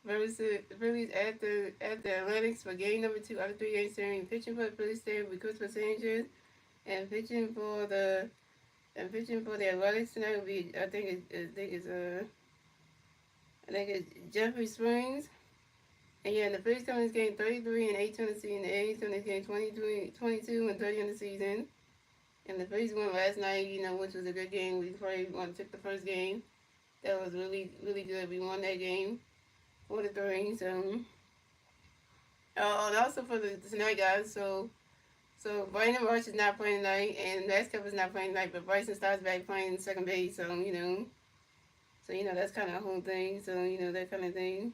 Phillies at the Athletics for game number 2 out of 3 games series. Pitching for the Phillies today will be Christopher Sanchez, and pitching for the Athletics tonight will be I think it's Jeffrey Springs. And yeah, the Phillies come in this game 33 and 8 on the season. The A's come in this game 22 and 30 on the season. And the Phillies won last night, which was a good game. We probably took the first game. That was really, really good. We won that game 4-3. So, and also for the tonight, guys. So Brandon Rush is not playing tonight, and Vasquez is not playing tonight. But Bryson starts back playing second base. So that's kind of a whole thing. So that kind of thing.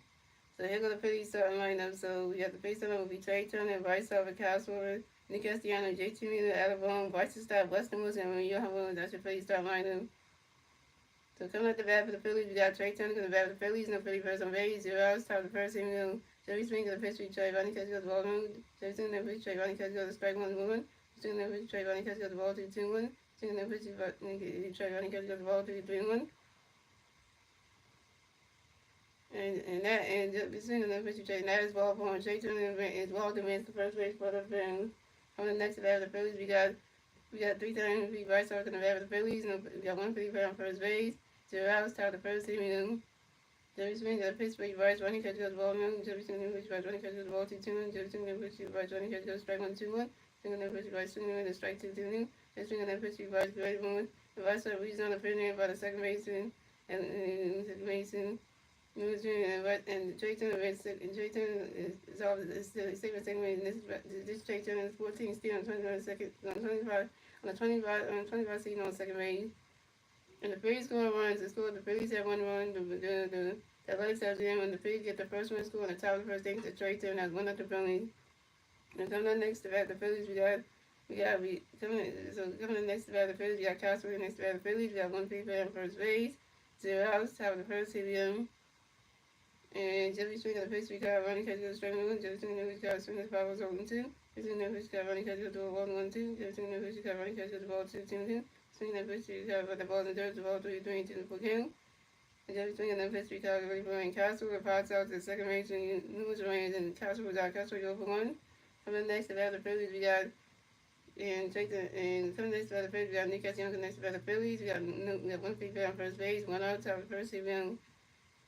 So here go the Phillies starting lineup. So we got the face lineup will be Trey Turner, Bryce Harper, Kyle Schwarber, Nick Castellanos, JT Miller, Alabama, Bryson Stott, Weston Wilson, and Johan Williams. That's your Phillies starting lineup. So coming at the bat for the Phillies, we got Trey Turner coming to the bat for the Phillies. No Philly first on base. 0 outs. Top of the first inning. Jerry Swing to the pitch. Trey Ronnie Catch goes the ball. Jerry Swing to the pitch. Trey Ronnie Catch goes the strike 1-1. Swing to the pitch. Trey Ronnie Catch goes the ball 2-1. Swing to the pitch. Trey Ronnie Catch goes the ball 3-1. And just swinging the pitch. That is ball for Trey Turner is ball to the first base for the Phillies. On the next bat of the Phillies, we got 3 times we Bryce Harper in the bat of the Phillies. We got 1 Philly player on first base. 0 outs. Top of the first inning. Jerry Swing got a pitch for Bryce Ronnie Catch goes the ball. Jerry Swing to the pitch. Bryce Ronnie Catch goes the ball 2-2. Jerry Swing to the pitch. Bryce Ronnie Catch goes strike 1-2-1. Swing to the pitch. Bryce Swing to the strike 2-2. Jerry Swing to the pitch. Bryce great one. The Bryce reads on the field by the second baseman and second baseman. And Trey Turner is off the second base. This Trey Turner is 14 steal on 25 seconds on the 25 season on second base. And the Phillies score runs. The Phillies have 1 run. The Athletics have 0. And the Phillies get the first one score on the top of the first inning. The Trey Turner has 1 up the Phillies. And coming up next to bat, the Phillies coming up next to bat, the Phillies we got Kyle Schwarber next to bat, the Phillies we got 1 Philly player on first base. 0 outs. Top of the first inning. And Jeffrey Swing got the pitch. We got Ronnie Catch goes the strike 1. Jeffrey Swing we got swing the 5 0-2. Jeffrey Swing we got Ronnie Catch goes the ball 1-2. Jeffrey Swing we got Ronnie Catch goes the ball 2-2. Swing the pitch. We got the ball in the dirt. The ball 3-3 to the count. And Jeffrey Swing the pitch. We got really blowing Castle with pots out to the second base. And Lewis Reyes and Castle was out. Castle go for 1. Coming next to the Phillies, we got coming next to the Phillies, we got Nick Castellanos next to the Phillies. We got 1 Philly player on first base. 1 out. Top of the first inning.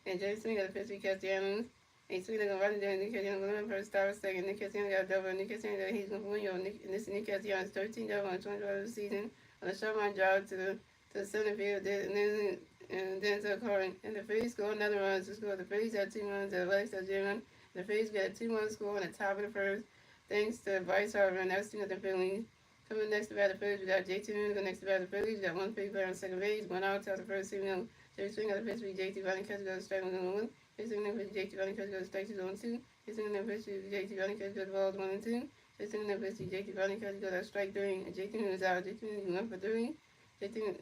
And Jerry Swing got the pitch. We Castellanos. And Swing going to run it down. Nick Castellanos going to first, start second. Nick Castellanos got a double. Nick Castellanos he's going to win. And this is Nick Castellanos 13 double on 25 of the season on a short line drive to the center field. And then to the corner. And the Phillies score another run to score. The Phillies had 2 runs. The Athletics had 0 runs. The Phillies got a 2-1 score on the top of the first. Thanks to Bryce Harper. And that's 2 of the Phillies. Coming next to bat the Phillies, we got JT Miller next to bat the Phillies. We got 1 Philly player on second base. 1 out to the first inning. Jerry Swing got the pitch. JT Ronnie Catch goes strike 1-1. Jerry Swing got the pitch. JT Ronnie Catch goes strike 2-2. Jerry Swing got the pitch. JT Ronnie Catch goes the balls 1-2. Jerry Swing got the pitch. JT Ronnie Catch goes strike 3. And JT Miller is out. JT Miller 1 for 3. JT Miller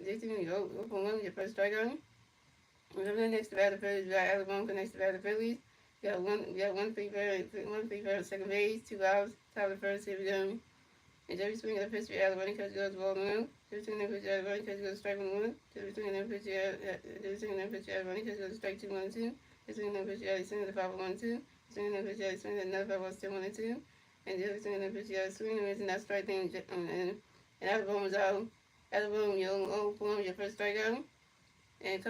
0 for 1. Your first strikeout. Coming next to bat the Phillies, we got Alabama next to bat the Phillies. We got one free player on second base. 2 outs. Top of the first. Here we go. And Jerry Swing got the pitch. Alabama Catch goes the ball 1. Jerry Swing got the pitch. Alabama Catch goes strike 1-1. Jerry Swing got the pitch. Alabama Catch goes strike 2-1-2. Jerry Swing got the pitch. Jerry Swing got the 5-1-2. Jerry Swing got the pitch. Jerry Swing got another 5-1-2. And Jerry Swing got the pitch. Jerry Swing is in that strike thing. And Alabama was out. Alabama, your 0-4, your first strikeout. And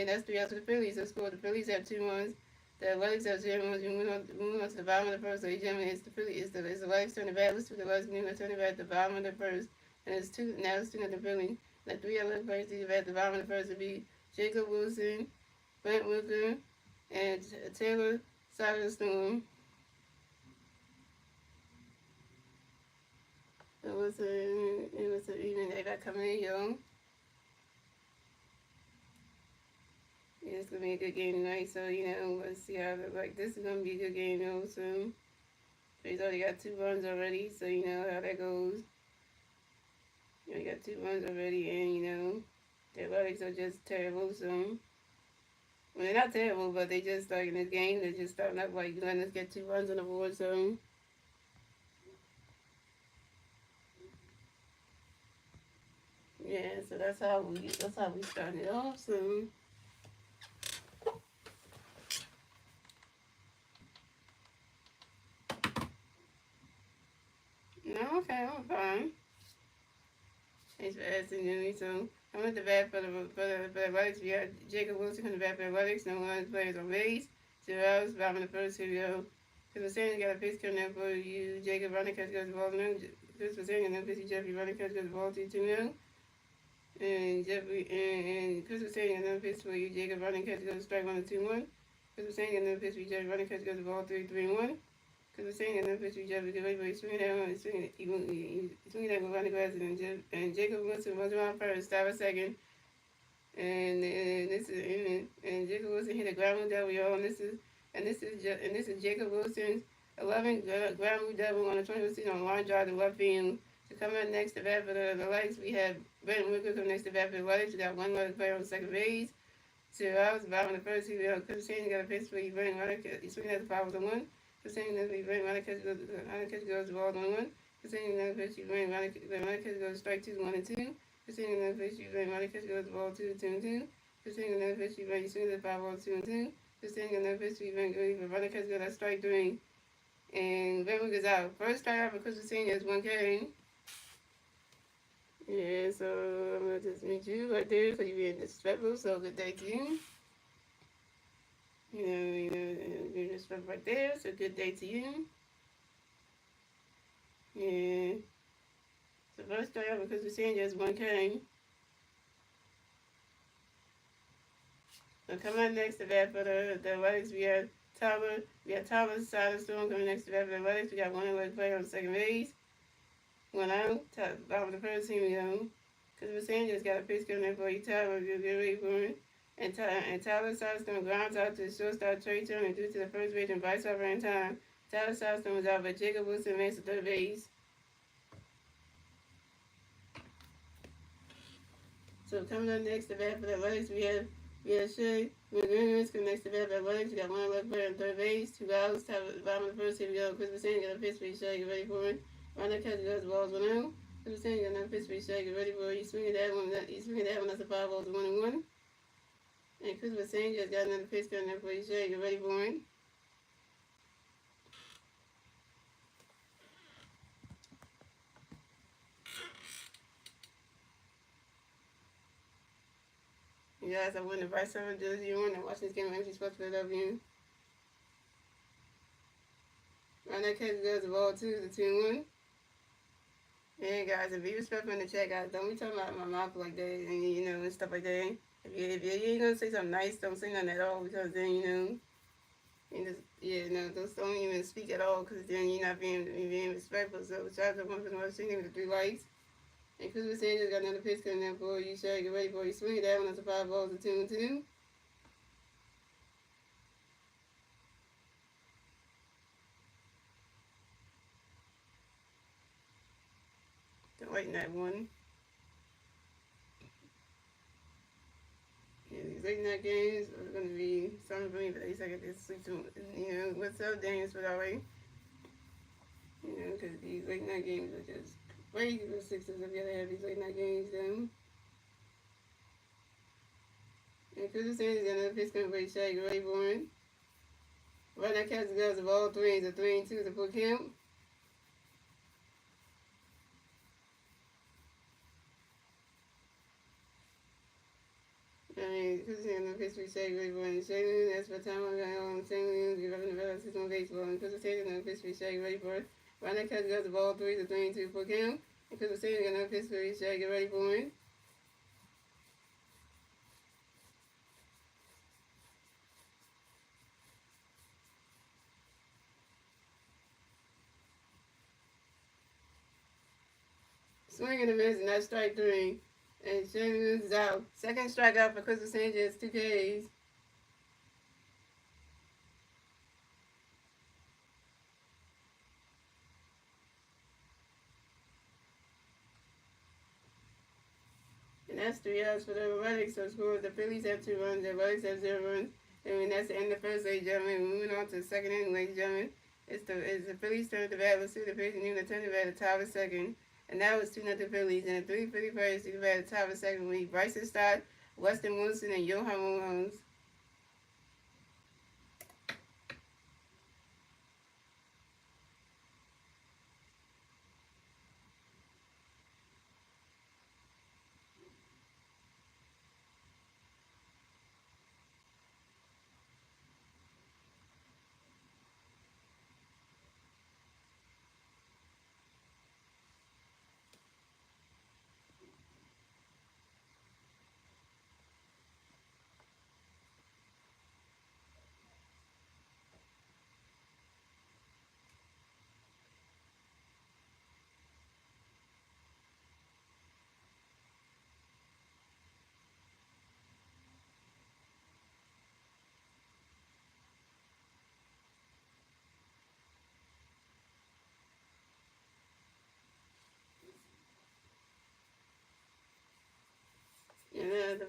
that's 3 outs to the Phillies. So scored. The Phillies have 2 runs. The Athletics have 0 runs. We move on to the bottom of the first. So gentlemen, it's the Phillies. It's the Athletics turn the bat. Let's do the Athletics turn the bat at the bottom of the first. And it's 2 now. It's 2 at the Phillies. The 3 Athletics players to the bat at the bottom of the first would be Jacob Wilson, Brent Wicker, and Taylor Soderstrom. It was an evening they got coming in, yo. Yeah, it's gonna be a good game tonight, so let's see how this is gonna be a good game, so he's already got 2 runs already, so you know how that goes. You got 2 runs already, and the Athletics are just terrible, so well, they're not terrible, but they just in this game, they're just starting up letting us get 2 runs on the board, so yeah, so that's how we started off, so for asking me. So I'm at the bat for the Athletics. We got Jacob Wilson from the bat for Athletics. No one players on base. 2 outs. Bottom of the first. Here we go. Chris Vasani got a pitch coming up for you. Jacob running catch goes the ball. Chris Vasani and then pitch Jeffrey running catch goes the ball 2-2 and Jeffrey and Chris Vasani and then pitch for you. Jacob running catch goes strike 1-2-1. Chris Vasani and then pitch for Jeffrey running catch goes the ball 3-3-1. Because we're saying another pitch, Jeffrey, get ready for swinging that one, swinging that one around the grass, and Jacob Wilson was around first, stop a second, and Jacob Wilson hit a ground rule double, y'all, and this is Jacob Wilson's 11th ground rule double on the 21st season on line drive to left field. So coming up next to bat for the Lights, we have Brent Wicker coming next to bat for the Lights. We got one other player on second base. 2 outs, bottom of the first, here we go. Chris Shane got a pitch for you, Brent Wicker, he's swinging at the 5-1. Continuing that we bring running catch goes the ball 1-1. Continuing that pitch, you bring running catch goes strike 2-1-2. Continuing that pitch, you bring running catch goes the ball 2-2-2. Continuing that pitch, you bring you swing the 5-2-2. Continuing that pitch, you bring running catch goes strike 3. And Benwood goes out. First strike out for Chris Senior is 1K. Yeah, so I'm gonna just meet you right there so you being disrespectful. So good day to you. You're just right there. So good day to you. Yeah. So first start out because we're saying just 1K. So coming up next to that for the Athletics, we have Tyler. We have Tyler Storm coming next to that for the Athletics. We got one Athletic player on second base. 1 out. Bottom of the first team, because we're saying just got a pitch coming in for you, Tyler. You'll get ready for it. And Tyler Southstone grounds out to the shortstop Trey Turner due to the first base and vice over in time. Tyler Southstone was out, but Jacob Wilson makes the third base. So coming up next to bat for the Athletics, we have Shay McGuinness coming next to bat for the Athletics. We got one left player on third base, 2 outs. Bottom of the first, here we go. Chris Vasani got a pitch for you, Shay. Get ready for it. Ronald catch goes the balls 1 out. Chris Vasani got another pitch for you, Shay. Get ready for it. He's swinging that one. That's a 5 balls 1-1. And Chris Vasani just got another pitch coming up for you, Shay. Get ready for it. You guys, I won the vice over jersey on and watch this game. I'm supposed to love you. Ronald catch goes the ball 2-1. Yeah, guys, and be respectful in the chat, guys. Don't be talking about my mouth like that and, and stuff like that. If you ain't gonna say something nice, don't say nothing at all because then, you just don't even speak at all because then you're not being respectful. So, shout out to one for the most singing with the 3 likes. And Chris was saying just got another pitch coming in for you, Shay. Get ready for you. Swing that one. That's a 5 balls 2-2. Don't wait in that one. Yeah, these late night games are going to be something for me, but at least I get to sleep too. What's up, Daniels, for that way? Because these late night games are just crazy for the Sixers if you ever have these late night games done. And Chris Sanders got another pitch coming for you, Shay. Get ready for it. Right now, catch the guys of all 3. It's a 3-2 to full count. Chris Sanders pitch for you, Shay. Get ready for it. Shay, that's for time I'm going on. Shay, give up in the regular season baseball. And Chris Sanders pitch for you, Shay. Get ready for it. Right now, catch the guys of all 3. It's a 3-2 full count. And Chris Sanders got another pitch for you, Shay. Get ready for it. Swing and a miss, and that's strike 3. And Shannon is out. Second strikeout for Chris Sanchez, 2 Ks. And that's 3 outs for the Athletics. So score the Phillies have 2 runs, the Athletics have 0 runs. And that's the end of the first, ladies and gentlemen. Moving on to the second inning, ladies and gentlemen. It's the Phillies turn to bat. Let's see the pitch, and even the turn to bat to tie the second. And that was 2-0 Phillies. And the 3-50 players to bat to tie the second week. Bryson Stott, Weston Wilson, and Johan Williams.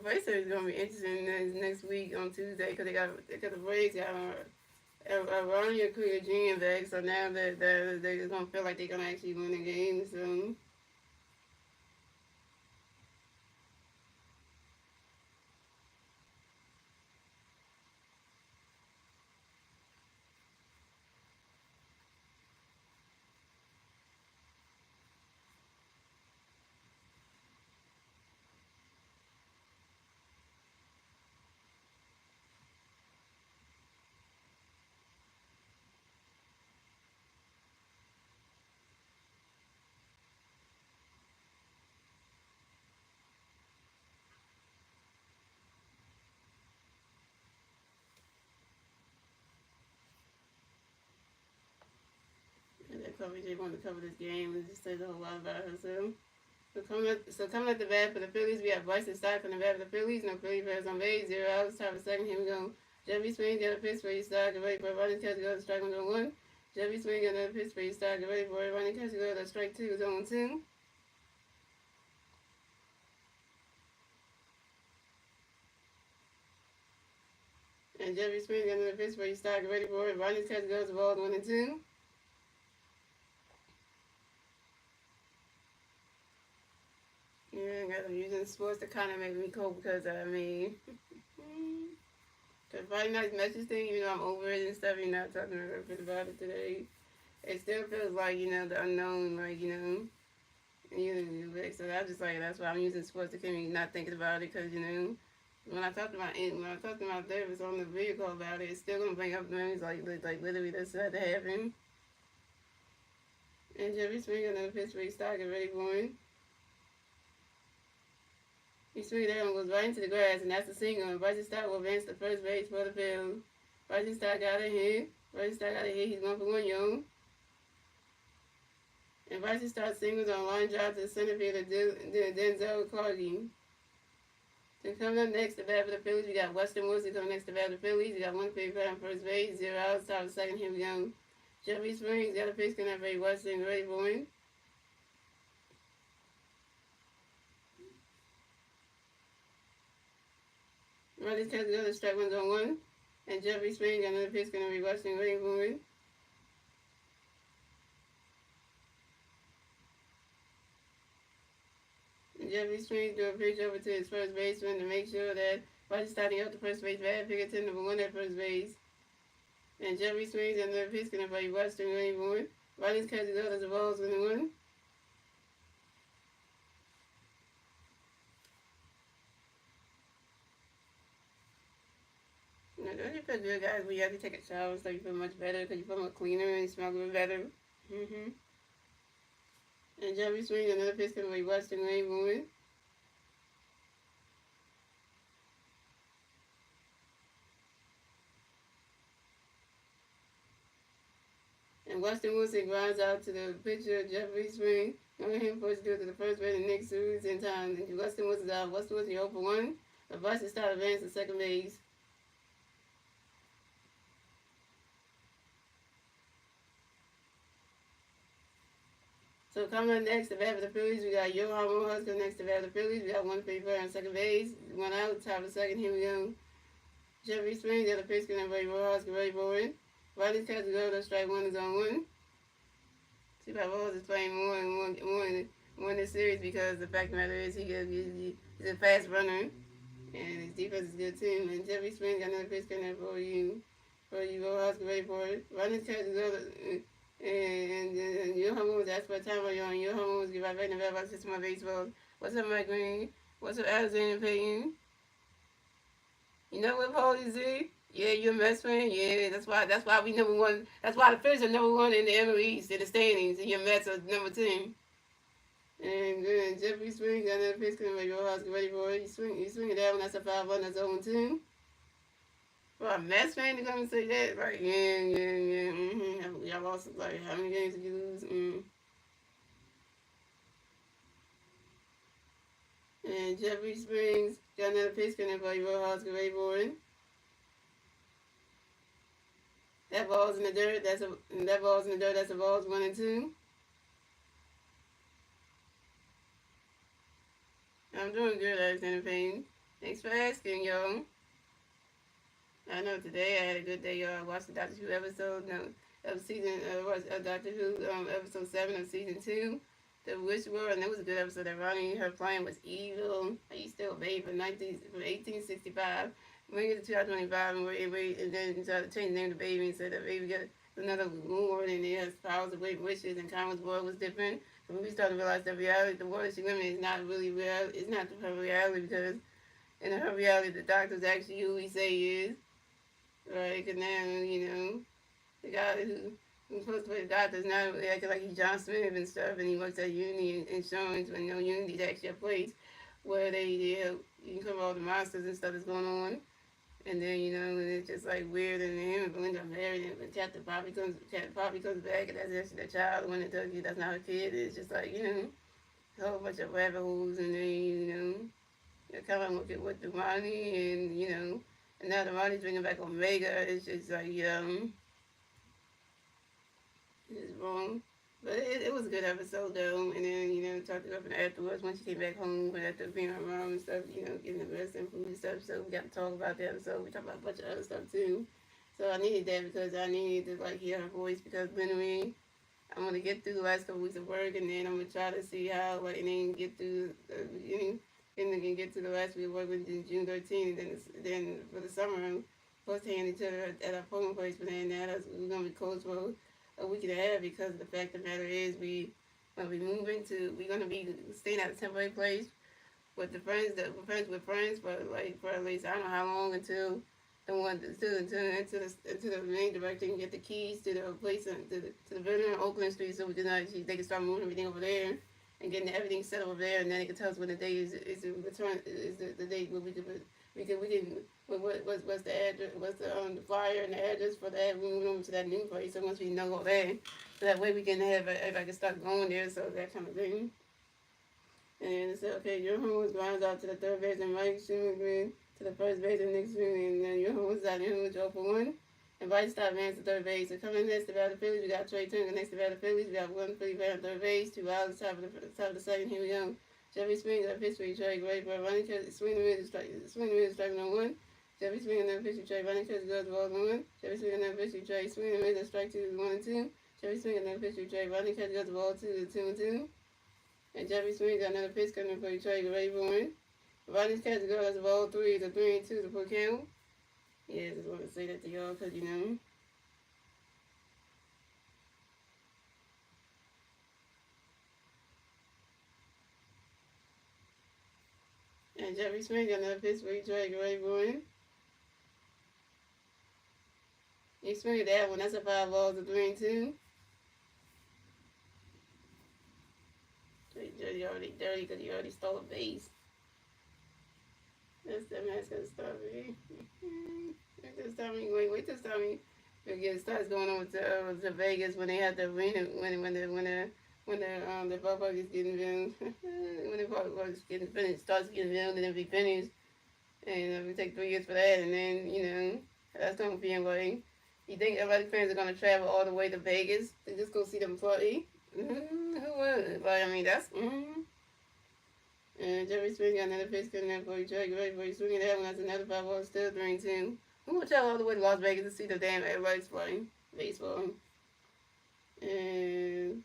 Braves is gonna be interesting next week on Tuesday because the Braves got around your career junior back, so now that they're gonna feel like they're gonna actually win the game soon. And that coverage, they want to cover this game and just says a whole lot about herself. So coming at the bat for the Phillies, we have Bryson Stott from the bat for the Phillies. No Philly players on base. 0 outs. Top of second. Here we go. Jeffy Swing got a pitch for you. Start. Get ready for a running catch. Go to strike 1. Jeffy Swing got another pitch for you. Start. Get ready for a running catch. Go to strike 2. 0-2. And Jeffy Swing got another pitch for you. Start. Get ready for it. Running catch. Goes to ball 1-2. Yeah, I'm using sports to kind of make me cope because I mean. The Friday night message thing, even though I'm over it and stuff, you're not talking to her about it today. It still feels like, the unknown, so I'm just like, that's why I'm using sports to keep me not thinking about it, because, when I talk to my therapist on the video call about it, it's still going to bring up memories, like literally this had to happen. And Jeffrey Springer, another pitch for start, get ready for him. He swings there and goes right into the grass, and that's the single. And Bryson Stott will advance to first base for the field. Bryson Stott got a hit. He's going for 1, yo. And Bryson Stott singles on line drive to the center fielder, Denzel Cargy. Then coming up next to bat for the Phillies, we got Weston Wilson coming next to bat for the Phillies. We got 1 pitch on first base, 0 outs, top of the second. Here we go. Jeffrey Springs got a pitch coming up for Weston, ready for him. Runners catch the other strike 1-1. And Jeffrey Springs got another pitch going to be Weston, ready for him. Jeffrey Springs do a pitch over to his first baseman to make sure that Bryson starting up the first base bad pick to number 1 at first base. And Jeffrey Springs and another pitch going to be Western ready for him. Runners catch the other balls 1-1. Don't you feel good, guys, when you have to take a shower so you feel much better because you feel more cleaner and you smell a little better? And Jeffrey Springs another pitch going to be Western ready for him. And Weston Wilson grinds out to the pitcher, Jeffrey Springs. Going him first to the first base, and Nick Series in time. And Weston Wilson's out. Weston Wilson 0 for 1. But Bryson Stott advanced to second base. So coming up next to bat for the Phillies, we got Johan Rojas coming next to bat for the Phillies. We got 1 pitch on second base. 1 out, top of the second. Here we go. Jeffrey Springs got a pitch going to be Rojas, get ready for it. Riley's catch the go to strike 1 is on 1. See if Rojas is playing more in this series because the fact of the matter is he's a fast runner and his defense is good too. And Jeffrey Springs got another pitch coming for you. Rojas, get ready for it. Riley's catch the go to. And your home was asked for a time on your home was give right back in the mailbox to my baseball. What's up, Mike Green? What's up, Alexander Payton? You know what, Paulie Z? Yeah, you're a Mets fan. Yeah, that's why we number 1. That's why the Phillies are number 1 in the NL East in the standings, and your Mets are number 10. And Jeffrey Springs got another pitch coming your house, get ready for it. You swing it down. That's a 5-1. That's 0-2. For a Mets fan to come and say that, right? Yeah. Y'all lost, like, how many games did you lose? And Jeffrey Springs got another pitch coming for your house, get ready for it. That ball's in the dirt. That's a ball's 1-2. I'm doing good, Alexander Payne. Thanks for asking, yo. I know today I had a good day, y'all. I watched the Doctor Who episode, no, of season, Doctor Who, episode 7 of season 2, The Witch World, and it was a good episode. That Ronnie, her plan was evil. He's still a babe from 1865. Bring it to 2025, and then try to change the name of the baby and said the baby got another moon and it has powers of great wishes, and Connor's world was different. So we started to realize that reality, the world she living in is not really real. It's not her reality because in her reality, the doctor's actually who he say he is. Right, because now, the guy who's supposed to play the doctor is now acting like he's John Smith and stuff, and he works at Unity Insurance when Unity is actually a place where you can cover all the monsters and stuff that's going on. And then, and it's just like weird, and him and Belinda are married, and when Chapter Poppy comes back, and that's actually the child, when it tells you that's not her kid, it's just like, a whole bunch of rabbit holes, and then, kind of look at what the money, and now the money's bringing back Omega. It's just like, it's wrong. But it was a good episode, though. And then, talked to her afterwards when she came back home, but after being her mom and stuff, getting the rest and food and stuff. So we got to talk about the episode. We talked about a bunch of other stuff, too. So I needed that because I needed to, hear her voice because literally, I'm going to get through the last couple weeks of work, and then I'm going to try to see how, and then get through the beginning, and then get to the last week of work with June 13th, and then for the summer, I'm supposed to hand each other at our polling place, but then now we're going to be closed for a week and a half because the fact of the matter is we're going to be staying at a temporary place with the friends that we're friends with friends for at least I don't know how long until the main director can get the keys to the place to the building on Oakland Street so they can start moving everything over there and getting everything set over there, and then they can tell us when the day is the return is the date where we can what's the address, what's the flyer and the address for that moving over to that new place. So once we know all that, so that way we can have if I can start going there, so that kind of thing. And say, okay, your home was grounds out to the third base and Mike Schumann to the first base and next inning, and then your home was out in draw for one. And White stop man to third base. So coming next to battle Phillies, we got Trey Turner next to battle Phillies. We got one Philly bat on third base, 2 outs, top of the second. Here we go. Jeffrey Springs at pitch for Trey, great for running catch, swing the mid, striking on one. Jeffrey Springs on pitch for Trey, running catch goes ball on one. Jeffrey Springs on pitch for Trey, swing the mid, strike 2, 1 and 2. Jeffrey Springs on pitch for Trey, running catch goes ball 2 and 2. And Jeffrey Springs got another pitch coming for Trey, great for one. Running catch goes ball 3 to 3 and 2 to put count. Yeah, just want to say that to y'all because And Jeffrey Smith got another pitch for Trey, great for one. He swinged that one. That's a 5 balls to 3 and 2. Dirty already dirty because he already stole a base. That's gonna stop me. Wait till time it starts going on to Vegas when they have the arena the ballpark is getting filmed when the ballpark is getting finished starts getting filmed and then be finished and we take 3 years for that and then that's gonna be like you think everybody fans are gonna travel all the way to Vegas to just go see them play? Who would? But I mean that's and Jeffrey Swing got another pitch coming up for you, Trey. Great for you. Swinging that one. That's another 5 balls, still 3 and 2. Who would travel all the way to Las Vegas to see the damn everybody's playing baseball? And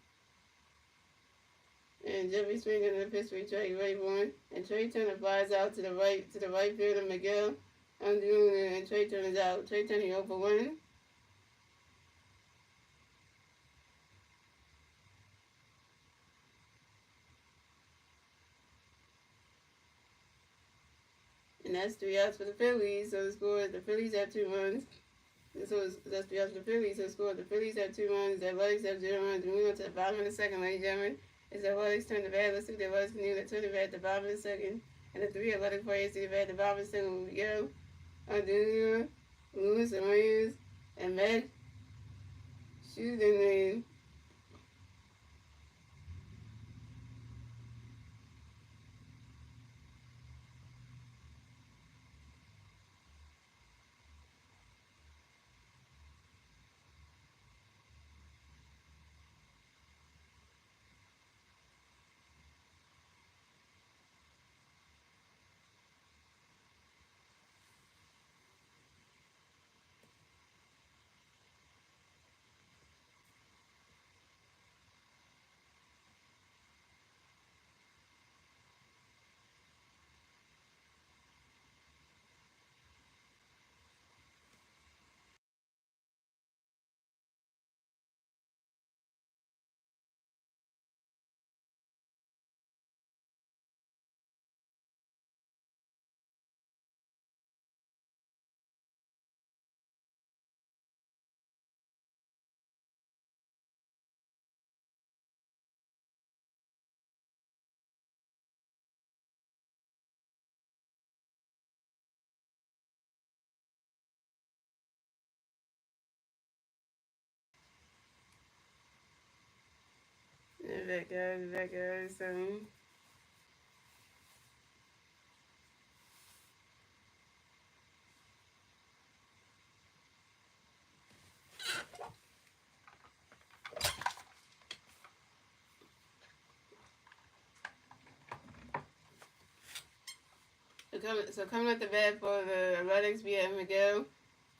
Jeffrey Swing got another pitch for you, Trey. Great for him. And Trey Turner flies out to the right field of Miguel. And Trey Turner's out. Trey Turner 0 for 1. And that's 3 outs for the Phillies. So the score, the Phillies have 2 runs. So that's 3 outs for the Phillies. So the score, the Phillies have 2 runs. The Athletics have 0 runs. Moving on to the bottom of the second, ladies and gentlemen. It's the Athletics turn the bat. Let's see the Athletics can do that. Turn the bat at the bottom of the second. And the 3 Athletic players see the bat at the bottom of the second. We go. Arduino, Lewis, Reyes, and Matt. Shoot in the back, guys. So coming at the bat for the Athletics, we have Miguel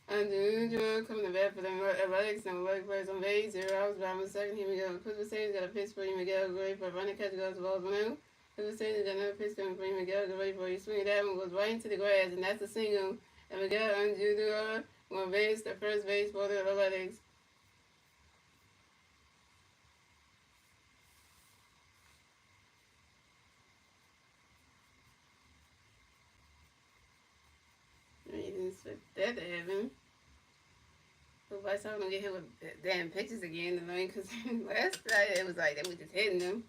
Unusual coming to bat for the Athletics and work players on base. 0 outs, bottom second. Here we go. Clipper Saints got a pitch for you, Miguel. Go ready for a running catch goes to balls 1-0. Clipper Saints got another pitch coming for you, Miguel. Go ready for you. Swing that one goes right into the grass, and that's a single. And Miguel Unusual will base the first base for the Athletics. You didn't expect that to happen. Hope I saw him get hit with damn pitches again. I mean, because last night it was like they were just hitting them.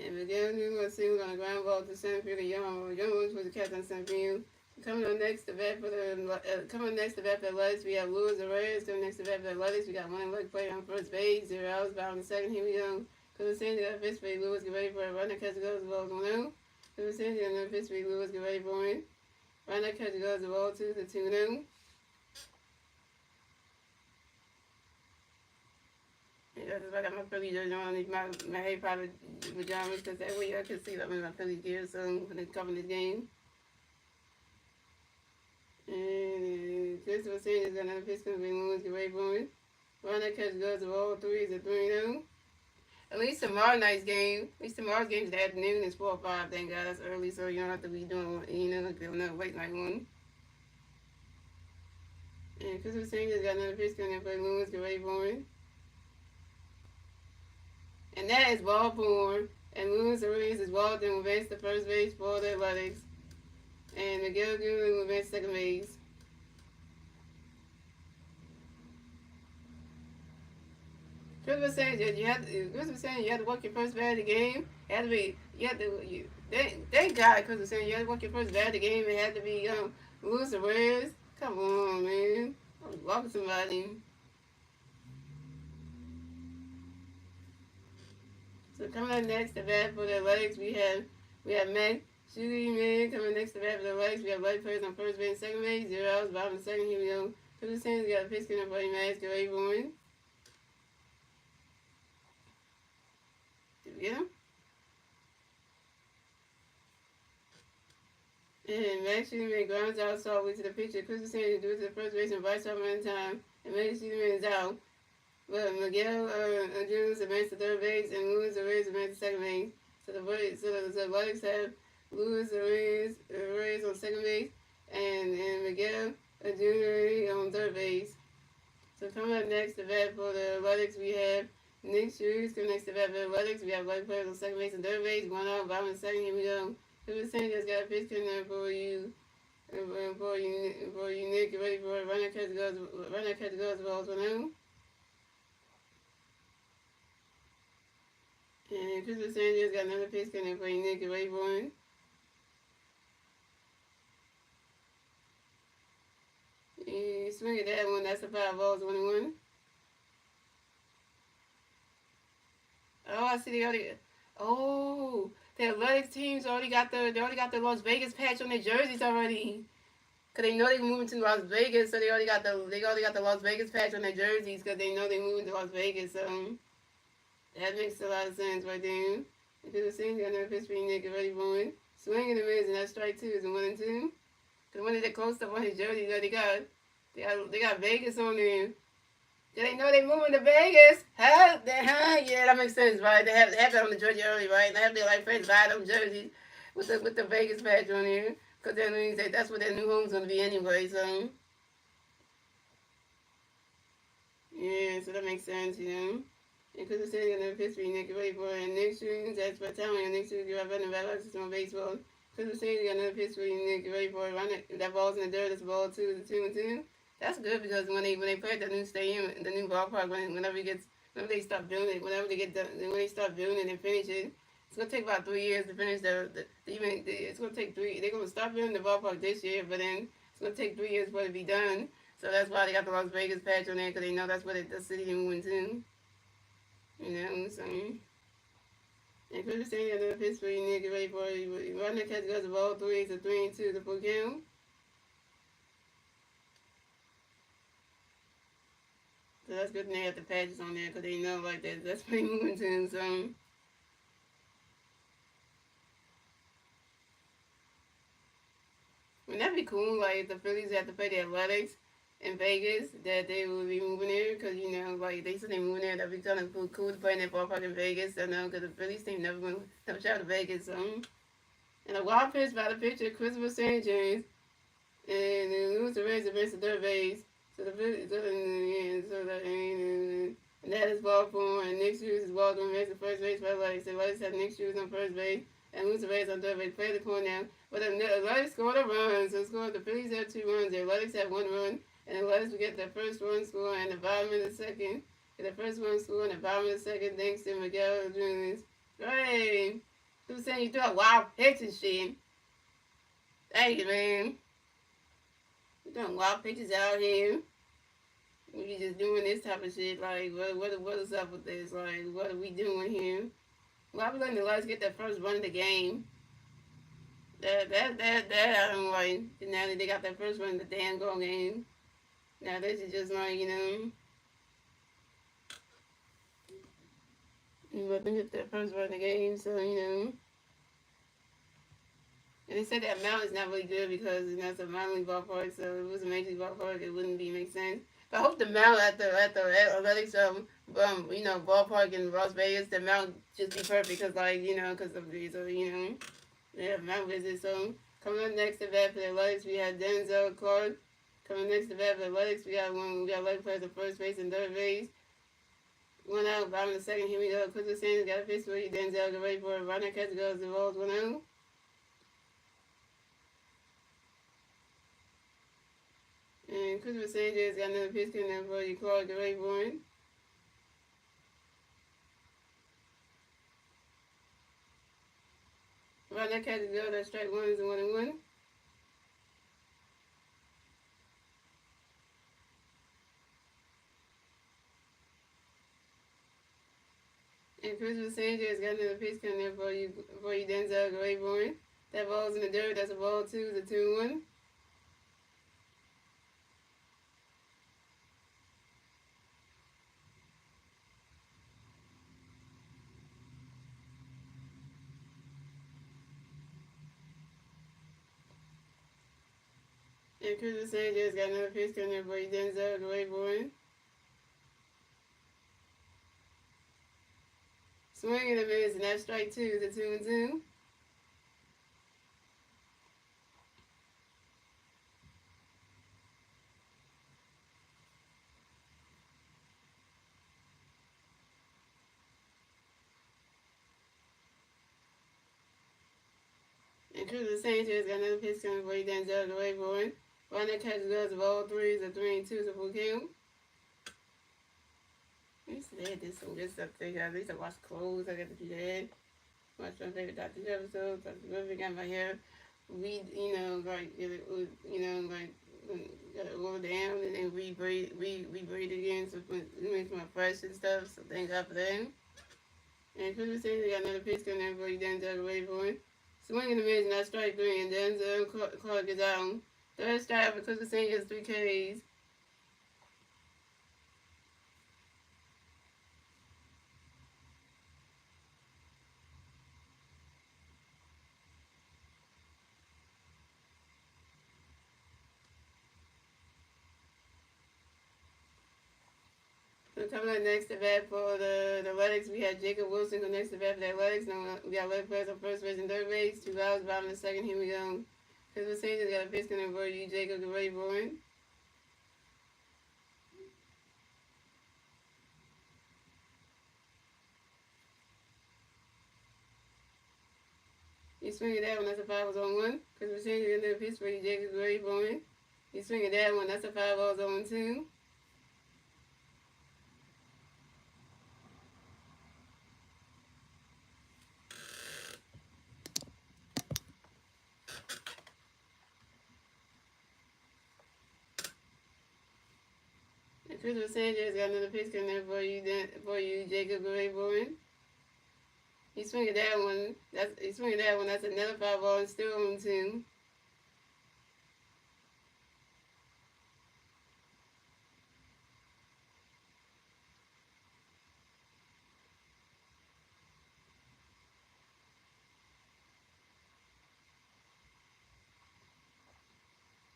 And Miguel New was single on a ground ball to center field. Young Woods was the captain of center field. Coming next to bat for the Athletics, we have Luis Arraez. Coming next to bat for the Athletics, we got one leg player on first base. 0 outs, bottom second. Here we go. Because the Saints got a pitch for Lewis, get ready for a runner catch goes the ball 1-0. Because the Saints got another pitch for Lewis, get ready for it. Runner catch goes the ball 2-2 Yeah, because I got my Philly jersey on, my Harry Potter pajamas, because that way I can see I'm in my Philly gear, so when they cover this game. And Christopher Sanders got another pitch coming from Lewis, get ready for it. Runner catch goes the ball 3-3. At least tomorrow night's game, at least tomorrow's game's the afternoon, it's 4 or 5, thank God, that's early, so you don't have to be doing, another late night one. And Christopher Sanders got another pitch coming from Lewis, get ready for it. And that is ball 4. And Luis Arraez is walked and will advance to first base for the Athletics. And Miguel Goodwin will advance to second base. Chris was saying you have to work your first bat of the game. Thank God Chris was saying you had to work your first bat of the game. It had to be Luis Arraez. Come on, man. I was walking somebody. So coming up next to bat for the Athletics, we have Masteryhi coming next to bat for the Athletics. We have Lite players on first base and second base. 0 outs, bottom second. Here we go. Phillies got a pitch coming for you, Max. Get ready for it. Did we get him? And Masteryhi grounds out softly to the pitcher. Chris Sanders do it to the first base and vice up in time. And Masteryhi is out. But Miguel Jones advanced to third base and Luis Arraez advanced to second base. So the Athletics have Luis Arraez on second base and Miguel Jr. on third base. So coming up next to bat for the Athletics, we have Nick Shoes. Coming next to bat for the Athletics, we have Lite players on second base and third base. 1 out, bottom and second. Here we go. Phillies Sanders got a pitch coming for you. For you, Nick. Get ready for it. Runner catch goes balls 1-0. And Christopher Sanders got another pitch coming for you, Nick. Get ready for it. And swing at that one. That's a 5 balls 1-1. Oh, I see they already. Oh, the Athletics teams already got the Las Vegas patch on their jerseys already. Cause they know they moving to Las Vegas, so they already got the Las Vegas patch on their jerseys. Cause they know they moving to Las Vegas. So that makes a lot of sense right there. Because the Saints got another pitch for you, Nick. Get ready for it. Swing and a miss, and that's strike 2 is a 1-2. Cause when they get close up on his jersey, they got Vegas on there. Do they know they moving to Vegas? Huh? Yeah, that makes sense, right? They have that on the jersey early, right? They have their like friends buy them jerseys with the Vegas patch on there. Cause that means that's what their new home's gonna be anyway. So yeah, so that makes sense, you know. And because the city got another pitch for you, Nick, get ready for it. And next year, that's by time and next year you're running back like on baseball. Because the city got another pitch for you, Nick, get ready for it. Run it. That ball's in the dirt. That's ball 2, the 2-2. That's good because when they play at the new stadium, the new ballpark, whenever they stop doing it, when they start doing it and finish it, it's gonna take about 3 years to finish it's gonna take 3. They're gonna stop doing the ballpark this year, but then it's gonna take 3 years for it to be done. So that's why they got the Las Vegas patch on there because they know that's what the city is moving to. You know, so. And Chris saying that the Pittsburgh need to get ready for it. Running the catch goes the ball 3, it's a 3-2 the full game. So that's good they have the patches on there because they know like that's pretty moving to. So wouldn't that be cool? Like if the Phillies have to play the Athletics in Vegas, that they will be moving there because you know like they said they moving there. That'd be kind of cool to play in that ballpark in Vegas. I know because the Phillies team never went never shot to Vegas. So and a wild pitch by the pitcher Christopher St. James and then lose the race against the third base. So the Phillies and that is ball four and Nick Hughes is walking makes the first base by Light. So Light have Nick Hughes on first base and lose the race on third base. Play the corner now. But the Athletics scored a run, so scored the Phillies have 2 runs. The Athletics have 1 run, and the Athletics will get their first run score in the bottom of the second. Get the first run score in the bottom of the second, thanks to Miguel Jr. Hey, who's saying you threw a wild pitch and shit? Thank you, man. You're doing wild pitches out here. We just doing this type of shit. Like, what is up with this? Like, what are we doing here? Why are we letting the Lights get that first run of the game? That I don't like. Now that they got that first run of the damn goal game. Now this is just like, you know, let them get that first run of the game, so, you know. And they said that amount is not really good because, you know, it's a minor league ballpark, so if it was a major league ballpark, it wouldn't make sense. But I hope the amount at the Athletics, you know, ballpark in Las Vegas, the amount just be perfect because, like, you know, because of these, you know. Yeah, Mount Visit. So coming up next to bat for the Athletics, we have Denzel Clark. Coming next to bat for the Athletics, we got 11 players at first base and third base. 1 out, bottom of the second. Here we go. Christopher Sanders got a pitch for you. Denzel get ready for it. Runner catch goes the balls 1 out. And Christopher Sanders got another pitch coming up for you. Clark get ready for it. Runner catch goes. That strike 1 is a 1-1. And Christopher Sanders got another pitch coming up for you, Denzel get ready for it. That ball's in the dirt. That's a ball 2. It's a 2-1. And Christopher Sanders got another pitch coming in for you, Denzel, the way boy. Swing and a miss, and that's strike 2, the 2-2. And Christopher Sanders got another pitch coming for you, Denzel, the way boy. Runner catch goes of all 3s, a 3-2, so full count. I used to did some good stuff today, guys. I used to wash clothes. I got to do that. Watch my favorite Dr. episodes. Dr. Griffin got my hair. Read, you know, like, get it, you know, like, got it roll down and then re-braid again. So it makes my fresh and stuff. So thank God for that. And Christopher Sanders got another pitch coming in for you, Denzel, the way boy. Swing in the middle, not strike 3, and Denzel Clark is down. Third strike for Christopher Sanders, 3 Ks. So coming up next to bat for the Athletics, we had Jacob Wilson go next to bat for the Athletics. Now we got 11 players on first base and third base. 2 outs, bottom of the second. Here we go. Christopher Sanders got a pitch coming for you, Jacob, get ready for it. He swinging that one, that's a 5-1. Christopher Sanders got another pitch for you, Jacob, get ready for it. He swinging that one, that's a 5-1 2. Christopher Sanchez got another pitch coming in for you, Jacob Gray-Bowen. He's swinging that one. He's swinging that one. That's another 5-ball and still on 2.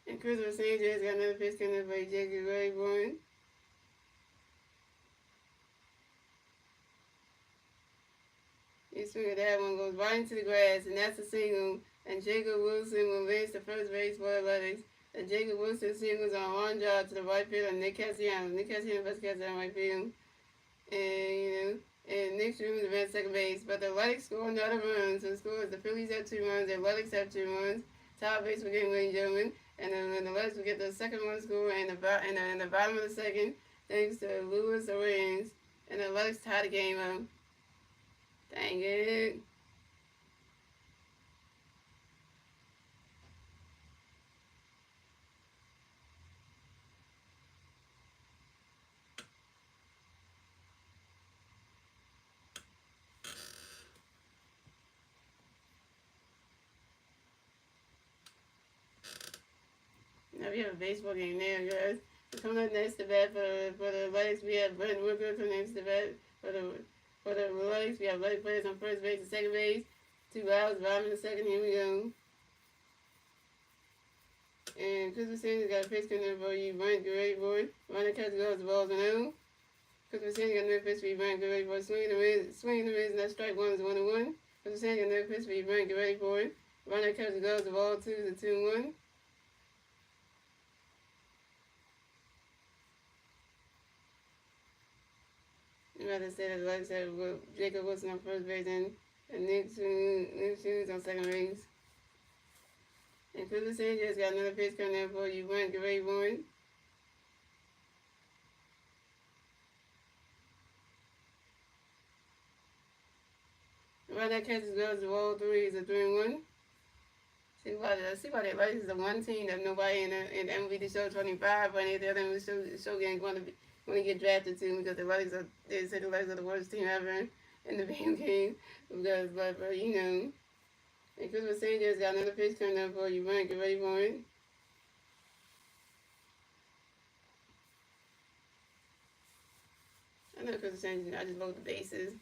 And Christopher Sanchez got another pitch coming in for you, Jacob Gray-Bowen. He's swinging that one, goes right into the grass, and that's a single. And Jacob Wilson will advance to first base for Athletics. And Jacob Wilson singles on one job to the right field and Nick Castellanos. Nick Castellanos first catcher on right field. And, and Nick Schumann advanced second base. But the Athletics score another run. So the score is the Phillies have 2 runs, the Athletics have 2 runs. Tie base for game winning gentlemen. And then the Athletics will get the second run score in the bottom of the second, thanks to Luis Arians. And the Athletics tie the game up. Dang it. Now we have a baseball game now, guys. Coming up next to bat for the Athletics, we have Brent Rooker coming next to bat for the Athletics. We have Athletic players on first base and second base. 2 outs, bottom in the second. Here we go. And Christopher Sanders got a pitch coming in for you, Brent. Get ready for it. Running catch goes, the ball's on. Christopher Sanders got another pitch for you, Brent. Get ready for it. Swinging the mids, and that strike 1 is 1-1. Christopher Sanders got another pitch for you, Brent. Get ready for it. Running catch goes, the ball 2 is a 2-1. Rather say that Lite said Jacob Wilson on first base and Nick Schumann on second base. And Phillies Sanchez got another pitch coming in for you, Brent Gray-Bowen. Right that catches goes to ball 3 is a 3-1. See why they like is the one team that nobody in the MLB The Show 25, but any of the other show games going to get drafted to, because they say the Athletics are the worst team ever in the video game. Because, but you know, and Christopher Sanchez got another pitch coming up for you, Brent. Get ready for it. I know Christopher Sanchez, I just load the bases.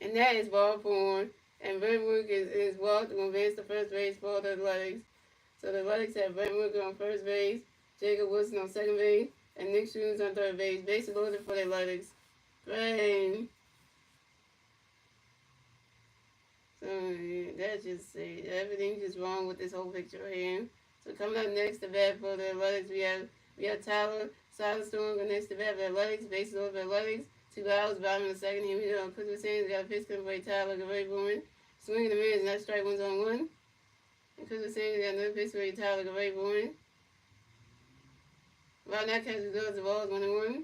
And that is ball 4. And Brent Rooker is walked to advance to first base for the Athletics. So the Athletics have Brent Rooker on first base, Jacob Wilson on second base, and Nick Schumann on third base. Bases loaded for the Athletics. Bang. So yeah, that's just everything's just wrong with this whole picture right here. So coming up next to bat for the Athletics, we have Tyler Storm next to bat for the Athletics. Bases loaded for the Athletics. 2 outs, bottom of the second. Here we go. Christopher Sanders got a pitch coming for Tyler Gray-Bowen. Swinging the mids, and that strike 1's on 1. And Christopher Sanders got another pitch for Tyler Gray-Bowen. Right now, catches goes, the ball's 1-1.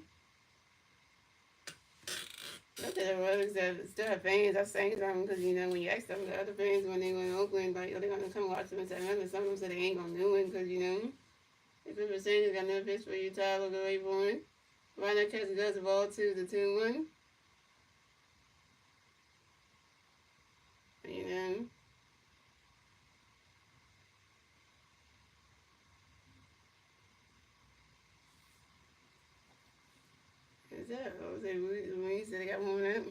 Look at the Athletics that still have fans. I sang them because, you know, when you ask them, the other fans, when they go in Oakland, like, oh, they're going to come watch them in Atlanta. Some of them said they ain't going to do it because, you know. And Christopher Sanders got another pitch for Tyler Gray-Bowen. Right now, catches goes, the ball 2 is a 2-1. You know. Is that Jose Ruiz that I got one of them?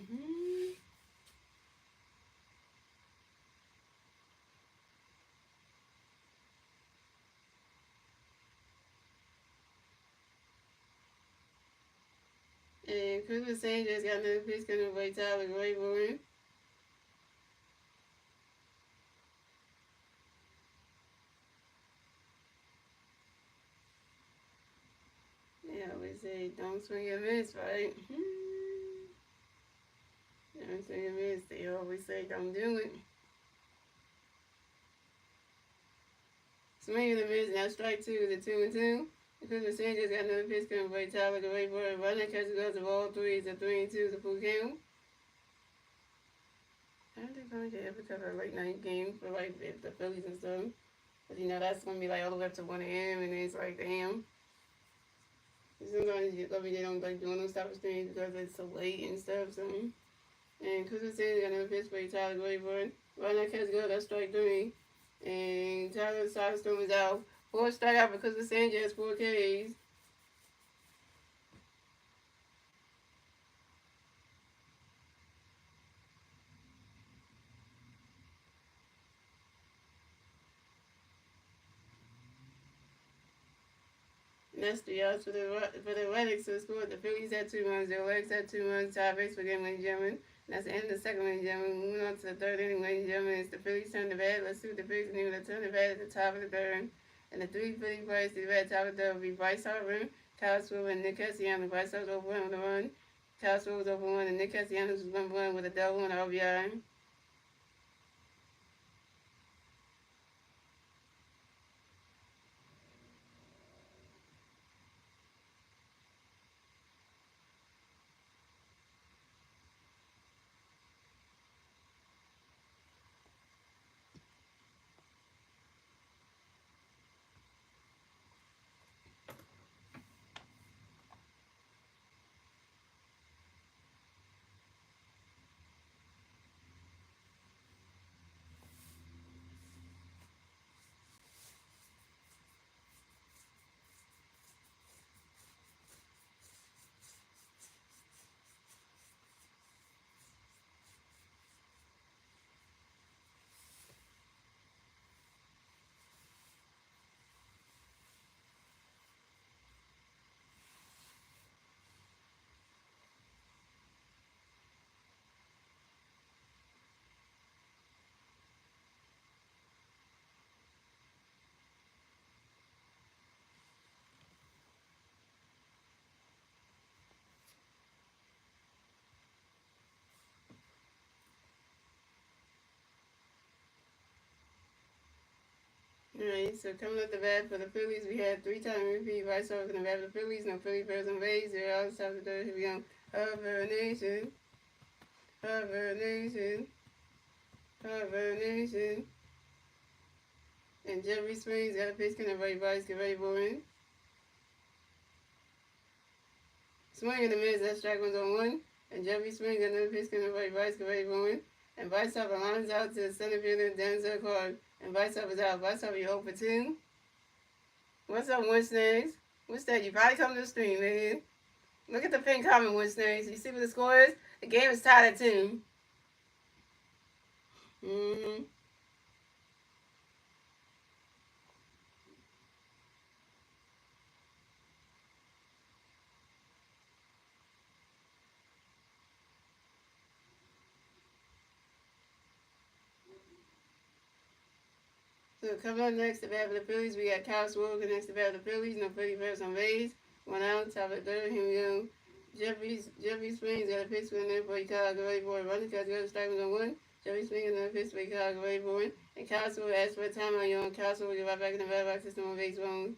And Christopher Sanchez got another pitch coming for Tyler Gray-Bowen. They always say, don't swing and miss, right? Don't swing and miss. They always say, don't do it. Swing and miss, now strike 2 is a 2-2. Christopher Sanchez got another pitch coming for Tyler Gray-Bowen. Running catches goes to ball 3 is a 3-2 to full count. I don't think going to ever cover a late night game for like the Phillies and stuff. But you know, that's going to be like all the way up to 1 a.m. and it's like, damn. Sometimes they don't like doing those type of things because it's so late and stuff. So, and Christmas Day got another pitch for Tyler Grayburn. Right now, catch good. That's strike three. And Tyler Soderstrom is out. Four strikeout for Christmas Sanchez, 4 Ks. And that's the odds for the Athletics to score. The Phillies had 2 runs. The Athletics had 2 runs. Tie breaks for game, ladies and gentlemen. That's the end of the second, ladies and gentlemen. Moving on to the third inning, ladies and gentlemen. It's the Phillies turn the bat. Let's see what the Phillies can do. They turn the bat at the top of the third. And the three Philly players to the bat top of the third will be Bryce Harper, Kyle Swirl, and Nick Castellanos. Bryce Harper over 1 on the run. Kyle Swirl was over 1, and Nick Castellanos was 1 with a double and an RBI. Alright, so coming up the bat for the Phillies, we had 3-time repeat Bryce Harper in the bat for the Phillies. No Philly players on base. 0 outs, top of the third. Here we go. Harper Nation. Harper Nation. Harper Nation. And Jeffrey Springs got a pitch. Can everybody Bryce get ready for him? Swing in the mids. That strike one's on 1. And Jeffrey Springs got another pitch. Can everybody Bryce get ready for him? And Bryce Harper lines out to the center fielder, Denzel Clark. And Bryce Harper's out. Bryce Harper, you 0 for 2. What's up, Winston? What's that? You probably come to the stream, man. Look at the pin comment, Winston. You see what the score is? The game is tied at 2. Mm-hmm. So coming up next, the bat for the Phillies, we got Kyle Swirl next to bat for the Phillies. No Philly players on base. 1 out, top of the third. Here we go. Jeffrey Springs got a pitch for the for Kyle Gray for running because the strike was on 1. Jeffrey Springs got a pitch for Kyle Gray for it. And Kyle Swirl asked for a timeout. You on Kyle Swirl get right back in the bat box system on base one.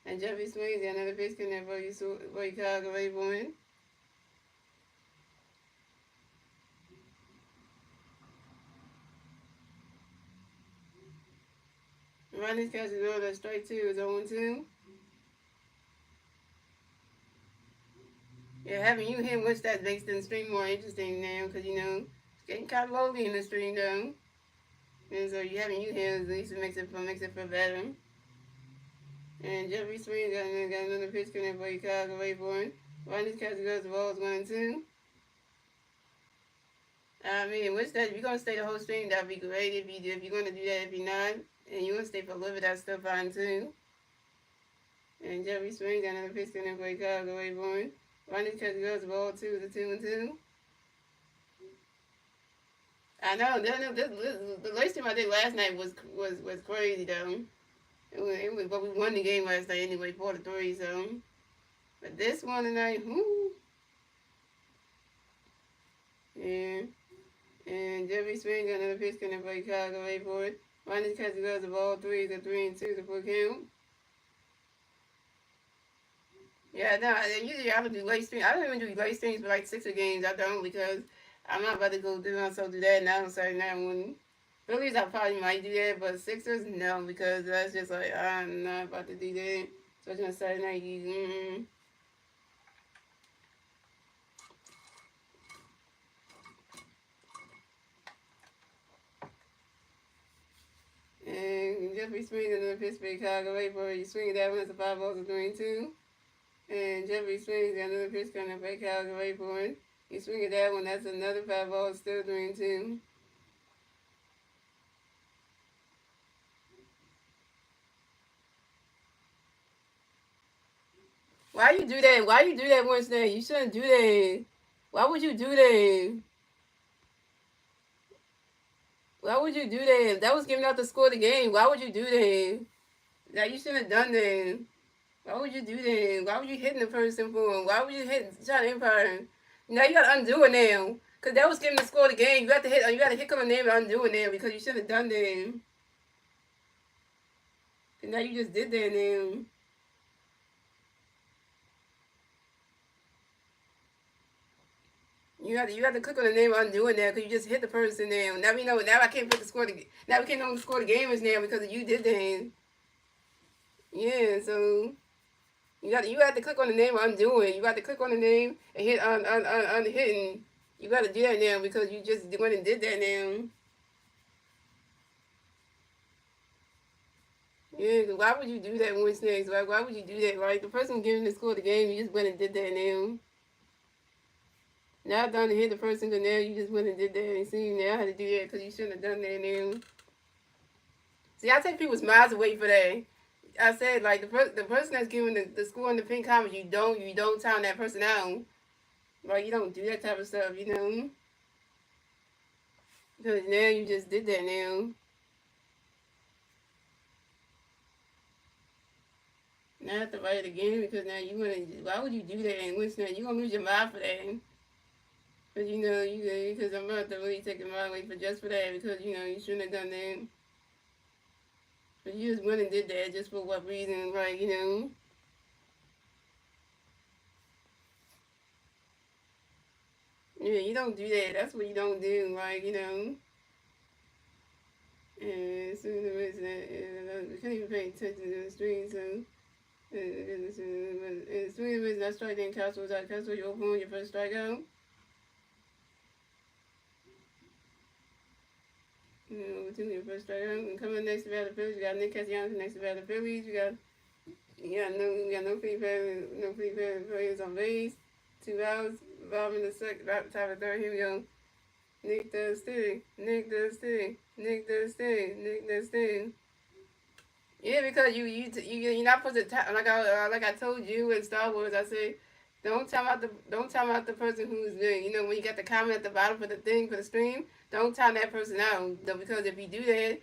And Jeffrey Springs got another pitch for Kyle Gray for it. Ronnie's catch is over. Strike 2 is 0-2. Yeah, having you hit which that makes the stream more interesting now because, you know, it's getting kind of lonely in the stream, though. And so you having you here at least it makes it feel better. And Jeffrey Springs got another pitch connect for Chicago away for it. Ronnie's catch goes the balls 1-2. I mean, which that if you're gonna stay the whole stream, that'd be great. If you're gonna do that, if you're not, and you wanna stay for a little bit, that's still fine too. And Jeffrey Springs got another pitch connect for Chicago away for it. Ronnie's catch goes the ball 2-2. I know. The live stream I did last night was crazy though. It was, but we won the game last night anyway, 4-3. So, but this one tonight, whoo. Yeah. And Jeffrey Springs got another pitch connect for Chicago away for it. Ronnie's catch goes the ball 3-2 to full count. Yeah, no. Usually I don't do live stream. I don't even do live streams for like 6 games. I don't because I'm not about to go do that now on Saturday night when Phillies I probably might do that, but Sixers no because that's just like I'm not about to do that. Especially on Saturday night. Jeffrey swings another pitch by Chicago Vapor. You swing that one, that's a 5-ball to 3-2. And Jeffrey swings another pitch coming by Chicago Vapor. You swing at that one, that's another 5-ball, still 3-2. Why you do that? Why you do that once day? You shouldn't do that. Why would you do that? Why would you do that? That was giving out the score of the game. Why would you do that? That you shouldn't have done that. Why would you do that? Why would you hitting the person for him? Why would you hit shot Empire? Now you gotta undo it now. Cause that was giving the score of the game. You got to hit. You got to hit on the name and undo it now because you should have done that. And now you just did that now. You have to click on the name and undo it now because you just hit the person now. Now we know. Now I can't put the score. Now we can't know the score of the game is now because you did that. Yeah. So. You have to click on the name and undo it. You got to click on the name and hit on hitting. You got to do that now because you just went and did that now. Yeah, cause why would you do that once next? Why would you do that, right? The person giving the score of the game, you just went and did that now. Now I'm done to hit the person, because now you just went and did that. And see, now I had to do that because you shouldn't have done that now. See, I take people's minds away for that. I said, like, the person that's giving the score in the pink comments, you don't time that person out. Like, you don't do that type of stuff, you know? Because now you just did that now. Now I have to write it again because now you want to, why would you do that? And once now, you're going to lose your mind for that. Because, you know, because I'm about to really take your mind away for just for that because, you know, you shouldn't have done that. But you just went and did that just for what reason, right, you know? Yeah, you don't do that. That's what you don't do, like, you know? And as soon as we couldn't even pay attention to the stream, so... And as soon as that strike then Castle was out, Castle, you open on your first strikeout. Your first strikeout. And coming next to the Phillies, you got Nick Castellanos next to the Phillies. We got no free players on base. 2 outs. Bob in the second, top of the third. Here we go. Nick does thing. Nick does thing. Nick does thing. Nick does thing. Yeah, because you're not supposed to like I told you in Star Wars. I said, don't time out the person who's doing. You know, when you got the comment at the bottom for the thing for the stream, don't time that person out. Though, because if you do that,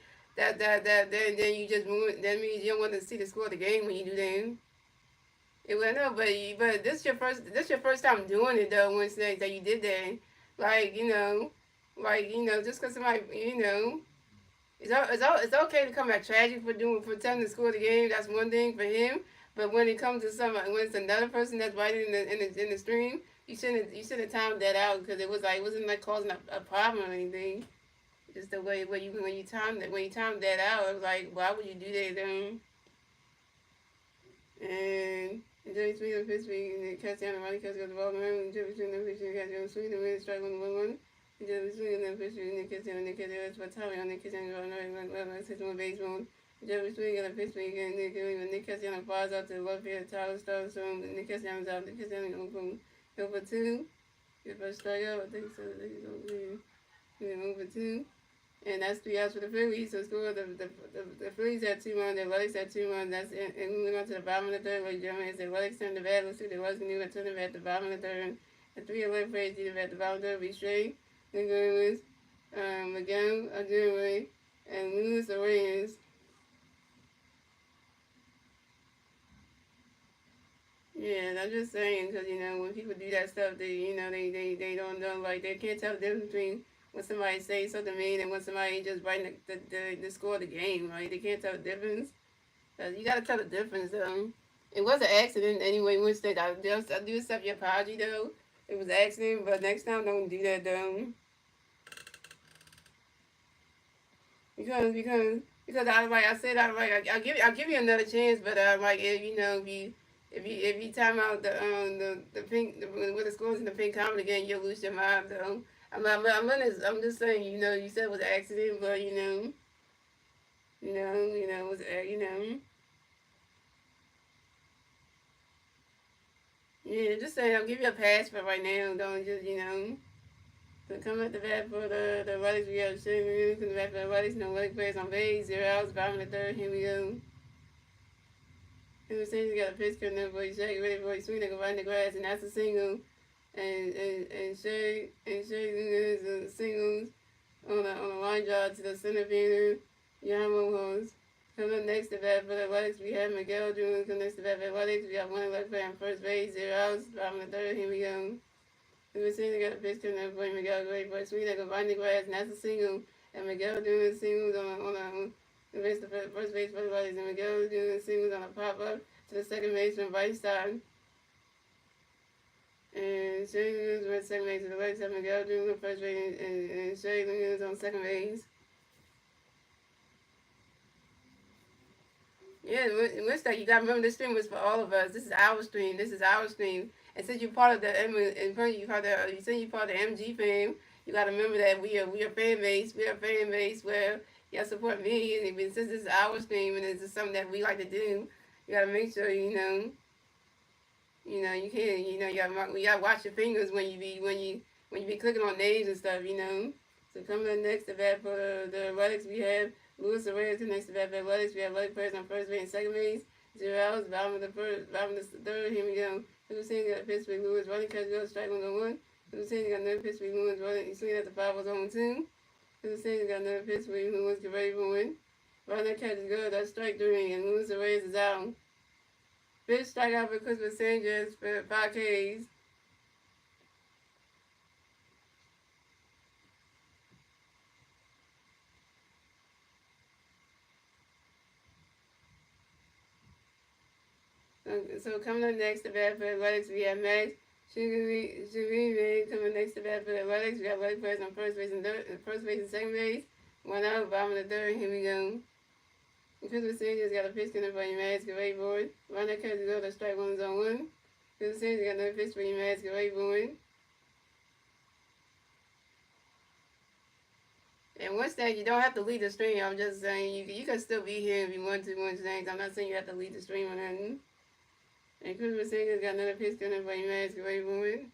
then you just move. That means you don't want to see the score of the game when you do that. It well, no, but this your first time doing it though. Once that you did that, like just because somebody It's okay to come at tragic for telling the score of the game. That's one thing for him. But when it comes to when it's another person that's writing in the stream, you shouldn't time that out because it wasn't like causing a problem or anything. Just the way when you time that out, it was like, why would you do that then? And Jerry Sweet on fifth week and then catch down the running catch got the ball around and Jerry Sweet on fifth week got Jerry Sweet and really strike on the 1-1. Jerry Sweet on the fifth week and then catch down that's what Tommy on the catch down the system with baseball. Jerry Sweet on the fifth week and then catch down falls out to the left field. Tyler Starr so and then catch down out. The catch down over 2. If I strike out, I think so. I think it's over 2. And that's 3 outs for the Phillies. So score the Phillies had 2-1, the Athletics had 2-1. That's it. And moving on to the bottom of the third, like Jeremy said, the Athletics turned the bat. Let's see, the Athletics knew to turn the bat at the bottom of the third. The 3 Athletics players did the at the bottom of the third, be straight. Then going with Miguel Aguirre and Luis Reyes. Yeah, I'm just saying, because, when people do that stuff, they don't know, like, they can't tell the difference between when somebody says something mean and when somebody just writing the score of the game, right? They can't tell the difference. You got to tell the difference, though. It was an accident anyway, which I do accept your apology, though. It was an accident, but next time don't do that, though. Because I'll give you another chance, but if you time out the pink with the scores in the pink comment again, you'll lose your mind, though. I'm just saying, you said it was an accident, but Was yeah, just say I'll give you a pass for right now. Don't just So come at the bat for the Athletics. We have shooting reviews. Come the bat for the Athletics. No leg players on base. 0 outs. Bottom of the third. Here we go. Who says he got a pitch coming up for you? Shake ready for you. Swing that go right in the grass, and that's a single. And Shay is singles on a line drive to the center fielder. Yamo Holmes. Coming up next to bat for the Athletics, we have Miguel Jr. Coming next to bat for the Athletics, we got one leg player on first base. 0 outs. Bottom of the third. Here we go. Who says he got a pitch coming up for you? Miguel ready for you. Swing that go right in the grass, and that's a single. And Miguel Jr. singles on the first base for the Athletics, and Miguel Jr. singles on a pop up to the second baseman right side. And Shay Lewis went second base to the right side. Miguel Jr. first base, and Shay Lewis on second base. Yeah, what's that? You got to remember this stream was for all of us. This is our stream. This is our stream. And since you're part of the you say you're part of the MG fam, you got to remember that we are fan base. We are fan base where y'all support me. And since this is our stream and this is something that we like to do, you got to make sure you can't. You gotta watch your fingers when you be clicking on names and stuff. So coming up next to bat for the Athletics, we have Luis Arraez. Next to bat for the Athletics, we have Lite players on first base and second base. 0 outs, bottom of the third. Here we go. Hussein got a pitch for Lewis running, catch goes strike 1-1. Hussein got another pitch for Lewis running. He's swinging at the 5-0-2. Hussein got another pitch for Lewis, get ready for win. Running catch is good. That's strike 3, and Luis Arraez is out. Pitch strikeout for Christmas Sanchez for 5 Ks. So coming up next to bat for the Athletics, we have Max Shughuri coming next to bat for the Athletics. We have Lite players on first base and second base. 1 out, bottom of the third. Here we go. Christmas Sanchez got a pitch coming for you, Max. Get ready for it. Runner catch go to strike 1-1. Christmas Sanchez got another pitch for you, Max. Get ready for it. And once that, you don't have to lead the stream. I'm just saying you can still be here if you want to. I'm not saying you have to lead the stream or nothing. And Christmas Sanchez got another pitch coming for you, Max. Get ready for it.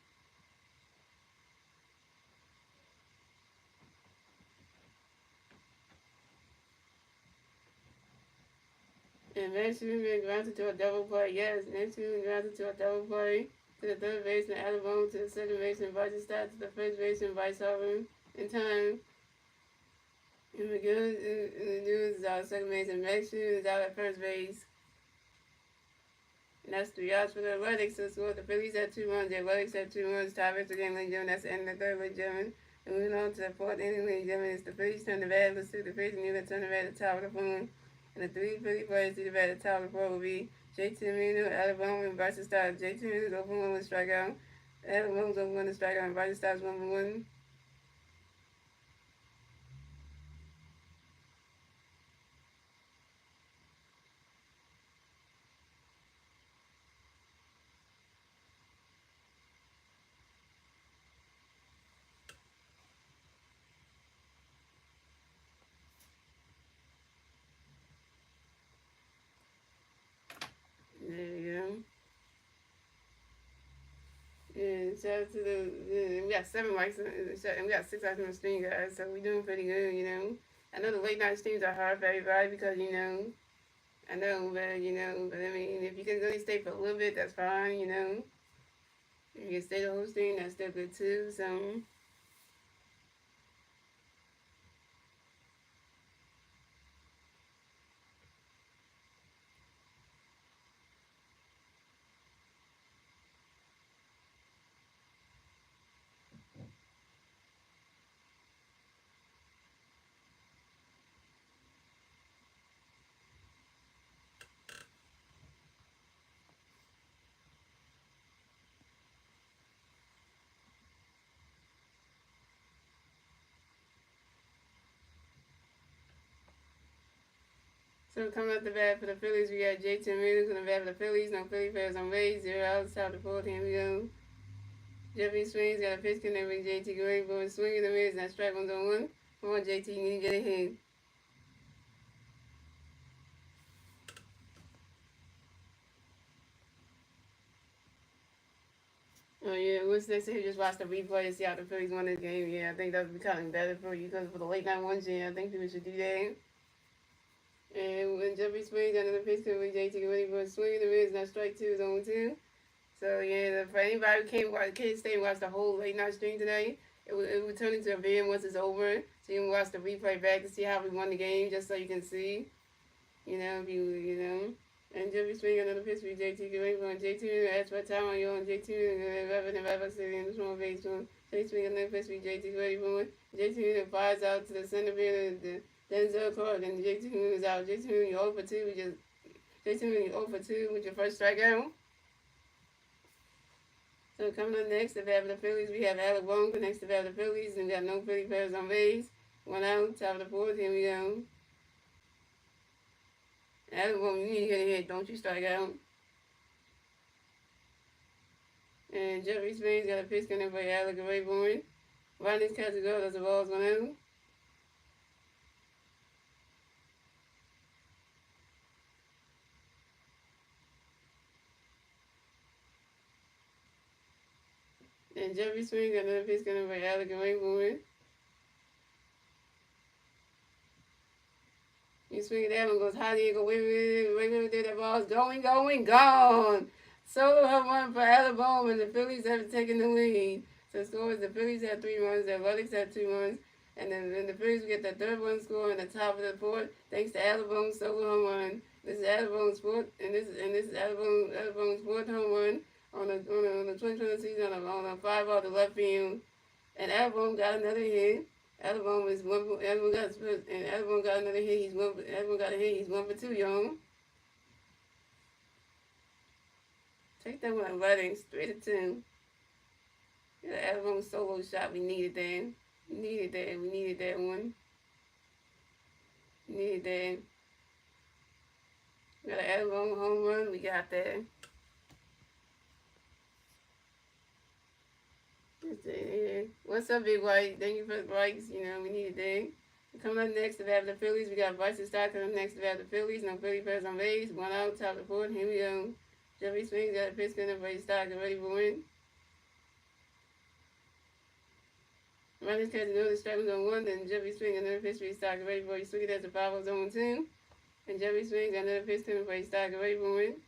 And Max Schumann grounded to a double play. Yes, Max Schumann grounded to a double play to the third baseman, Alabama, to the second baseman, Vice Stott, to the first baseman, Vice Harvin, in time. And McGill is out at second base, and Max Schumann is out at first base. And that's 3 outs for the Athletics. So score. The Phillies had 2 runs. The Athletics had 2 runs. Tie victory game, ladies and gentlemen. That's the end of the third, ladies and gentlemen. And moving on to the fourth inning, ladies and gentlemen. It's the Phillies turn the bat. Let's see the Phillies and Newland turn the bat at the top of the phone. And the 3 Philly players to the bat at the top of the phone will be JT Mino, Alabama, and Bryson Stott. JT Mino's open 1 with strikeout. Alabama's open 1 with strikeout, and Bryson Stott's 1-1. There you go. And shout out to we got 7 likes, and we got 6 likes on the stream, guys, so we're doing pretty good. I know the late night streams are hard for everybody because, I know, but, but I mean, if you can really stay for a little bit, that's fine, If you can stay the whole stream, that's still good too, so. So coming up the bat for the Phillies, we got JT Mino on the bat for the Phillies. No Philly players on base. 0 outs, top of the fourth. Here we go. Jeffrey swings, got a pitch connecting JT. Great for swinging the mids, and that strike 1-1. Come on, JT, you need to get a hit. Oh yeah, what's next? You just watch the replay and see how the Phillies won this game. Yeah, I think that would be kind of better for you because for the late night ones, yeah, I think people should do that. And when Jeffrey swings under the pitch to JT ready for a swing, the Reds not strike two is on two. So yeah, for anybody who can't stay and watch the whole late night stream today, it would turn into a video once it's over. So you can watch the replay back to see how we won the game, just so you can see. If you. And Jeffrey swing another pitch for JT going from JT ask what time are you on JT and Rabbit City in the small base one. JT swing another pitch for JT ready for one. JT fires out to the center field the Denzel Clark and JT is out. JT you 0 for 2 JT you 0 for 2 with your first strikeout. So coming up next, if we have the Phillies, we have Alec Bohm next to have the Phillies, and we got no Philly players on base. 1 out, top of the fourth, here we go. Alec Bohm, you need to get a hit, don't you strike out. And Jeffrey Spain's got a pitch coming by Alec Bohm. Ronnie's catch to go, that's the ball's 1 out. And Jeffrey Spain's got another pitch coming by Alec Bohm. You swing it that one goes high, you go wait, that ball's going, gone. Solo home run for Alabama, and the Phillies have taken the lead. So scores, the Phillies have 3 runs, the Athletics have 2 runs, and then the Phillies get the third run score in the top of the fourth, thanks to Alabama's solo home run. This is Alabama's fourth, and this is Alabama's fourth home run on the 2020 season on a 5 off the left field. And Alabama got another hit. Alabama got another hit. Alabama got a hit. He's 1 for 2, y'all. Take that one, Athletics, 3-2. Yeah, the Alabama solo shot. We needed that. We needed that one. We needed that. Got an Alabama home run. We got that. What's up, Big White? Thank you for the likes. We needed that. Coming up next, to have the Phillies. We got Bryson Stott coming up next to have the Phillies. No Philly players on base. 1 out, top of the fourth. Here we go. Jeffrey Swings got a pitch coming for his Stott, ready for win. Ronnie's catching the strike was on 1. Then Jeffrey Swings another pitch for his Stott, ready for his swing it as the 5 was on 2. And Jeffrey Swings got another pitch coming for his Stott, ready for win.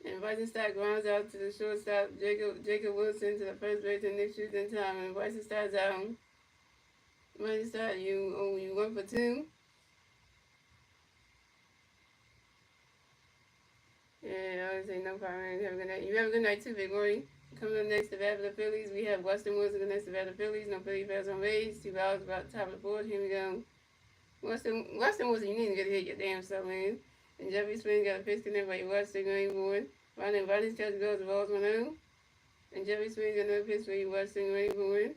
And Bryson Stott grounds out to the shortstop, Jacob Wilson, to the first base, and Nick shoots in time. And Bryson Stott's out. Bryson Stott, you 1 for 2. Yeah, I would say no problem. Have a good night. You have a good night too, Big Rory. Coming up next to bat for the Phillies, we have Weston Wilson next to bat for the Phillies. No Philly fans on base. 2 hours about the top of the board. Here we go. Weston Wilson, you need to get a hit your damn self, man. And Jeffrey Swing got a pitch connect by Weston going forward. Ronnie's catch goes the balls 1 out. And Jeffrey Swing got another pitch for Weston going forward.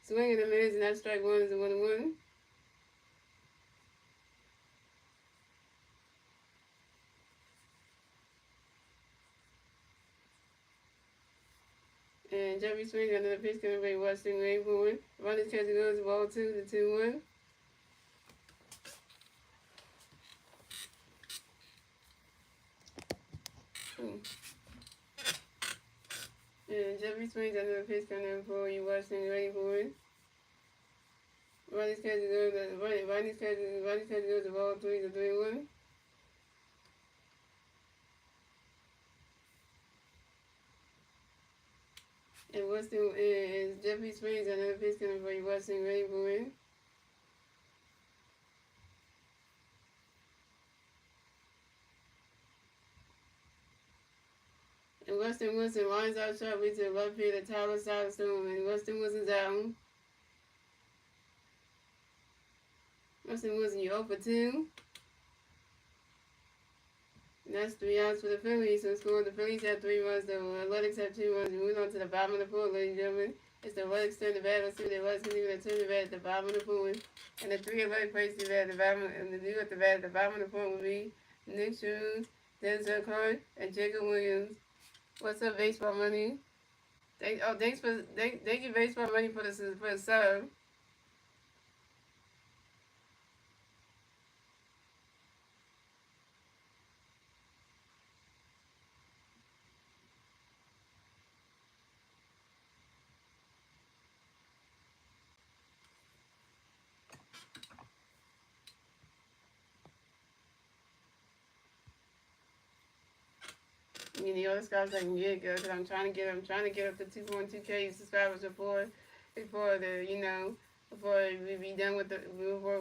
Swing in the minutes and that strike 1 is a 1-1. And Jeffrey Swing got another pitch coming by Weston going forward. Ronnie's catch goes the ball 2 to 2-1. And Jeffrey Swings another pitch coming for you, Weston ready for it. Ronnie's catch goes the ball 3 to 3-1. And Weston is Jeffrey Swings another pitch coming for you, Weston ready for it. And Weston Wilson lines out sharply to the left field of Tyler Soderstone, and Weston Wilson's out. Weston Wilson, you 0 for 2. And that's 3 outs for the Phillies. So score, the Phillies have 3 runs, the Athletics have 2 runs. We move on to the bottom of the fourth, ladies and gentlemen. It's the Athletics turn the bat. Let's see the Athletics continue to turn the bat at the bottom of the fourth. And the 3 Athletics plays the bat at the bottom, and the 2 at the bat at the bottom of the fourth will be Nick Shoes, Denzel Clark, and Jacob Williams. What's up, Baseball Money? Thank you, Baseball Money, for the sub. the other subscribers I can get, because I'm trying to get up to 2.2K subscribers before the before we be done with the before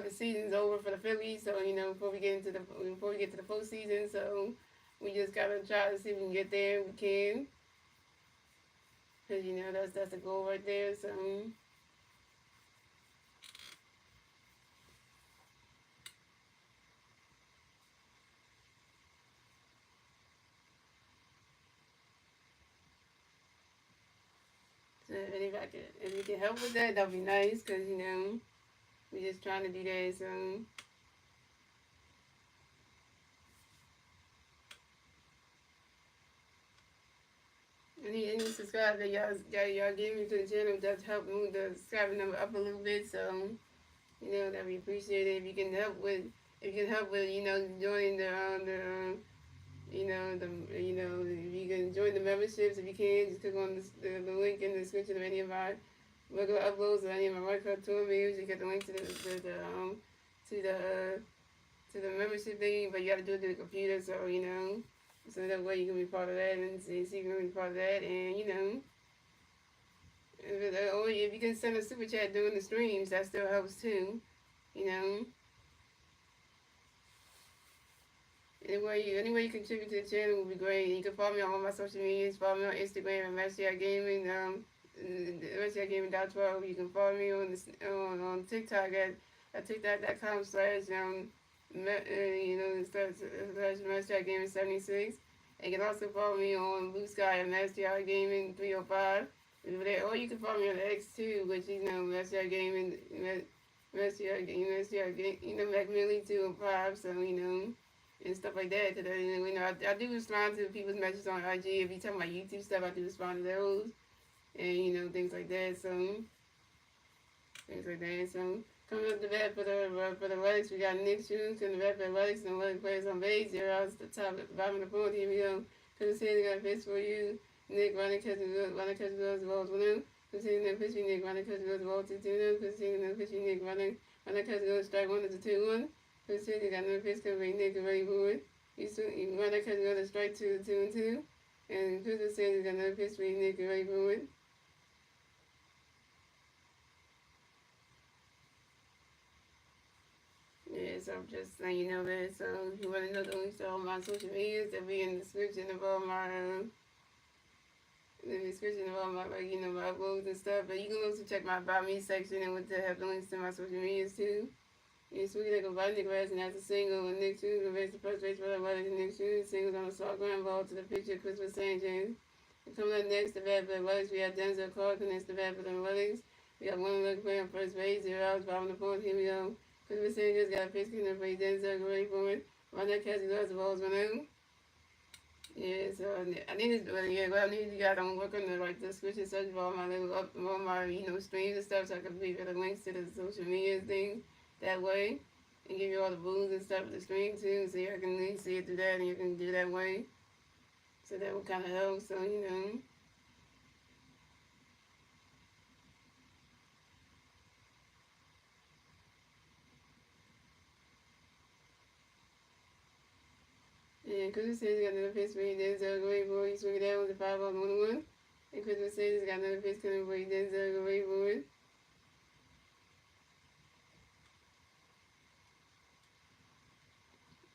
the season's over for the Phillies. So before we get to the postseason, so we just gotta try to see if we can get there. We can, because that's the goal right there. So if you can help with that, that'd be nice. Because we're just trying to do that. So any subscribe that y'all give me to the channel, just help move the subscriber number up a little bit. So that we appreciate it. If you can help with joining if you can join the memberships, if you can, just click on the link in the description of any of my regular uploads or any of my record tour videos. You get the link to the membership thing, but you got to do it through the computer, so that way you can be part of that, and so you can be part of that, and or if you can send a super chat during the streams, that still helps too, Any way you contribute to the channel would be great. You can follow me on all my social medias. Follow me on Instagram at Masteryhi Gaming, Masteryhi Gaming 12. You can follow me on TikTok at TikTok.com slash Masteryhi Gaming 76. And you can also follow me on BlueSky at Masteryhi Gaming 305. Or you can follow me on X too, which is Masteryhi Gaming, Masteryhi Gaming, Macmillan 205. So and stuff like that. Cause I do respond to people's messages on IG. If you talk about YouTube stuff, I do respond to those, and things like that. So coming up the bat for the Athletics, we got Nick shooting to the bat for the Athletics and Athletics players on base. 0 outs at the top, bottom of the board. Here we go. Considering got a pitch for you, Nick running catching goes as well as 1-0. Considering that pitching Nick running catching goes as well as 2-0. Considering that pitching Nick running catching goes strike 1 is a 2-1. Considering got another pitch coming Nick already forward. You run that catching goes to strike 2-2. And Crystal says he's got another pitch for Nick already forward. Yeah, so I'm just letting you know that. So if you want to know the links to all my social medias, they'll be in the description of all my my uploads and stuff. But you can also check my About Me section and have the links to my social medias too. And Sweetie like a body Nick Rez and that's a single, and Nick Shoes will raise the first race for the wedding, and Nick Shoes singles on a soft ground ball to the picture of Christmas St. James. And coming up next, the bat for the Athletics, we have Denzel Clark, and that's the bat for the Athletics. We got one look player on first base, 0 outs, bottom of the fourth. Here we go. Christmas St. James got a pitch kicker for Denzel, ready for it. Run that catch, he loves the balls, 1-0. Yeah, so I need to, what I need to get on work on the description search for all my streams and stuff, so I can leave the links to the social media thing that way, and give you all the rules and stuff of the stream too, so you can at least see it through that, and you can do that way. So that will kind of help. So And Christmas says he got another pitch for Denzel Gray boy. He swung it down with a 5-1-1. And Christmas says he's got another pitch coming for Denzel Gray boy.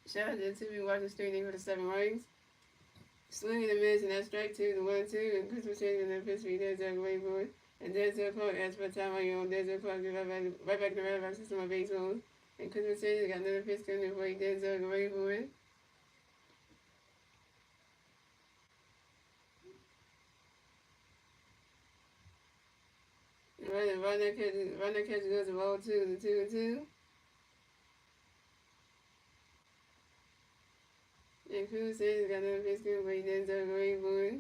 Shout out to the 2 watching streaming for the 7 rings. Swinging and miss, and that's strike 2 to 1-2. And Christmas says he's got another pitch for Denzel Gray boy. And Denzel Clark, as for time on your own, Denzel Clark is right back in the red box system of baseball. And Christmas says he's got another pitch coming for Denzel Gray boy. Run that catch goes to ball 2 to 2-2. And Cruz says he's got another pitch coming for Denzel Gray boy.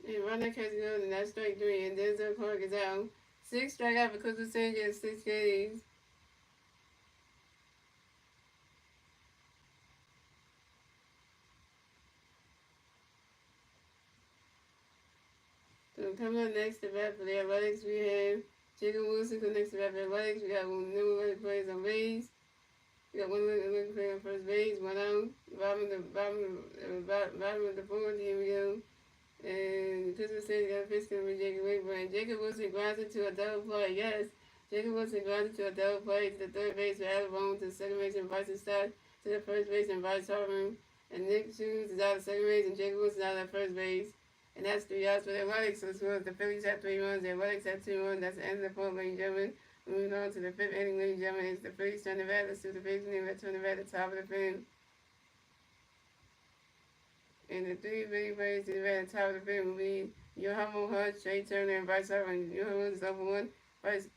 And run that catch goes, and that's strike 3. And Denzel Clark is out. 6 strikeout for Crystal Sanchez in 6 games. So coming up next to bat for the Athletics, we have Jacob Wilson. Next to bat for the Athletics, we got new players on base. We got one looking player on first base, one out. Bottom of the fourth, here we go. And Crystal Sanchez got a pitch from Jacob Wilson. Jacob Wilson grinds into a double play. Yes, Jacob Wilson grinds into a double play to the third base for Alabama, to the second base and Bryson Stott to the first base and Bryce Hartman. And Nick Shoes is out of second base and Jacob Wilson out of first base. And that's 3 outs for the Athletics. So as well as the Phillies have 3 runs, the Athletics have 2 runs. That's the end of the fourth, ladies and gentlemen. Moving on to the 5th inning, ladies and gentlemen. It's the Phillies turn the bat. Let's do the big inning. Let's turn the bat at the top of the fifth. And the 3 big players to the bat at the top of the fifth will be Yohamo Hutch, Trey Turner, and Bryce Hartman. Yohamo is over 1.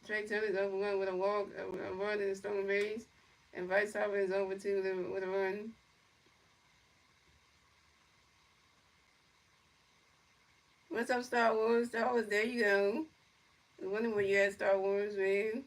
Trey Turner is over 1 with a walk, a run in the stolen base. And Bryce Hartman is over 2 with a run. What's up, Star Wars? Star Wars, there you go. I was wondering where you at, Star Wars, man.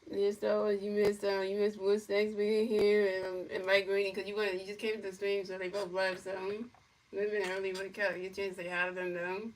Yeah, Star Wars, you missed Wood Snacks being here and Mike Green, because you just came to the stream, so they both left, so it would have been early, but get a chance to say hi to them, though.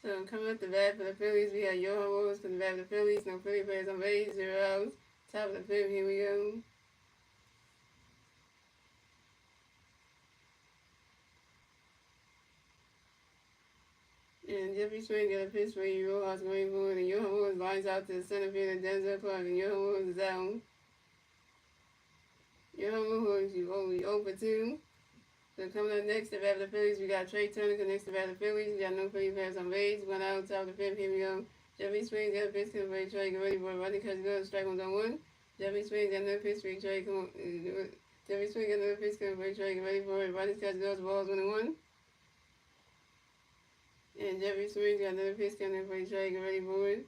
So coming up the bat for the Phillies, we have Johan Willis for the bat for the Phillies. No Philly players on base, 0 outs. Top of the fifth, here we go. And Jeffrey Swing got a pitch for you, Rojas going forward, and Johan Willis lines out to the center field of Denzel Clark, and Johan Willis is out. Johan Willis, you only 0 for 2. So coming up next to bat for the Phillies, we got Trey Turner next to bat for the Phillies. We got no Philly players on base, 1 out, top of the fifth, here we go. Jeffrey Swing got a pitch for Trey, get ready for it, running because good, strike 1 on 1. Jeffrey Swing got another pitch for Trey, Jeffrey Swing got another pitch for Trey, get ready for it, running because good, balls 1 and 1. And Jeffrey Swing got another pitch coming for Trey, get ready for it.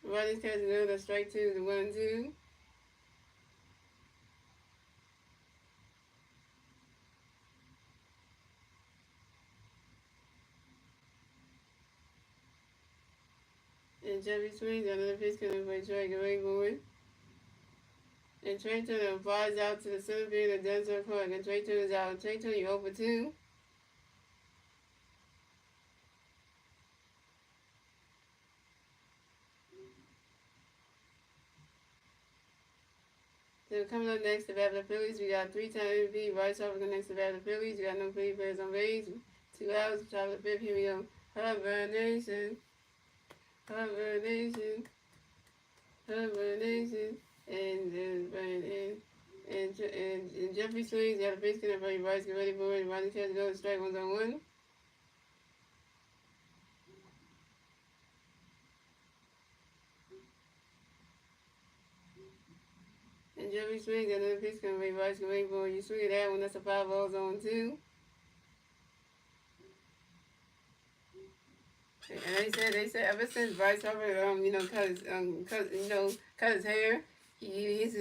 Riley's catching another strike 2 to 1 and 2. And Jeffrey Swing got another pitch coming for Trey, get ready for it. And Trey Turner flies out to the center field of Denzel Clark, and Trey Turner's out. Trey Turner, you 0 for 2. So coming up next to bat for the Phillies, we got 3-time MVP Bryce Hartman next to bat for the Phillies. We got no Philly players on base. 2 outs, top of the fifth. Here we go. Hartman Nation, Hartman Nation, Hartman Nation, and Jeffrey Swings got a pitch coming for Bryce. Get ready for it. Ronnie catch goes strike 1 on 1. And Jeffrey Swing got another pitch coming for Bryce. Get ready for it. You swing that one. That's a 5-ball zone 2. And they said ever since Bryce Harper, cut his hair, his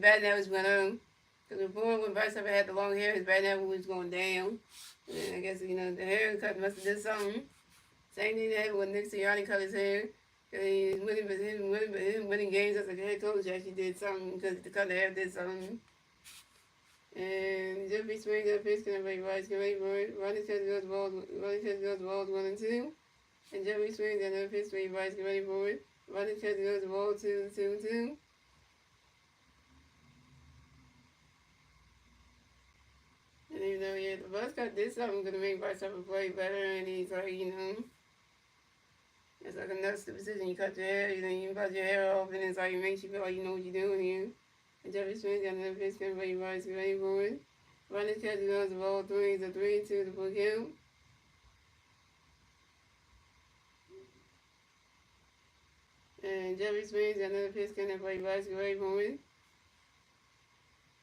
batting average went Because before, when Bryce ever had the long hair, his bad never was going down. And then I guess, you know, the haircut must have did something. Same thing that happened when Nick Sirianni cut his hair. Because he was winning games as a head coach. Actually did something because the cut the hair did something. And Jeffrey swings at pitch, can everybody rise, can everybody Ronnie says goes balls 1 and 2. And Jeffrey swings at another pitch, can everybody get ready for it. Ronnie says goes ball 2, 2, 2. And even though, yeah, the Buzzcut did something going to make Bryce Harper play better, and he's like, you know, it's like another stupid decision. You cut your hair, you know, you cut your hair off, and it's like, it makes you feel like you know what you're doing here. And Jeffrey swings at another pitch, can everybody rise, get ready for it. Ronnie catches goes the ball 3, it's a 3, 2 to full count. And Jeffrey swings at another pitch, can everybody rise, get ready for it.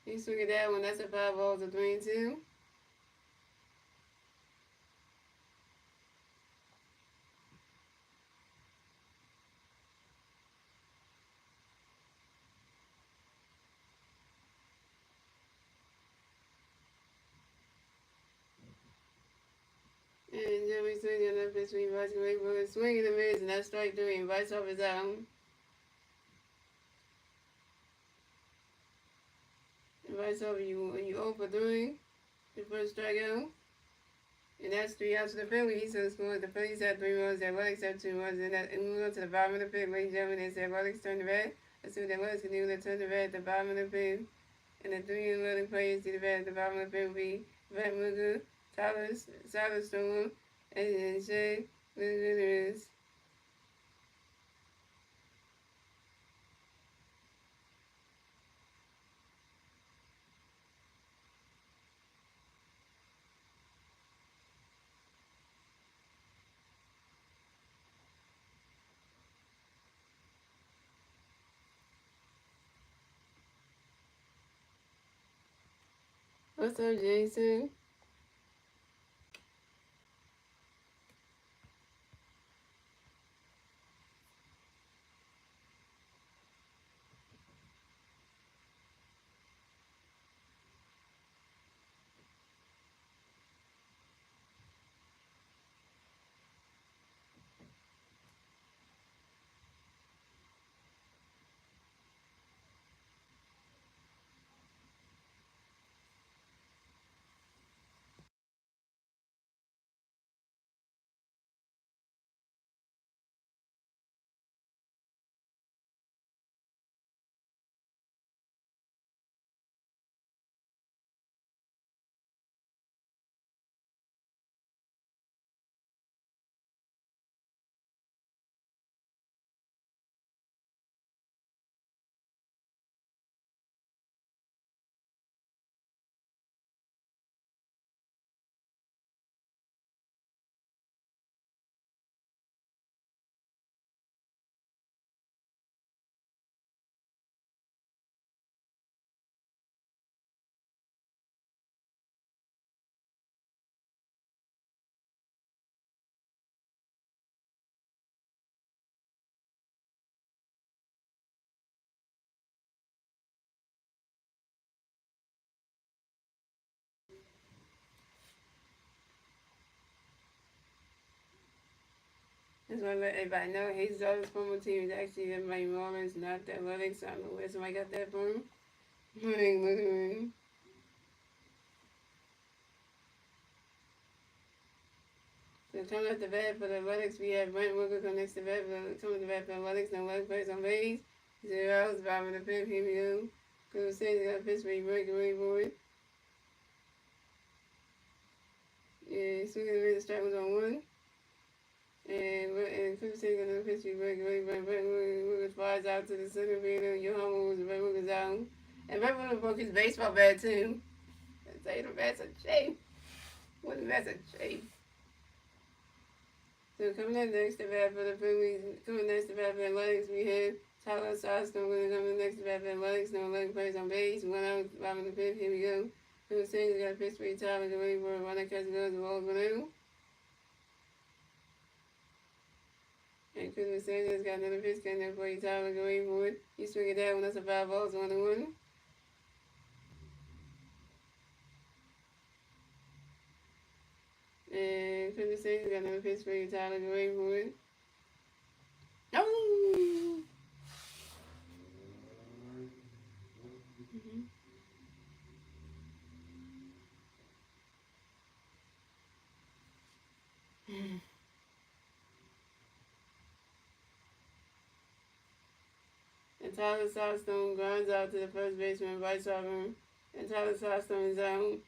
He swing at that one, that's a 5 balls, a 3 and 2. And Jeffrey swings at another pitch, we rise, get ready for it. Swing in the mids, and that's strike 3, and Bryce Harper is out. And Bryce Harper, you 0 for 3, your first strikeout. And that's 3 outs to the Phillies. So scored. The Phillies had 3 runs, the Athletics had 2 runs, and moving on to the bottom of the fifth. Ladies and gentlemen, it's the Athletics turn the bat. Let's see what the Athletics can do. They turn the bat at the bottom of the fifth. And the 3 Athletics players to the bat at the bottom of the fifth will be Vet Mooker, Tyler Storm, and Shay Lewis. What's up, Jason? Just want to let everybody know his other former team is actually the Miami Marlins, not the Athletics. I don't know where somebody got that from. Look at me. So coming off the bat for the Athletics, we have Brent Wilker coming next to bat for the bat for the Athletics. No left place on base. 0 outs, bottom of the fifth. Here we go. Good State got a pitch for you, breaking away for it. Yeah, swinging away, the strike was on 1. And Cliff State got another pitch for you, breaking away. Brent Wilker flies out to the center field. Johan was Brent Wilker's out. And Brent Wilker broke his baseball bat too. I tell you, the bat's a shape. What the bat's a shape. So coming in next to bat for the Phillies, coming next to bat for the Athletics, we have Tyler Soscom coming next to bat for the Athletics. No 11 players on base. 1 out, bottom of the fifth. Here we go. Phil Sanders got a pitch for you, Tyler. Get ready for a runner catch goes. The ball's 1 out. And Christmas Sanders got another pitch coming there for you, Tyler. Get ready for it. You swing it that one. That's a 5 balls, 1 and 1. And Christmas Day, we got another pitch for you, Tyler Graywood. No! Mm-hmm. And Tyler Sawstone grinds out to the first baseman, right side room. And Tyler Sawstone is out.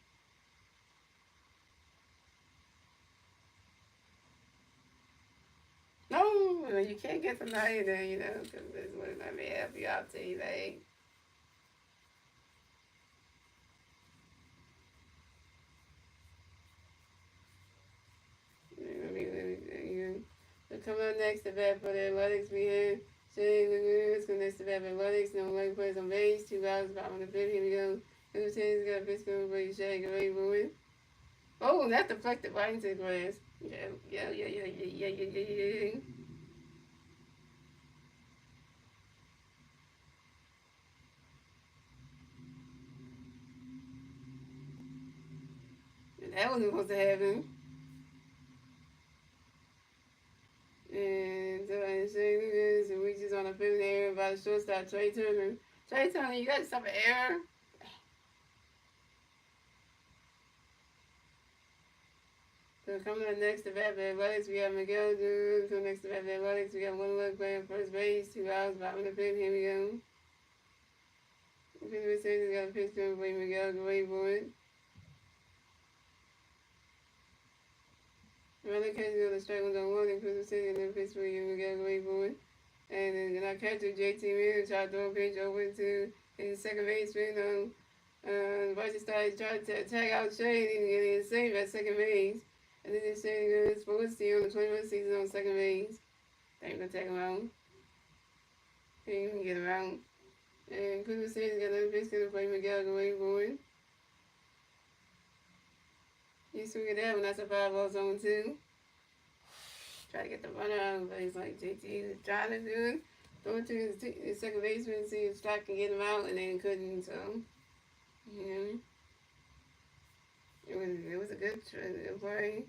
No, you can't get the night there, you know, because this would not be happy out to you, like. So coming up next, the bat for the Athletics, we have Shane Lagoons. Coming next, the bat for Athletics. No leg plays on base. 2 hours, bottom of the fifth. Here we go. Number 10 has got a pitch going for you, Shane. Great moving. Oh, that deflected right into the grass. Yeah. That wasn't supposed to happen. And Shane Lagoons and reaches on the fifth area by the shortstop, Trey Turner. Trey Turner, you got to stop an error. So coming up next to bat for Athletics, we have Miguel Dude. Coming next to bat for Athletics, we got one leg playing first base, 2 hours, bottom of the fifth. Here we go. Pittsburgh Steelers got a pitch going for Miguel Graywood. Another catch on the strike was on one, and Pittsburgh Steelers got a pitch for Miguel Graywood. And then our catcher, JT Miller, tried to throw a pitch over to his second baseman. Varsity started trying to tag out Shane and get his save at second base. And then Shane goes for a steal on the 21st season on second base. They ain't gonna take him out. He ain't gonna get him out. And Cleveland State's got another pitch going to play Miguel Graywood. He swung it out when that's a 5-0 2. Try to get the runner out, but he's like JT was trying to do it. Throw it to his second baseman, see if Scott can get him out, and then couldn't. So, yeah, it was a good play.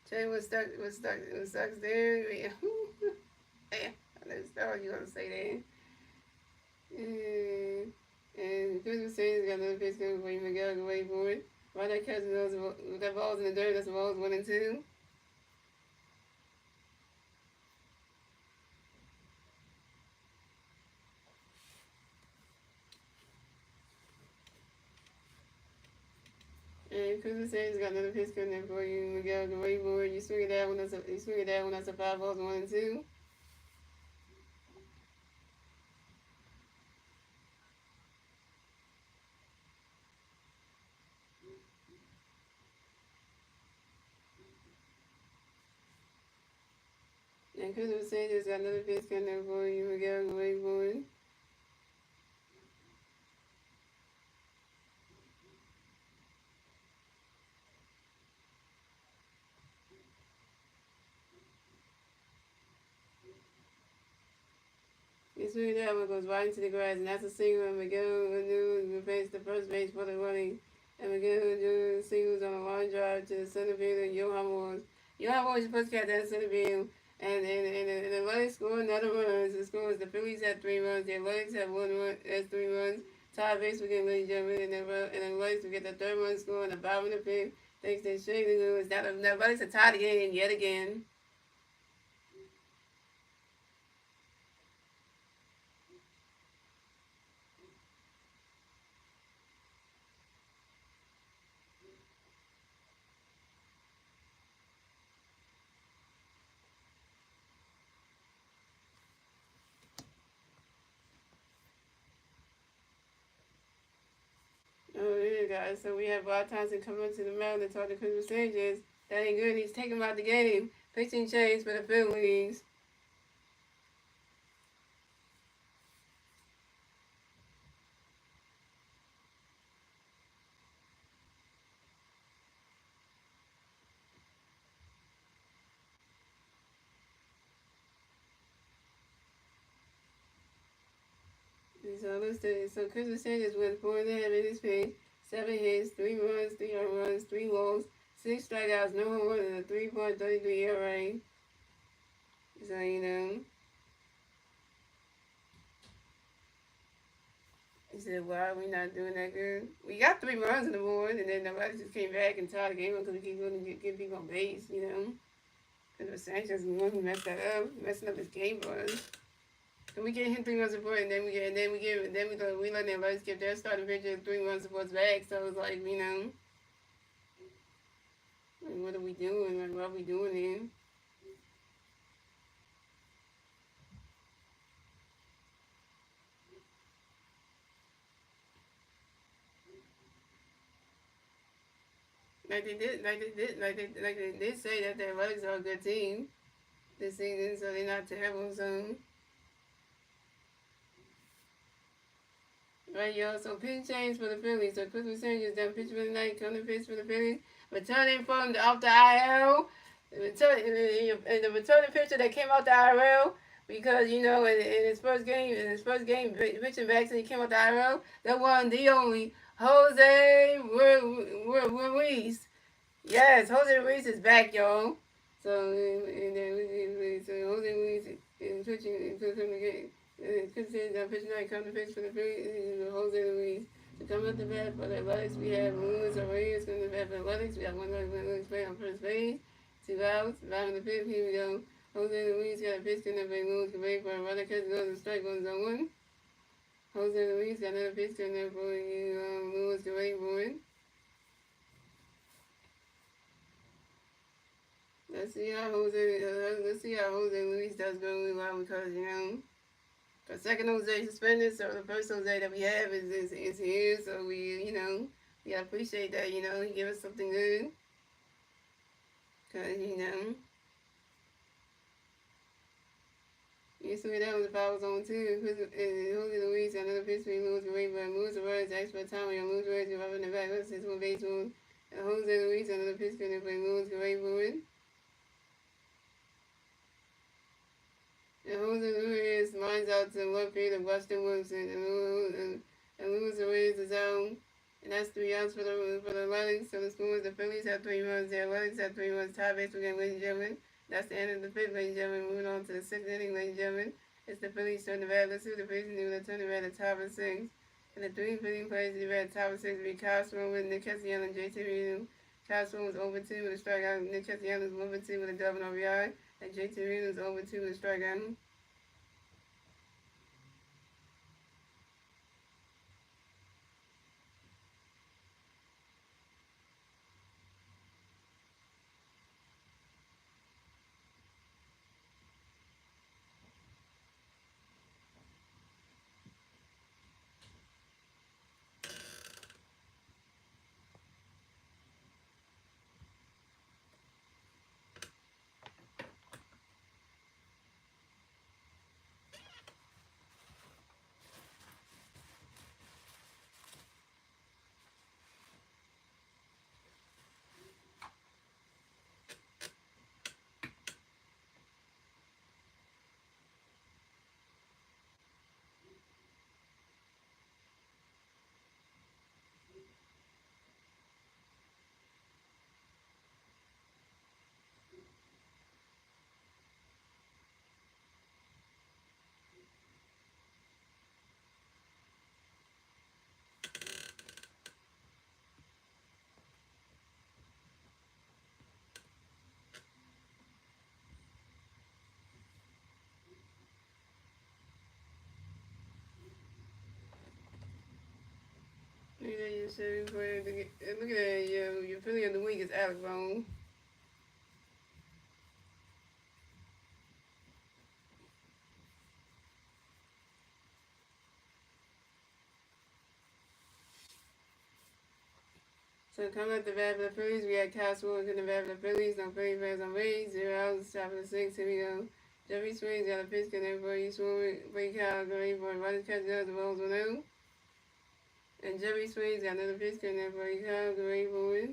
Jay was stuck there. Yeah, that's all you want to say there. And Christmas State's got another pitch going for Miguel Graywood. Why that catching those that ball's in the dirt? That's the balls 1 and 2. And Christmas State's got another pitch coming in for you, Miguel Graywood. You swing it out when that's a 5 balls 1 and 2. And Christmas State's got another pitch coming in for you, Miguel Graywood. He swung it out when it goes right into the grass, and that's a single. And Miguel Anu replaced the first base for the running. And Miguel Anu singles on a line drive to the center field, and Johan Wars. Johan Wars supposed to catch that center field. And the Athletics scored another runs. The score is the Phillies had 3 runs. The Athletics had 1 run, has 3 runs. Tie base again, ladies and gentlemen. And the Athletics will get the 3rd run score in the bottom of the 5th. Thanks to Shane Lewis. Now the Athletics are tied again, yet again. Oh, yeah, guys. So we have Bob Thompson coming up to the mound and talk to Christmas Sanchez. That ain't good. He's taking him out the game. Pitching change for the Phillies. So Christmas Sanchez went 4 and a half in his pitch, 7 hits, 3 runs, 3 home runs, 3 walks, 6 strikeouts, no more than a 3.33 ERA. So, you know. He said, why are we not doing that good? We got 3 runs on the board, and then nobody just came back and tied the game up because we keep going to get people on base, you know. Because it was Sanchez the one who messed that up, messing up his game for us. And we get him 3 runs support, and then we let everybody skip their starting pitcher 3 runs supports back. So it's like, you know, like, what are we doing? Like, what are we doing here? Like they did say that the Athletics are a good team this season, so they're not terrible. So, right, y'all. So pitch change for the Phillies. So Christmas Sanchez done pitch for the night, coming to pitch for the Phillies, returning from off the IL. The returning pitcher that came out the IL because you know in his first game, pitching back since he came out the IL, that one the only Jose Ruiz. Yes, Jose Ruiz is back, y'all. So, Jose Ruiz is pitching the game. Pitching night come to pitch for the Phillies. Jose Ruiz. To come at the bat for the Athletics, we have Luis Reyes coming to the bat for the Athletics. We have one play on first base. 2 outs. Bottom of the fifth. Here we go. Jose Ruiz got a pitch coming up by Luis Reyes for a runner. Catch goes to strike on zone 1. Jose Ruiz got another pitch coming up for Luis Reyes for it. Let's see how Jose Luis does go well because, you know, the second Jose suspended, so the first Jose that we have is here, so we, you know, we appreciate that, you know, he give us something good. Because, you know, you see that was if I was on too. Jose Luis got another pitch between Luis Reyes, but Luis Reyes asked for time on Luis Reyes, you're up in the back, let's see one base one. And Jose Luis got another pitch between Luis Reyes for it. And Jose Luis lines out to left field of Weston Wilson, and Luis Reyes is out. And that's 3 outs for the Athletics. So the score is the Phillies have 3 runs, the Athletics have 3 runs. Tie base again, ladies and gentlemen. That's the end of the 5th, ladies and gentlemen. Moving on to the 6th inning, ladies and gentlemen. It's the Phillies turn the bat. Let's see what the Phillies do. They turn the bat at top of 6. And the 3 pitching players to the bat at top of 6 will be Kyle Swan, Nick Castellanos, and JT Reno. Kyle Swan was over 2 with a strikeout. Nick Castellanos was over 2 with a double RBI. And JT Reno was over 2 with a strikeout. Look at that, your Philly of the week is Alex Bone. So coming at the bat for the Phillies, we had Kyle Swan in the bat for the Phillies. No Phillies fans on base. 0 outs, top of the 6. Here we go. Jeffrey Swings got a pitch connect for you. Swan, break Kyle, great for running catch does the balls 1 out. And Jeffrey Swings got another pitch connect for you. Kyle, great for it.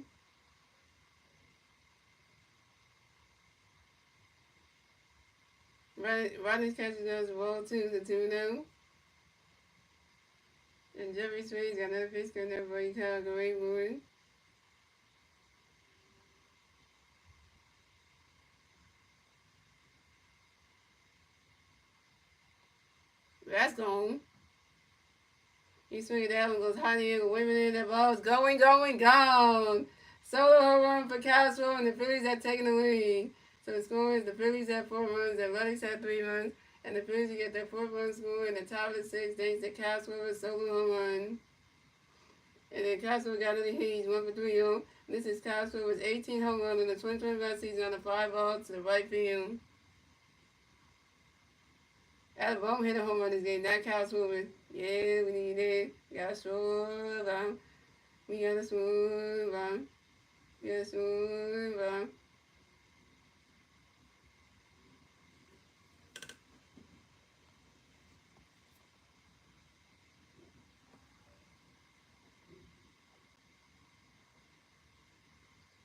Rodney's catch does the ball 2 to 2-0. And Jeffrey Swings got another pitch connect for you. Kyle, great for it. That's gone. He swinging that one, goes high in, women in, that ball's going, going, gone. Solo home run for Castro, and the Phillies have taken the lead. So the score is the Phillies had 4 runs, the Athletics had 3 runs, and the Phillies get their 4th run score in the top of the 6th, thanks to Castro with a solo home run. And then Castro got another hit, he's 1 for 3 on. This is Castro with 18 home runs in the 2025 season on the 5 ball to the right field. Alabama hit a home run this game, not Castro with, yeah, we need it. We gotta slow down. We gotta slow down. We gotta slow down.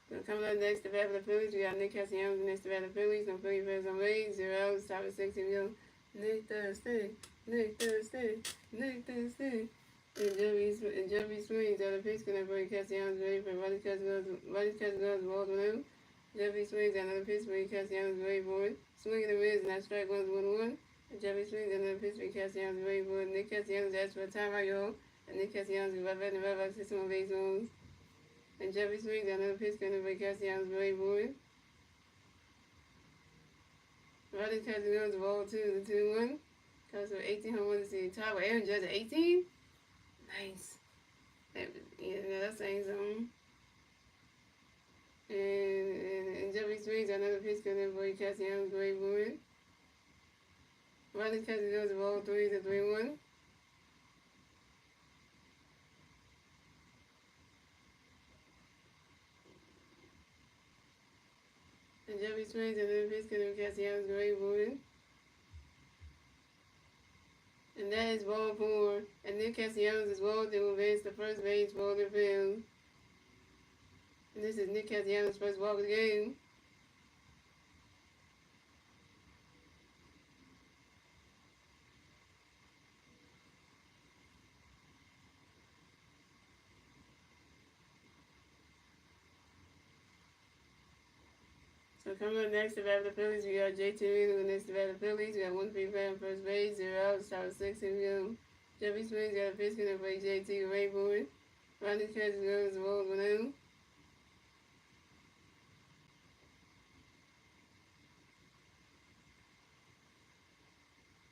So coming up next, the bat for the Phillies, we got Nick Castellanos next to bat for the Phillies. No Philly fans on Rays, 0 outs, top of 6 and Nick Thursday, Nick Thursday, Nick Thursday. And Jeffrey swings out of pitch, gonna bring Castellanos ready for Roddy Castellanos balls one out. Jeffrey swings another pitch, bring Castellanos ready for it. Swing and a miss, and that strike one's 1-1. Jeffrey swings another pitch, bring Castellanos ready for it. Nick Castellanos asks for a timeout, y'all. And Nick Castellanos is right back in the right back system on base runs. And Jeffrey swings another pitch, gonna bring Castellanos ready for it. Roddy Castellanos ball 2 to 2-1. Comes with 18 home runs to the top with Aaron Judge at 18. Nice. Yeah, that's saying something. And Jeffrey swings another pitch, gonna bring Castellanos ready for it. Roddy Castellanos ball 3 to 3-1. And Jeffrey swings another pitch, gonna bring Castellanos ready for it. And that is ball 4. And Nick Castellanos is ball to advance the first base for the field. And this is Nick Castellanos' first walk of the game. So coming up next to bat for the Phillies, we got JT Wheeler next to bat for the Phillies. We got 1 free fan first base, 0 outs, top of 6 and Jeffrey Springs got a pitch gonna play JT with Rayboard. Rodney catches goes the ball 1-0.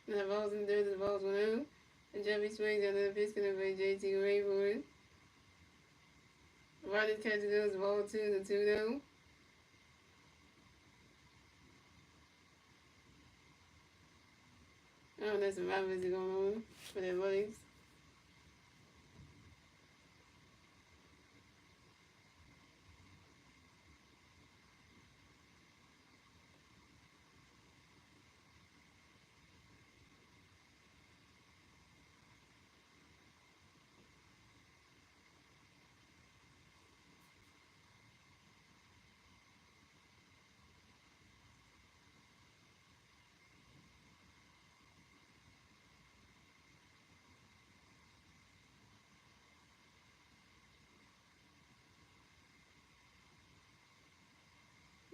Now balls in there, the balls 1-0. And Jeffrey Springs got another pitch gonna play JT with Rayboard. Rodney catches goes the ball 2 to 2-0. Oh, there's some rivalry going on for the Athletics.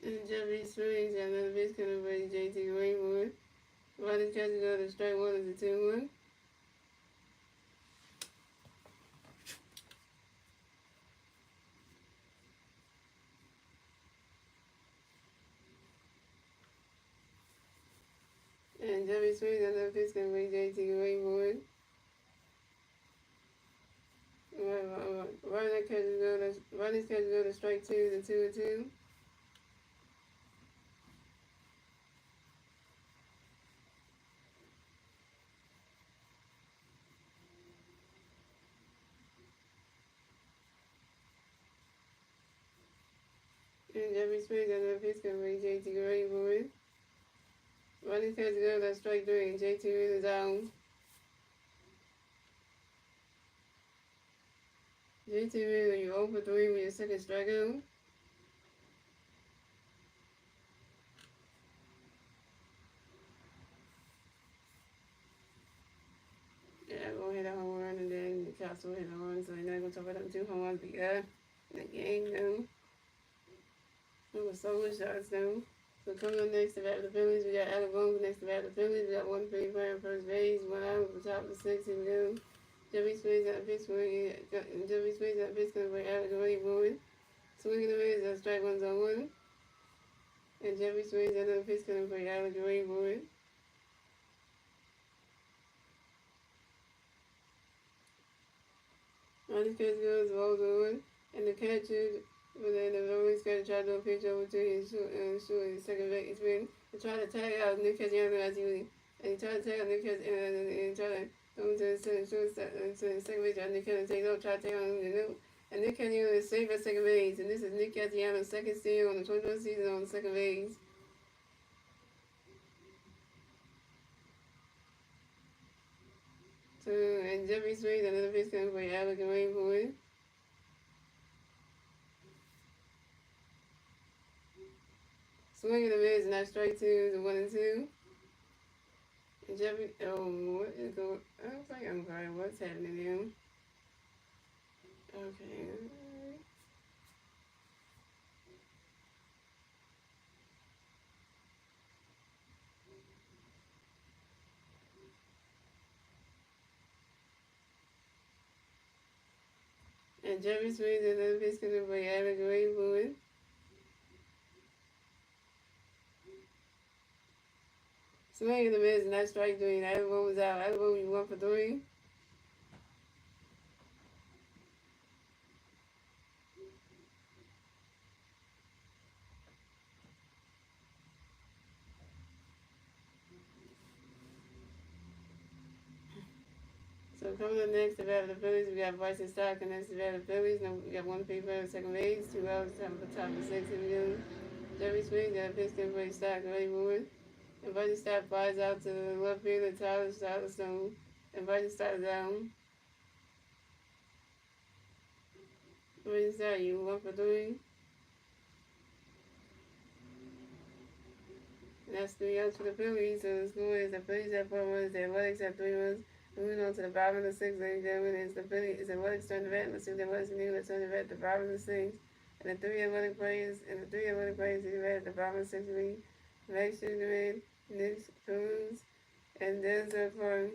And Jeffrey Springs got another pitch gonna play JT Rayboard. Rodney catches go to strike 1 is a 2-1. And Jeffrey Springs got another pitch gonna play JT Rayboard. Rodney's catches go to strike 2 is a 2-2. And Jeffrey Springs got another pitch gonna play JT Rayboard. Rodney's catches go to strike 3 and JT is out. JT Wheeler, you 0 for 3 with your second strikeout. Yeah, I'm going to hit a home run and then the Cats will hit a home run, so they're not going to talk about them 2 home runs we got in the game, though. It was solo shots, though. So coming up next to bat the Phillies, we got Alabama next to bat the Phillies. We got 135 on first base, 1 out at the top of the sixth, and go. Jeffy Swings at Pittsburgh, Jeffy Swings at Pittsburgh for Alex Ray Boyd. Swinging the mids at strike 1 on 1. And Jeffy Swings at the Pittsburgh for Alex Ray Boyd. On this pitch goes balls on, and the catcher, but then the Phillies got to try to do a pitch over to his second baseman to try to tag out Nick Cassiano as he tried to tag out Nick Cassiano and try to go into the second base. And Nick Cassiano takes off, try to tag on and Nick Cassiano is safe at second base. And this is Nick Cassiano's second steal on the 21st season on the second base. So, and Jeffrey Swings, another pitch coming for Alex Rainbow. Swinging the mids, and that strike 2 is 1 and 2. And Jeffrey, what is going? I was like, I'm sorry, what's happening here? Okay. And Jeffrey Swings, another pitch coming for Alex Rainbow. Swinging the mids, and that strike 3. And Alabama was out. Alabama, you 1 for 3. So coming up next, the bat of the Phillies, we got Bryson Stock, and next the bat of the Phillies. Now we got 1 people at second base, 2 outs, top of the 6th inning. Jerry Swings got a pitch in for Stock, Ray Wood. And Bryson Stock flies out to the left field of Tyler Stone, and Bryson Stock down. Bryson Stock, you 1 for 3. And that's 3 outs for the Phillies. So the score is the Phillies have 4 runs, the Athletics have 3 runs. Moving on to the bottom of the 6th, ladies and gentlemen, it's the Phillies. It's Athletics turn the bat. Let's see what the Athletics can do. Let's turn the bat at the bottom of the 6th. And the 3 athletic players, to the bat at the bottom of the 6th league. Max Schusterman, Nick Coons, and Denzel Fung.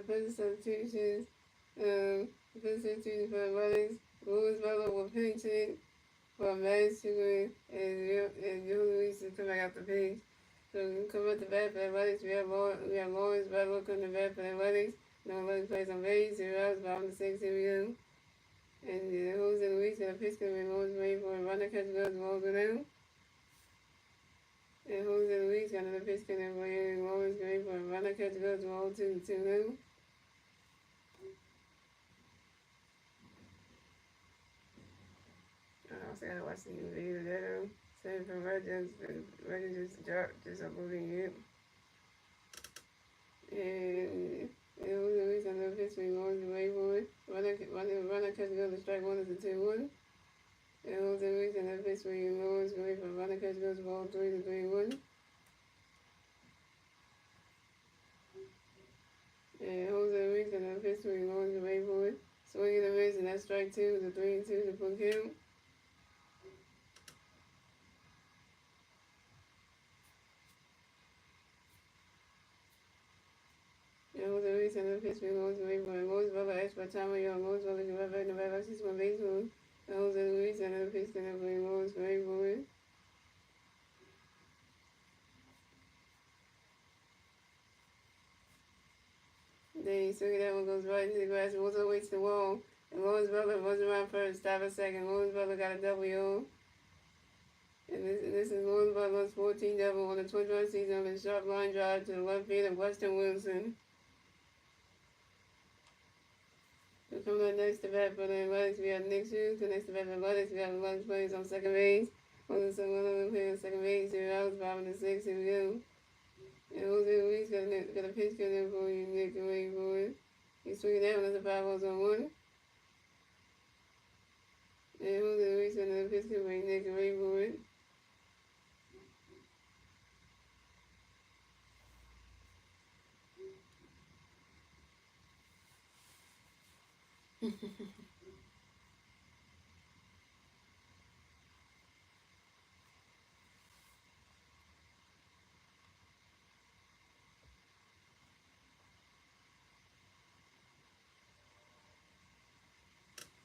First substitutions, first substitution for the Athletics, Louis Butler will pinch it for Masteryhi and Luis to come back out the pinch. So come up the bat for the Athletics. We have Lawrence Butler come to bat for the Athletics. No Athletics plays on base. 0 outs, bottom of the 6th inning. And Jose Luis got a pitch coming. Lawrence waiting for a runner catch goes balls down. And Jose Luis got another pitch coming for him. Lawrence waiting for a runner catch goes balls 2-2. I also gotta watch the video there. Same for Reggie just dropped just uploading it. And it was the reason the history going away for it. Runner catch goes to strike one is a 2-1. And it was the reason the history goes away from runner catch goes to ball 3 to 3-1. And Jose Reese and the history going away for it. Swinging the miss and that strike 2 is a 3-2 to put count. And Jose Reese and the history going away for it. Most Bubba extra time on your most Bubba can run back to back 6-1 baseball. And Jose Reese and the history goes away for it. Then swing that one goes right into the grass and also waits the wall. And Lawrence Butler runs around first, stop a second. Lawrence Butler got a W. And this is Lawrence Butler's 14th double on the 21st season of his sharp line drive to the left field of Weston Wilson. So coming up next to bat for the Athletics, we have Nick Hughes. The next to bat for the Athletics, we have 11 players on second base. One of them players on second base, 0 outs, 5 and 6, here we go. And Jose Luis got a pitch coming in for you, Nick, and waiting for it. He's swinging that one as a 5-0-1. And Jose Luis got another pitch coming in, Nick, and waiting for it.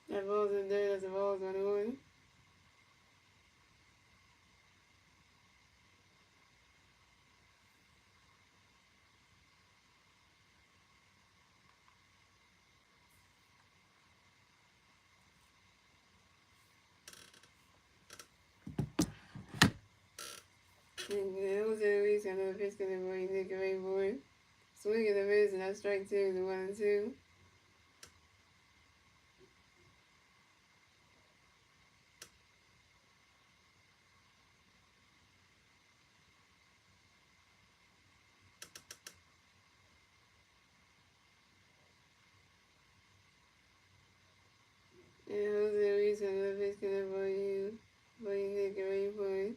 That ball's in there, that's the ball's on the one. And Jose Luis got another pitch coming in for you, Nick, and waiting for it. Swing and a miss, and that's strike 2, the 1-2. And Jose Luis got another pitch coming in for you, Nick, and waiting for it.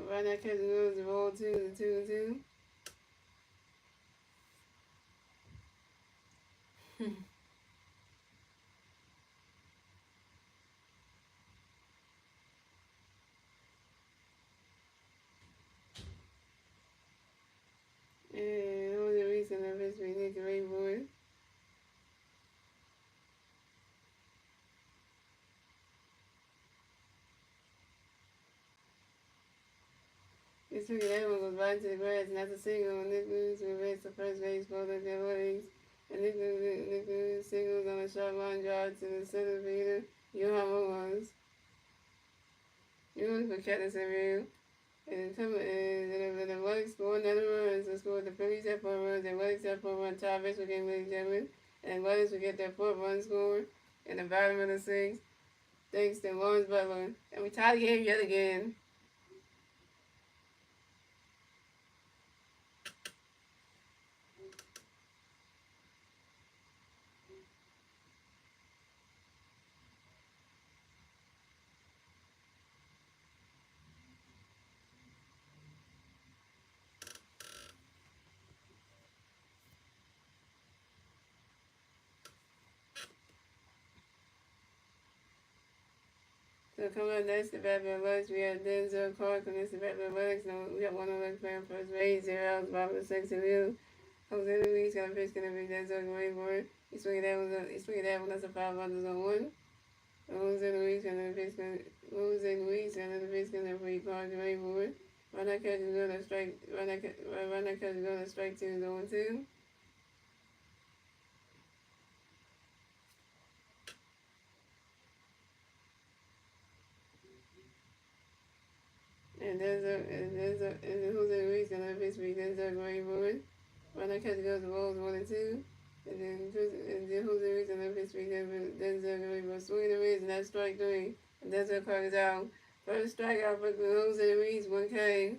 Right now, catching goes the ball 2, the 2-2. And Jose Luis got another pitch for you, Nick, and waiting for it. This week, that one goes right into the grass, and that's a single. And Nick Lewis reverses the first base for the Athletics. And Nick Lewis singles on a sharp line drive to the center fielder, Johan Mullins. Mullins for catching Seville. And the Athletics scored another runs. They scored the Phillies at 4 runs. The Athletics at 4 runs. Tie baseball game, ladies and gentlemen. And the Athletics will get their 4th run score in the bottom of the 6th. Thanks to Lawrence Butler. And we tied the game yet again. So coming up next to bat for Athletics, we have Denzel Clark, and this is bat for Athletics. No, we got one Athletics player on first base, 0 outs, 5 and 6 to view. Jose Luis got a pitch, gonna be Denzel going for it. He's swinging that one, that's a 5-1. Jose Luis got another pitch, gonna be Clark, going for it. Run that catch is gonna strike, run that catch is gonna strike 2, 0-2. And Jose Luis got another pitch for Denzel going for it. Run that catch goes to balls 1-2. And then Jose Luis got another pitch for Denzel going for swinging the miss, and that's strike 3. Desert Park is out. First strikeout for Jose Reese, 1K.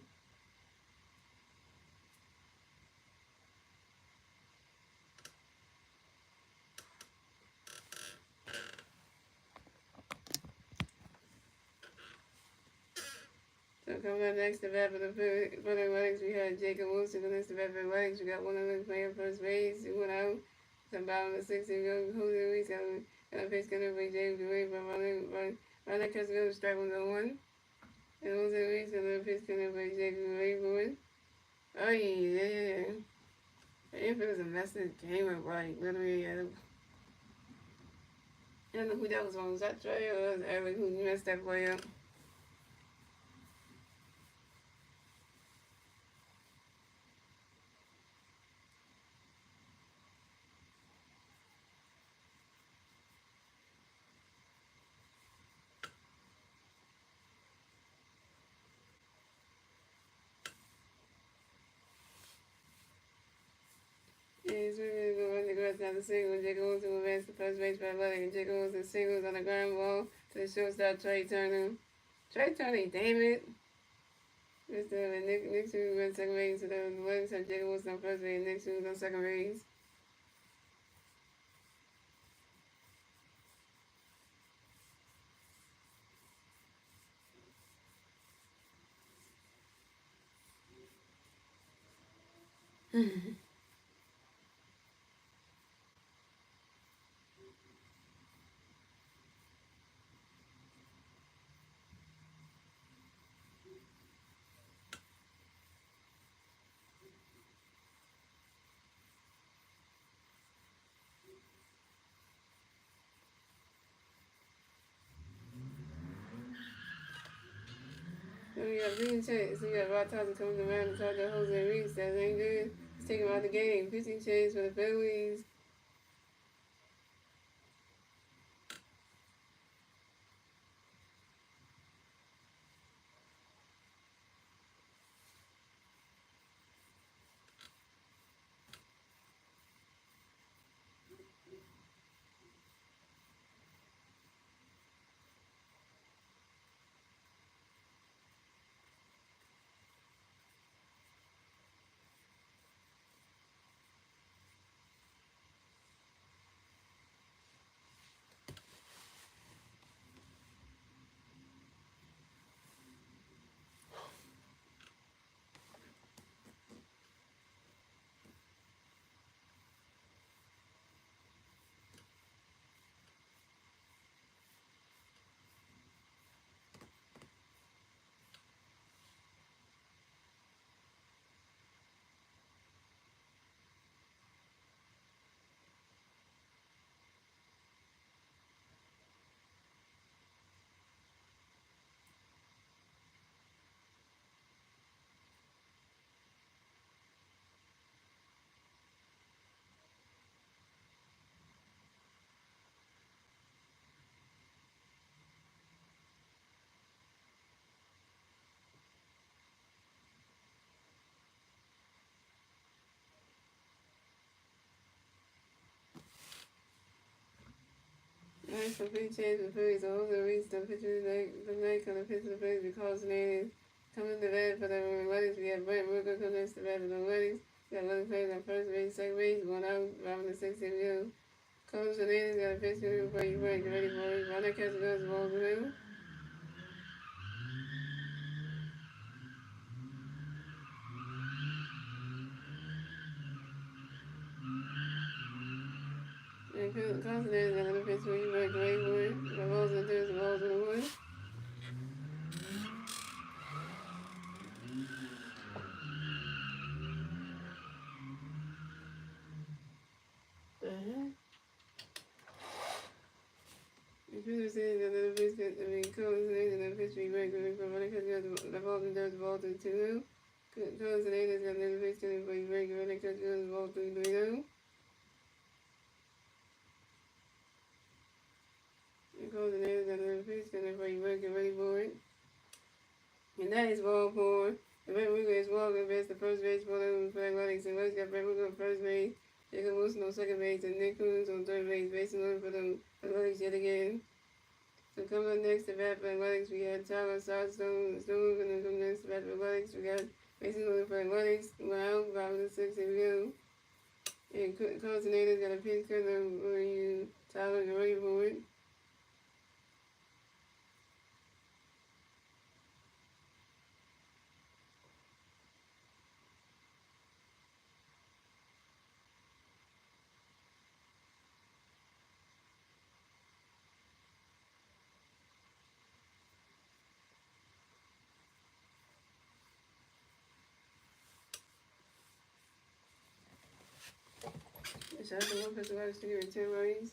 So coming up next to bat for the Athletics, we had Jacob Wilson. The next to bat for the Athletics, we got one of them playing first base. He went out. Some bottom of the sixth. Jose Reese got a pitch coming by James away from Ronald Castillo, strike 1-1. And Jose Reese got a pitch coming by Jacob away from it. Oh yeah. If it was a messing game up, like literally, I don't know who that was on. Was that Trey or was Eric who messed that play up? Yeah, he's really good running the grass down the single. Jacob Wilson will advance to first base by Athletic, and Jacob Wilson singles on the ground ball to the shortstop Trey Turner. Trey Turner, damn it. Mr. Nick Sue went second base, so the Athletics have Jacob Wilson on first base, and Nick Sue on second base. So we got Green Chase. We got Rod Thompson coming around and talk to Jose Reese. That ain't good. Let's take him out the game. Pitching change for the Phillies. Nice for big change for Phillies. The Jose Reese, the pitcher the night on the pitch of the Phillies because named coming to bat for the Athletics. We have Brent Rooker coming to bat for the Athletics. We got 11 players on first base, second base, one out, round the 16th field. Coach Fernandez got a pitch coming before you break. Get ready for it. Ronald Castillo goes the ball to him. And Fernandez got another pitch for you break. Get ready for it. The ball's in there, the ball's in the wood. Computer says that the pitch, Coach Fernandez got a pitch for you break. Get ready for it. Ronald Castillo the ball in there, the ball to 2-0. Coach Fernandez got another pitch coming for you break. Ronald Castillo the ball to 3-0. Coach Fernandez got another pitch coming for you break. Get ready for it. And that is ball for the Brent Rooker is walking best the first base for the Athletics. And let's got Brent Rooker on first base, Jacob Wilson on second base, and Nick Coons on third base. Basing on for the Athletics yet again. So coming up next to Rap Athletics, we got Tyler Stone, and then coming next to Rap Athletics, we got Mason looking for Athletics, Wow, 5 and 6 and Bill. And Coordinators got a pitch coming for you, Tyler, get ready for it. Shout out to one person who studio in 10 ways.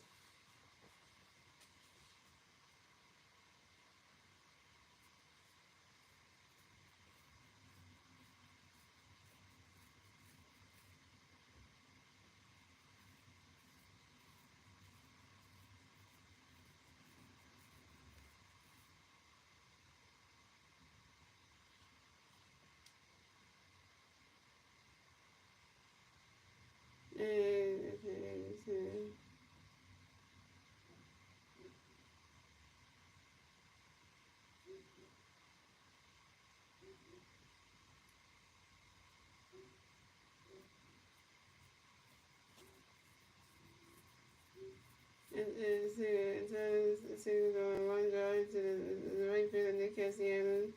And it's going one drive to the right field of Nick Cassiano.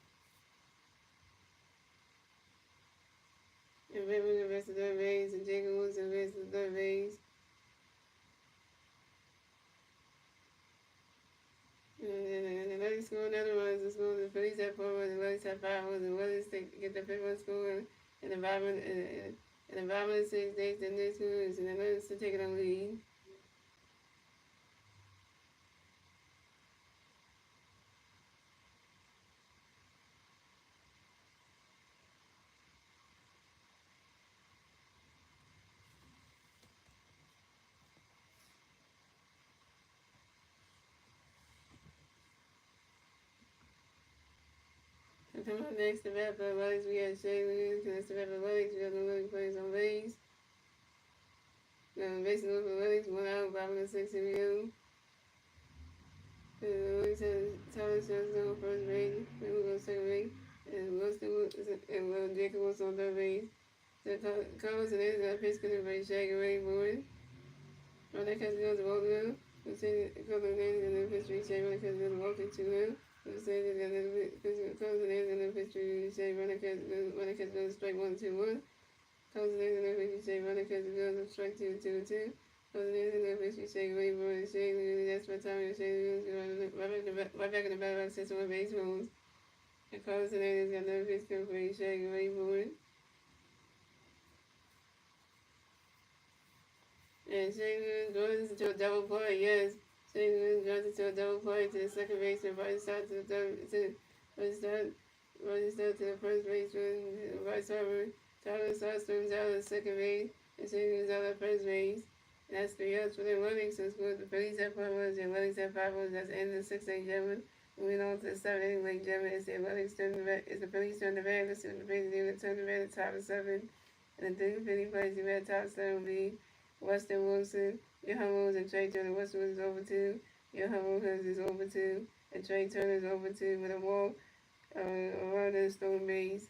And Redwood the rest of third base, and Jacob Woods the rest of third base. And the Ladies score another runs, the school, the Phillies have 4 runs, the Ladies have 5 runs, the Willies get the 5th one score, and the Environment, and Environment 6 days, the next scores, and the Ladies to take it on lead. And coming up next, the Rap Athletics, we got Shay Williams, and that's the Rap Athletics, we got the Williams players on base. Base and Rap Athletics, 1 out, 5 and 6 in view. And the Williams has Tyler Shellstone on first base, then we go second base, and Will Jacob was on third base. So Carlos and Ed's got a pitch couldn't very shaggy ready for it. On that case goes to Walker. We say Carlos and Ed's gonna pitch three shaggy running case goes to Walker to him. We say they're gonna Carlos and Ed's gonna pitch three shaggy running case goes to strike 1-2-1. Carlos and Ed's gonna pitch three shaggy running case goes to strike 2-2-2. Carlos and Ed's gonna pitch three shaggy ready for it. Shaggy, that's my time. Shaggy right back in the battle box, sets on base rules. And Carlos and Ed's got another pitch coming for shaggy ready for it. And Shane goes into a double play, yes. Shane goes into a double play to the second baseman, right side to the third, to right side to the first baseman, right server. Tyler swims out of the second base, and Shane goes out of first base. And that's 3 outs for the Athletics. So it's good. The Phillies have 4 runs, the Athletics have 5 runs. That's the end of the 6th inning, gentlemen. Moving on to the 7th inning, ladies and gentlemen. It's the Athletics turn the red. It's the Phillies turn the red. Let's see what the Phillies do. Turn the red at top of 7. And the 3 Philly plays the red top 7 will be Weston Wilson, Johan Williams, and Trey Turner. Weston Williams is over 2. Johan Williams is over 2. And Trey Turner is over 2 with a walk around the stolen base.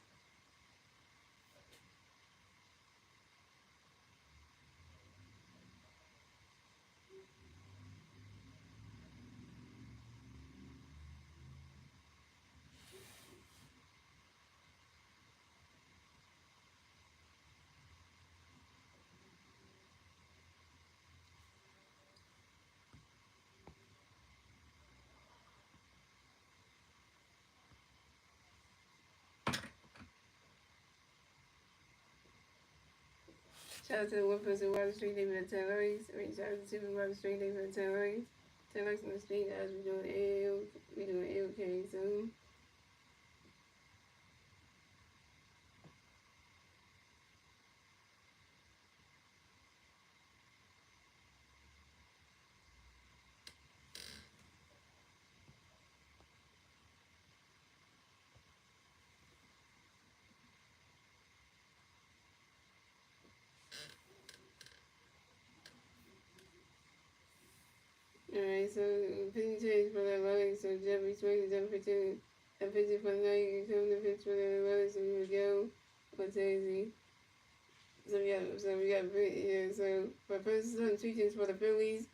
Shout out to the one person Water Street, they been 10 likes. Shout out to the Water Street, they been 10 likes. 10 likes on the street, guys. We doing A-OK soon. Alright, so pitching change for the Athletics, so Jeffrey Swing is up pitching. And pitching for the night, you come to pitch for the Athletics, and you go on Tuesday. So for first substitutions for the Phillies,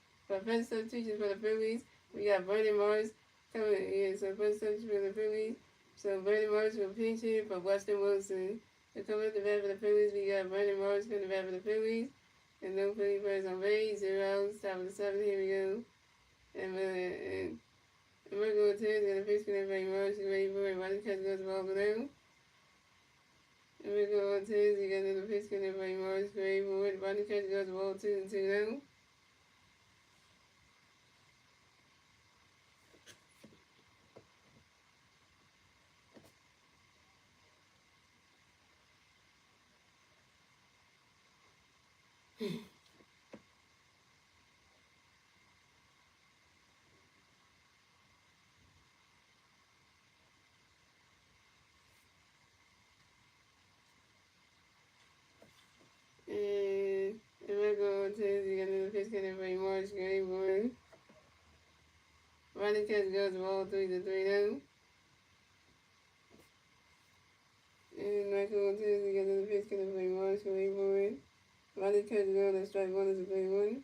we got Brandon Morris coming. Yeah, so first substitution for the Phillies. So Brandon Morris will pinch hit for Weston Wilson. So coming up the bat for the Phillies, we got Brandon Morris coming to bat for the Phillies. And no Philly players on base, 0 outs, top of the 7th, here we go. And we're going to the pitch connect by Morris, ready for it, Rodney Catch goes ball below. And we're going to you got another pitch connect by Morris, ready for it, Rodney Catch goes ball 2-2 now. And we're going to you got another pitch connect by Morris, ready for it. Rodney Catch goes ball 3-3 now. And Michael Tuesday got another pitch connect by Morris, ready for it. Rodney Catch goes and strike one is a 3-1.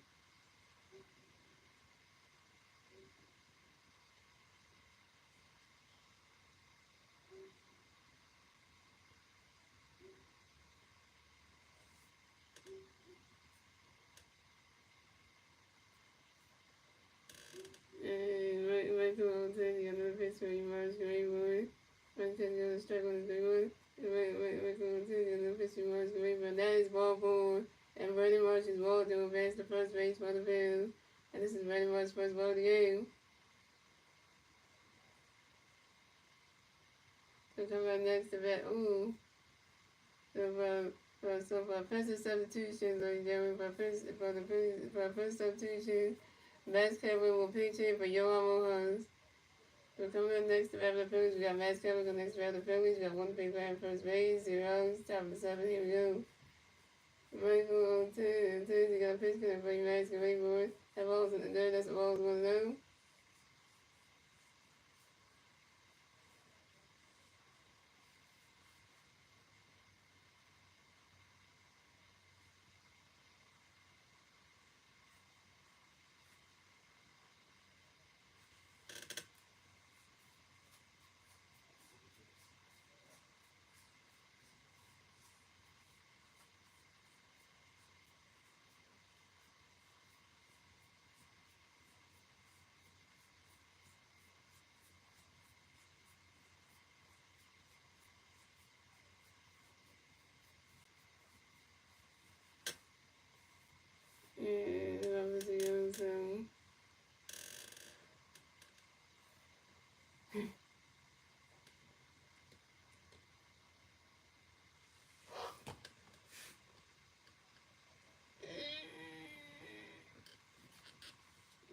And Michael Tuesday got another pitch by Morris, ready for it. Rodney Catch goes and strike one is 3-1. Michael Tuesday got another pitch by Morris, ready for it. That is ball 4. And Brandon Marsh is ball to advance to first base for the Phillies. And this is Brandon Marsh's first ball of the game. So come back next to bat. Ooh. So for offensive substitution, ladies and gentlemen, for a first substitution, Max Kevin will pinch in for Yohan Mojas. So coming up next to bat for the Phillies, we got Max Kevin going next to bat for the Phillies. We got one big man first base, 0 outs, top of the 7th, here we go. Michael on 10, you got a pitch connect for you, Max, get ready for it. That ball's in the dirt, that's the ball's going down. And obviously,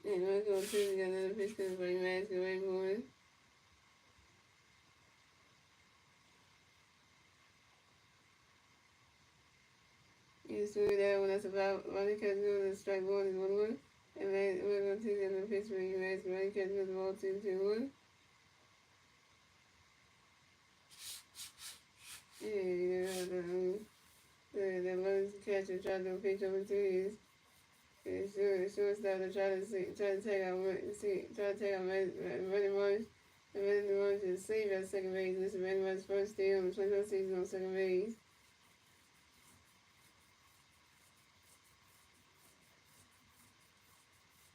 and we're going to got another pitch connect for you, Max, get ready for it. You swing that one, that's about Rodney Catch goes and strike one is 1-1. And then we're going to get another pitch for you, Max, Rodney Catch goes ball 2-1. Yeah, you know, the Lowe's catcher tried to pitch over to his shortstop to try to take out Randy Marsh. And Randy Marsh is safe at second base. This is Randy Marsh's first steal in the 20th season on second base.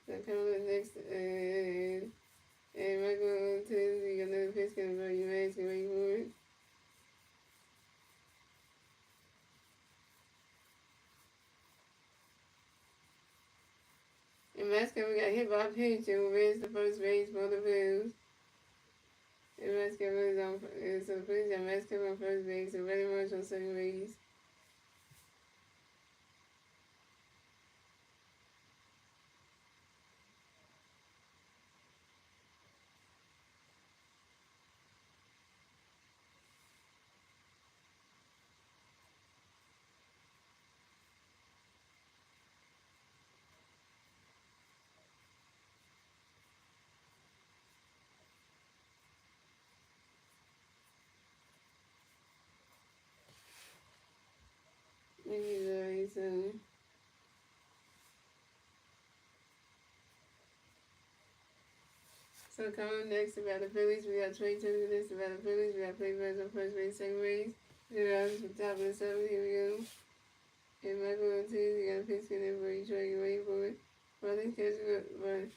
So coming up next, and Michael Tuesday got another pitch coming for you, Max, get ready for it. And Max Kevin got hit by a pitch and advanced to first base for the Phillies. And Max Kevin is on, so the Phillies got Max Kevin on first base and Randy Marsh on second base. So coming next about the Phillies, we got Trey Turner next about the Phillies. We got Playboys on first base, second base. Zero outs from top of the seventh. Here we go. And Michael Ortiz, you got a pitch in there for Detroit. You waiting for it. Running catch good, right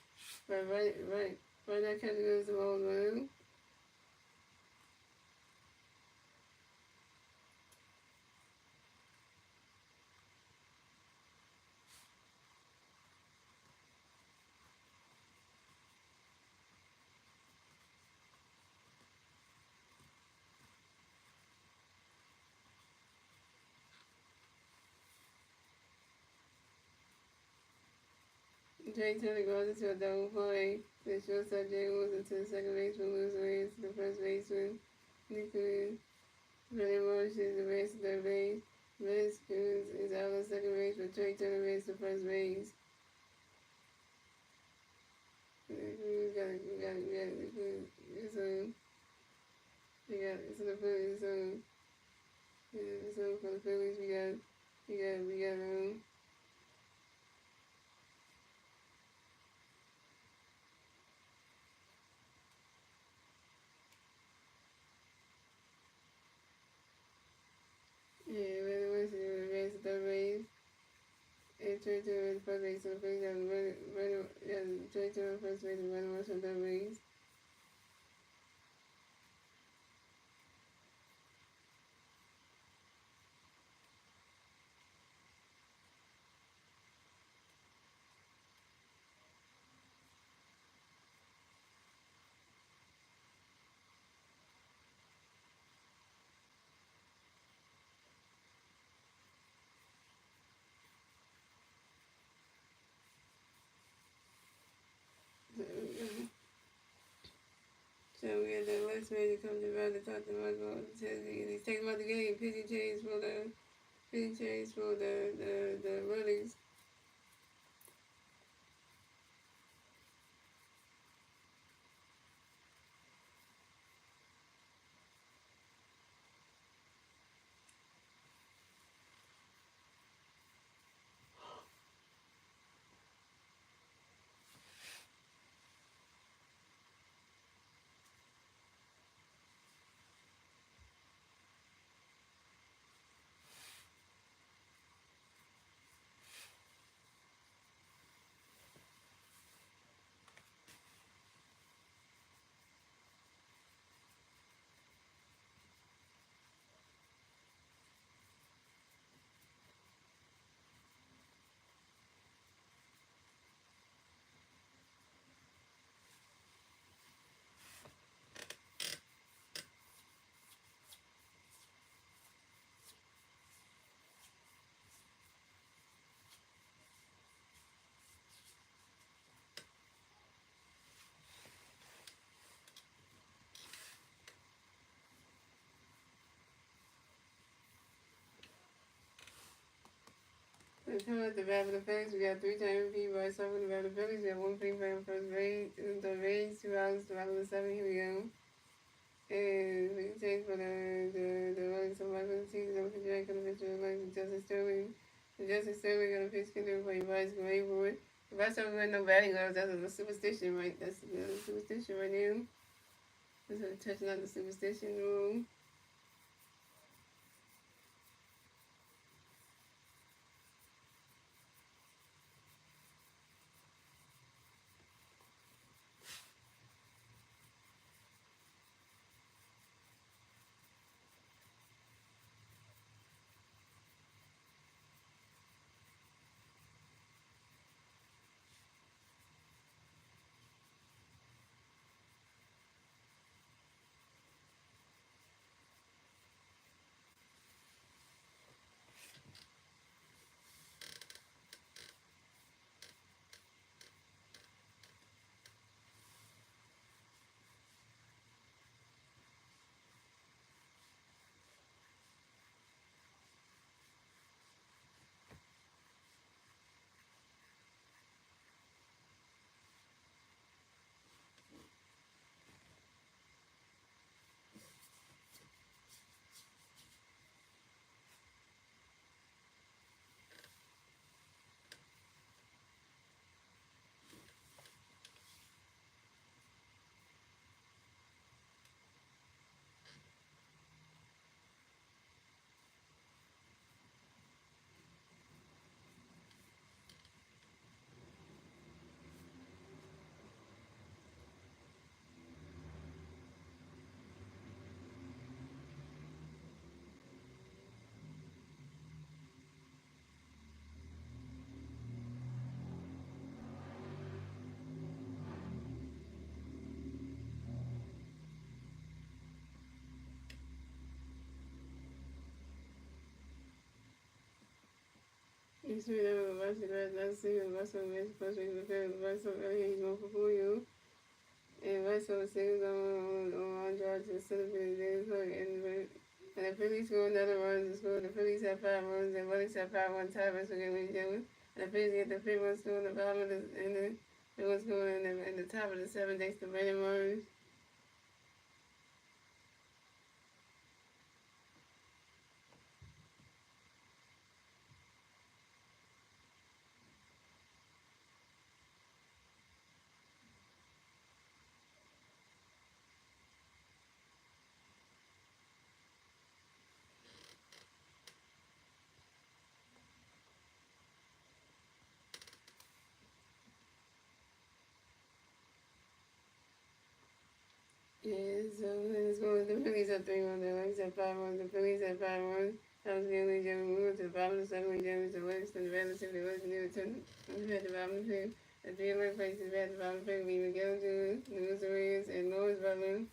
now catch goes to hold one. Jay Turner goes into a double play. The shortstop Jay moves into the second baseman, moves away to the first baseman. Nicholas Billy motions the base to third base. Vince Coons is out on second base, but Trey Turner makes the first base. We got it's on the Phillies, so for the Phillies, we got really wants to advance to third base. And Trey Turner is first base, so the Phillies have Trey Turner first base and running rush on third base. So we had the West man come around to talk to Michael. He's taking about the game. Pitching change for the runners. Coming at the bat for the Phillies, we got three-time MVP by Suffolk. The bat for the Phillies, we have one free play on first base. The Rays, 2 outs, the bat for the seventh. Here we go. And we can take for the Rolling Stone Michael Ortiz, the Jack on the pitch of the line, Justin Sterling. And Justin Sterling on the pitch, can do for Bryce going for it. If I start with no batting gloves, that's a superstition, right? That's a superstition right now. That's touching on the superstition rule. It's really never watched the grass, not see the rest of it, supposed to be prepared, the rest of it, he's going for you. And rest of the singles on drive to the celebrate and the Phillies score another runs to score. The Phillies have 5 runs, and Willis have 5-1 tie, so get what you're doing. And the Phillies get the 3-1 score in the bottom of the, and the 3-1 score in the top of the 7 thanks to Brandon Murray. Yeah, so let's go with the Phillies at 3-1, the Phillies at 5-1, the Phillies at 5-1. That was the only game we moved to the bottom of the 7 games, the West and the relatively West new to the bottom of the 5. The 3 other places at the bottom of the 5, we would go to the Missourians and Norris Butler.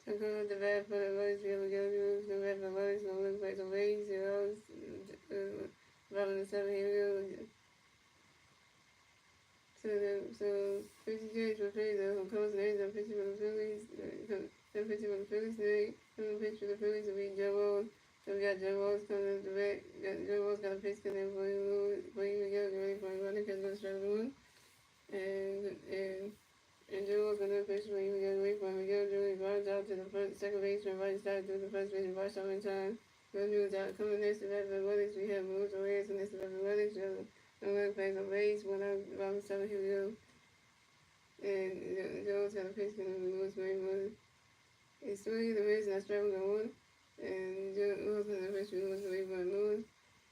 So go with the bad for the Lotus, we have to go to the bad for the Lotus, no look like the ladies, zeros, bottom of the 7, here we go. So 50 games for Phillies, the Colts and A's, 50 for the Phillies, 50 for the Phillies today, 50 for the Phillies to beat Joe Rose. So we got Joe Rose coming up the back, Joe Rose got a pitch coming in for you to go, get ready for him, running, because he's going to strike the one. And Joe was gonna pitch when he was away from Miguel. Joey runs out to the first, second baseman, right side through the first base, rush on in time. Good news out coming next to Rapid Athletics. We have moves on Reyes and next to Rapid Athletics. No one plays on base. When I'm around the 7, here we go. And Joe's got a pitch and Lewis Raymond. It's 3, the Rays, and I strike with 1. And Joe was gonna pitch with Lewis Raymond.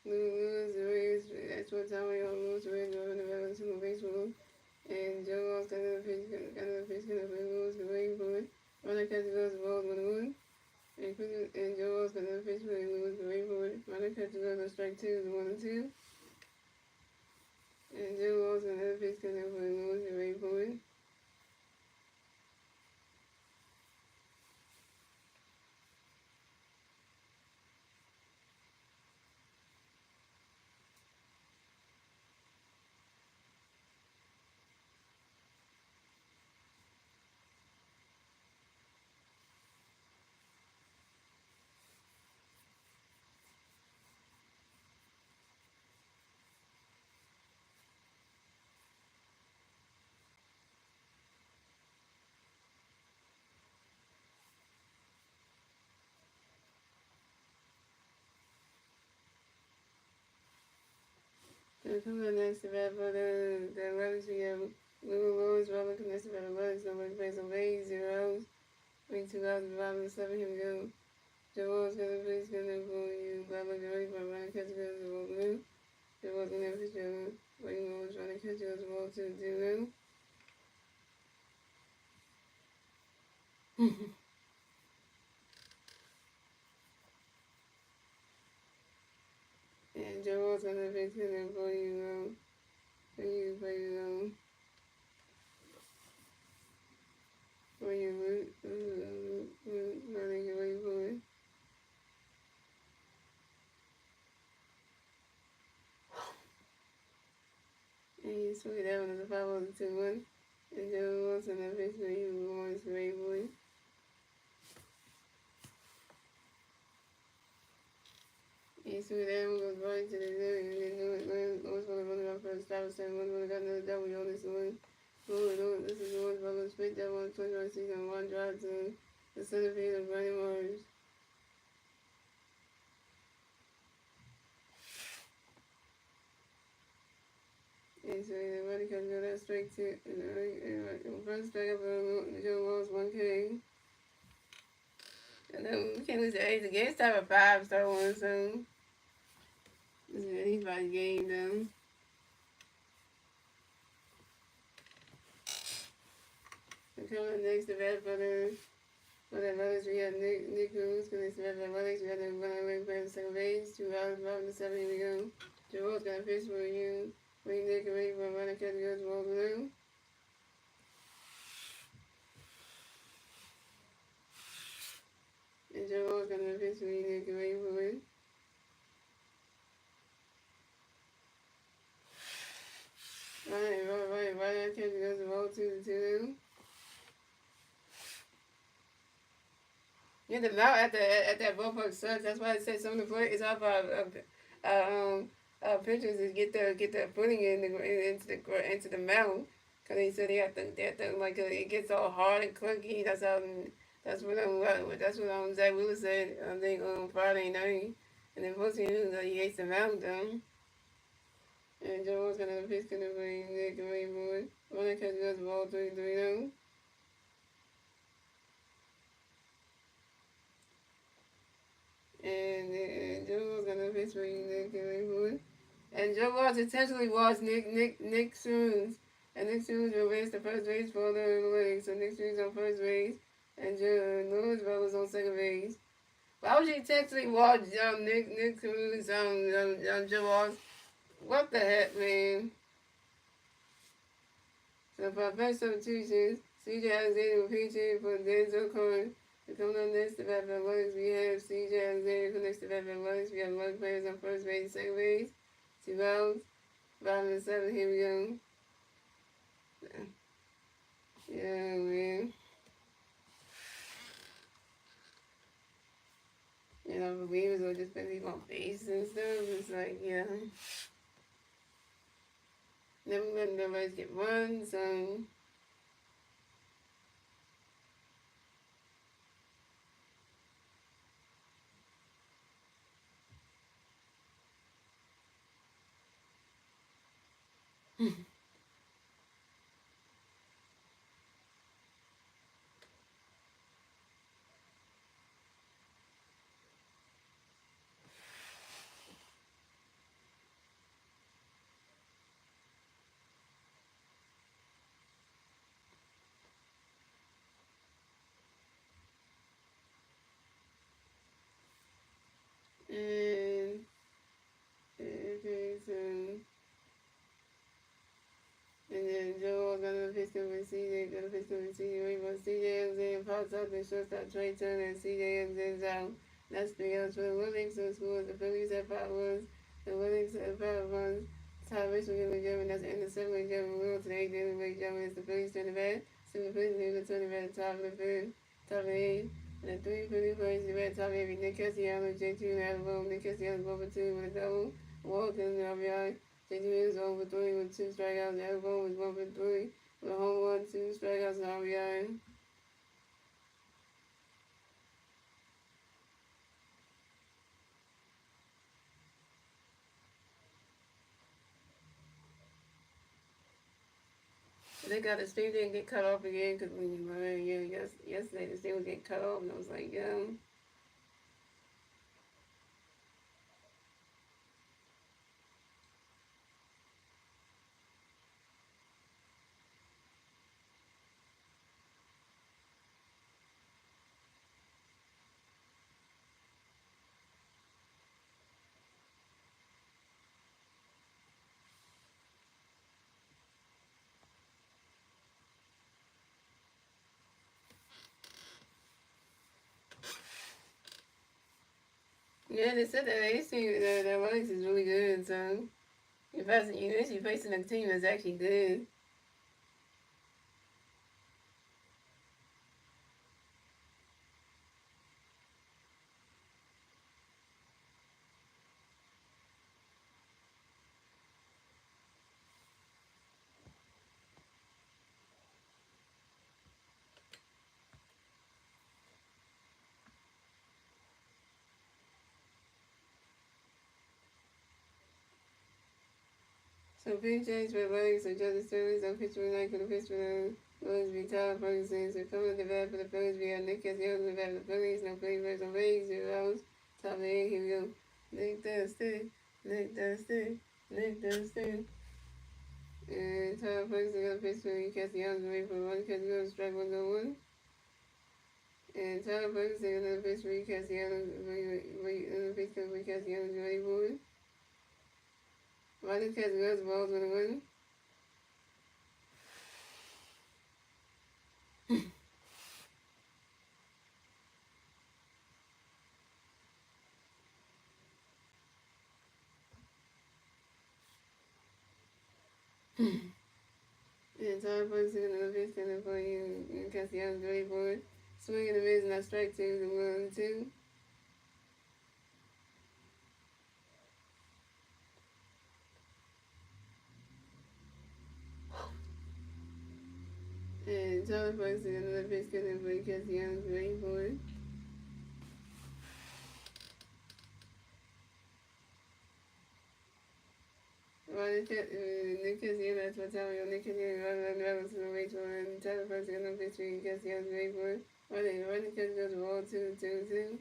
Lewis, the Rays, that's what time we all Lewis Raymond are in the regular single base rule. And Joe Walsh got another pitch gonna play Lewis, the waiting for it. Runner catches goes the ball 1-1. And Joe Walsh got another pitch playing Lewis, the waiting for it. Runner catches goes on strike 2, the 1-2. And Joe Walsh got another pitch gonna play Lewis, the waiting for it. So coming up next to bat for the Athletics, we have Lou Lewis, Robert connected by the Athletics. Nobody plays on base, 0. Bring 2 out to the bottom of the 7, here we go. Joe Walsh got a pitch gonna for you. Bobby ready for a runner catch goes the ball blue. Joe Walsh got a pitch gonna waiting on runner catch goes the ball 2-0. And Joe Walsh got a pitch gonna for you. For you running get ready for it. And you swing that one as a 5-2-1. And Joe Walsh got a pitch for you. Lawrence ready for it. He threw that one goes right to the net, and then Lewis Butler running up for the stop, 7-1, got another W on this one. This is Lewis Butler, split that one, 21 season, 1 drive to the center field of Brandon Mars. And so the running comes go that straight to first strike up for Joe Walsh, 1K. And then we can't lose the 8 again. It's time for 5, start 1 soon. He's about to game them. So coming next, the bad for the Athletics, we have Nick Cruz, connects to the Athletics, we have the runaway player in second base, 2 out, bottom of the 7, here we go. Joel's got a pitch for you. Wait, Nick, and wait for a runner, catch goes, roll blue. And Joel's got a pitch for you, Nick, and wait for it. Right, catch goes, roll 2-2. Yeah, the mount at that ballpark sucks. That's why I said some of the play is off pitchers is get the footing into the mount. Cause he said they have to like it gets all hard and clunky. That's what Zach Willis said. I think on Friday night, and then most of he hates the mount though. And Joe was gonna pitch gonna bring Nick away for it. One catch goes ball 3-3 and Joe was gonna pitch for you, Nick Wood. And Joe Walsh intentionally was Nick Soons. And Nick Soons will race the first base for the league. So Nick Soons on first base. And Joe Louisville was on second base. Why would you intentionally watch Nick Soons Joe Walsh? What the heck, man? So for our first substitutions, CJ Alexander will pitch in for Denzel Cohen. Coming on next to bat for Athletics, we have CJ Alexander. Next to bat for Athletics, we have 11 players on first base and second base. 2 outs. 5 and 7, here we go. Yeah, man. You know, believers will just believe on base and stuff. It's like, yeah. Never let nobody get one, so. And okay, so and then Joe gonna pitch over CJ, Rainbow CJ Alexander pops up and shortstop Trey Turner and CJ Alexander's out. That's 3 outs for the Williams, so scores the Phillies at 5 runs, the Williams at 5 runs. Ty Rich will give a German, that's the end of 7 German Will today, David Ray German is the Phillies turn the bat. 7 Phillies leave the turn the bat top of the fifth, top of the 8th. And the 3 Phillies plays the red top heavy. Nick Castellanos, J2 and Adamo. Nick Castellanos over 2 with a double. Walk in the RBI. J2 is over 3 with 2 strikeouts. Adamo was 1 for 3 with a home run, 2 strikeouts and RBI. They got the stream didn't get cut off again because when you were yesterday the stream was getting cut off and I was like, yeah. Yeah, they said that they see the Athletics is really good, so if you're facing a team that's actually good. So pitch change for Athletics, so Justice Sterling, so pitch for night for the pitch for the Phillies be Tyler Ferguson. So coming to the bat for the Phillies, we have Nick Castellanos in the bat for the Phillies, no Phillies versus on base, 0 outs, top of the 8, here we go. Nick Tested, Nick Dustin. Nick Dustin. And Tyler Ferguson got a pitch when he catch the Young's away for one, catch the strike 1-1. And Tyler Ferguson got a pitch when he catch the Young's away for one. Riley catch the balls 1-1. And Tyler Ferguson got a pitch for you and catch the Young's away for one. Swing and a miss, and I strike 2 to 1-2. And Tyler Ferguson got another pitch coming for you, catch the Young's away for one. Nick Cassiano, that's what time Nick Cassiano, Ronald to the way to and Tyler Ferguson got no pitch for you, Cassiano's away for one. Ronald Cassiano goes to ball 2-2-2.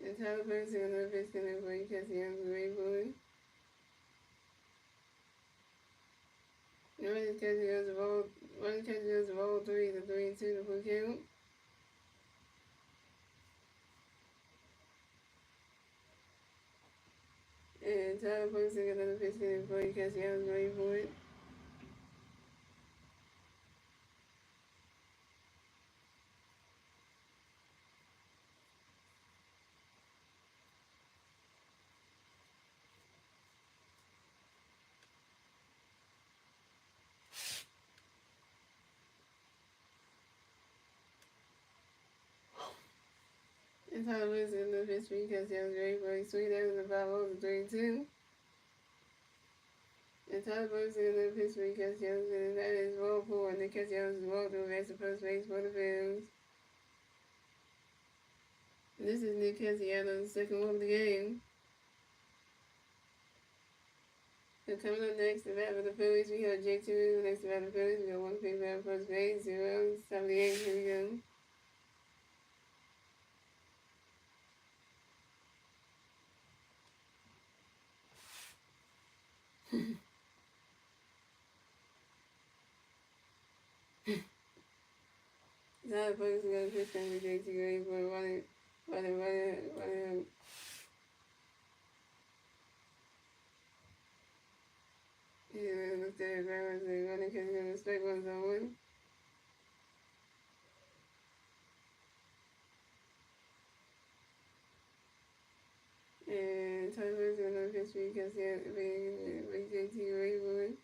And Tyler Ferguson got no pitch coming for you, Cassiano's away for one. Ronald Cassiano goes to ball 3-2 to full count. And Tyler Ferguson got another pitch coming for you, Cassiano's away for it. And Tyler Ferguson got another pitch for you, Cassiano's away for it. Sweet out in the 5-0 to 3-2. And Tyler Ferguson got another pitch for you, Cassiano's, and that is ball 4. And Nick Cassiano's ball to advance to first base for the Phillies. This is Nick Cassiano's second one of the game. So coming up next, the bat for the Phillies, we have J2. Next to bat for the Phillies, we got one big bat first base, 0, 7 of the 8. Here we go. Tyler Ferguson got a pitch down to J2 ready for running. Yeah, looked at it very much like running because he's going to strike 1-1. And Tyler Ferguson got another pitch for you because he had J2 ready for it.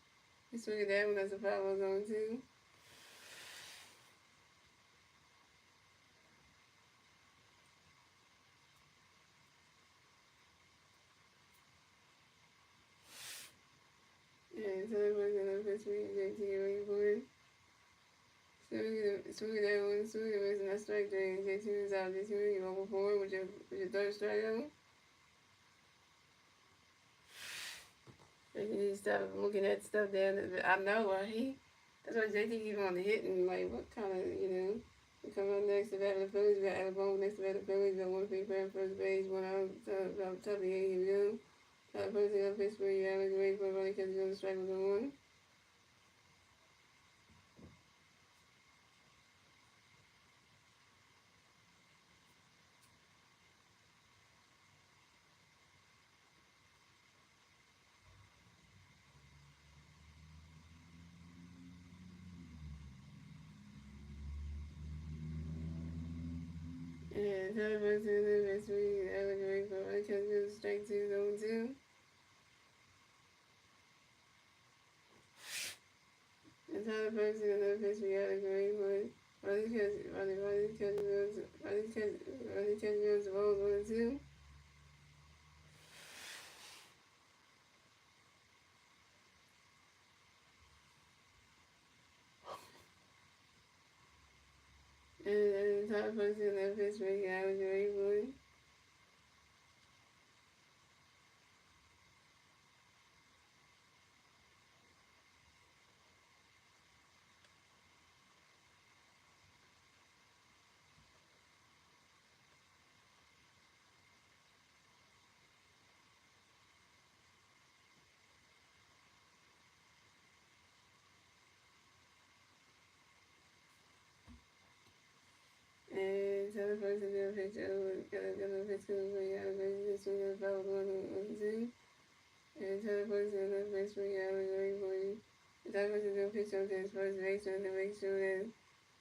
He swung at that one, that's a 5-0 zone 2. And Tyler Ferguson got another pitch for you, J2 ready for it. Swing at that one, swing at it, and that's strike 3. And J2 is out. J2 you over 4 with your third strikeout. You need to stop looking at stuff there. I know, right? That's why JT keep on hitting. Like, what kind of, we come up next to bat of the Phillies. We got Alabama next to bat of the Phillies. We got one free fan first base, one out, top of the 8. Here we go. First thing up, Pittsburgh, you have to wait for running because you're going to strike with the 1. And Tyler Ferguson in the Pittsburgh, I would wait for running because you're going to strike 2, zone 2. And Tyler Ferguson in the Pittsburgh, I would wait for it. Running because you're the balls 1 and 2. And Tyler Ferguson in the Pittsburgh, I would wait for it. the first to do a picture of a picture of the allegory, this one is about 1 2. And tell the person in the face for the allegory for you. The time to do a picture of this first base and to make sure that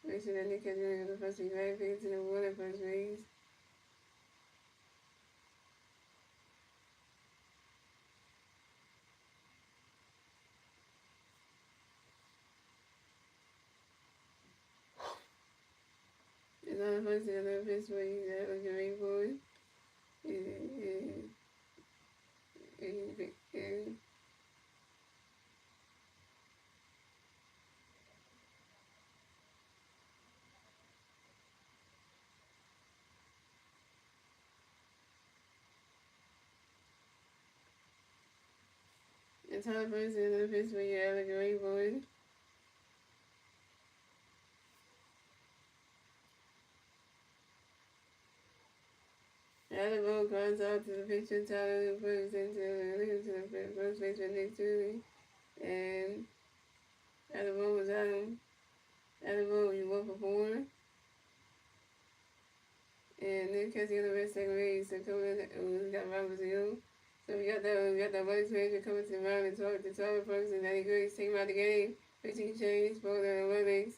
Nick is doing the first right face to the water first base. And all the person in the face for you, the allegory for you. And tell the person in the face for you, allegory for you. Add a bow cards out to the picture, telling the person to the first base for Nick Tooley. And add a bow was Adam. Add a bow you won for 4. And Nick has the other rest second base, so coming in, we got Robert Hill. So we got that money manager coming to the round and talk to the person that he agrees to take him out the game. 15 change for the Olympics.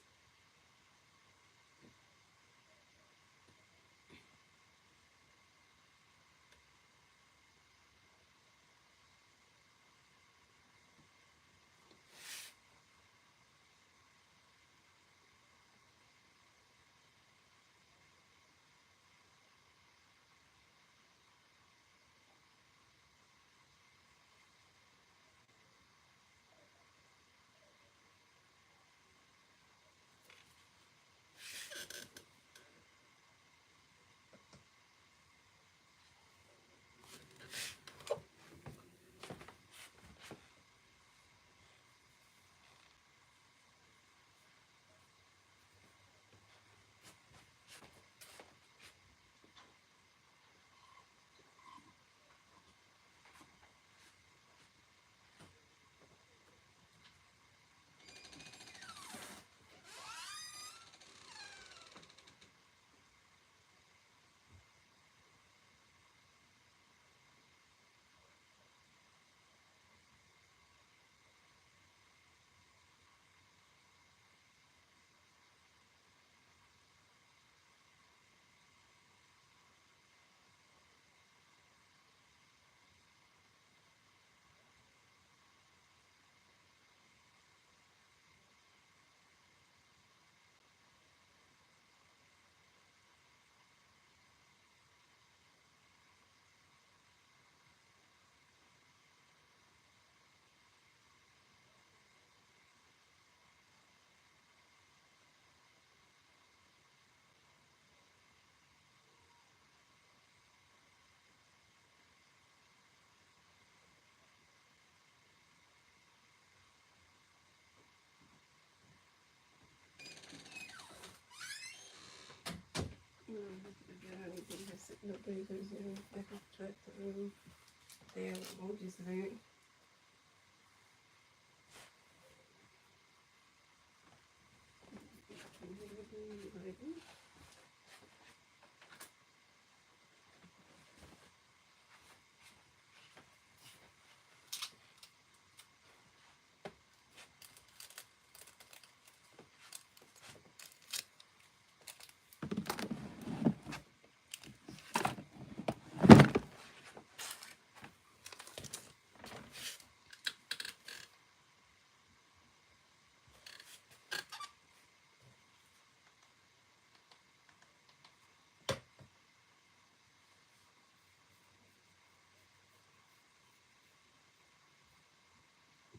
Nobody goes in, I can track the room. They have emojis there.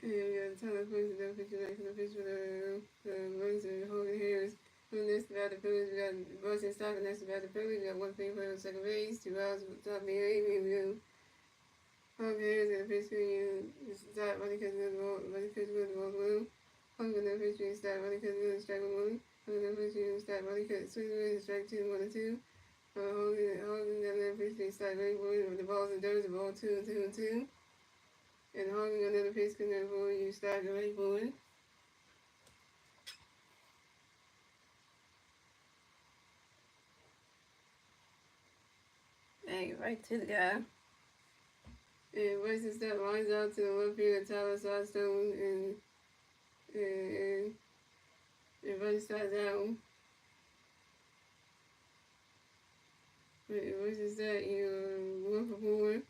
And we got a ton of points in the picture, like the picture of the ones that holding hairs. From this about the Phillies, we got Boston stock, and that's about the Phillies. We got 1 thing for the second base, 2 outs, top me, we go. Holding hairs and the pitch you start running because of the ball, running because of the ball blue. Holding the pitch you start running because of the strike 1. Holding the pitch you start running because swing the strike 2, 1 and 2. Holding the pitch you start running with the balls and dirt, the ball 2 and 2 and 2. And holding another pitch control, you start the right forward. bang it right to the guy. And racing step lines out to the left field, Tyler Sidestone, and running starts down. Racing step, you 1 for 4.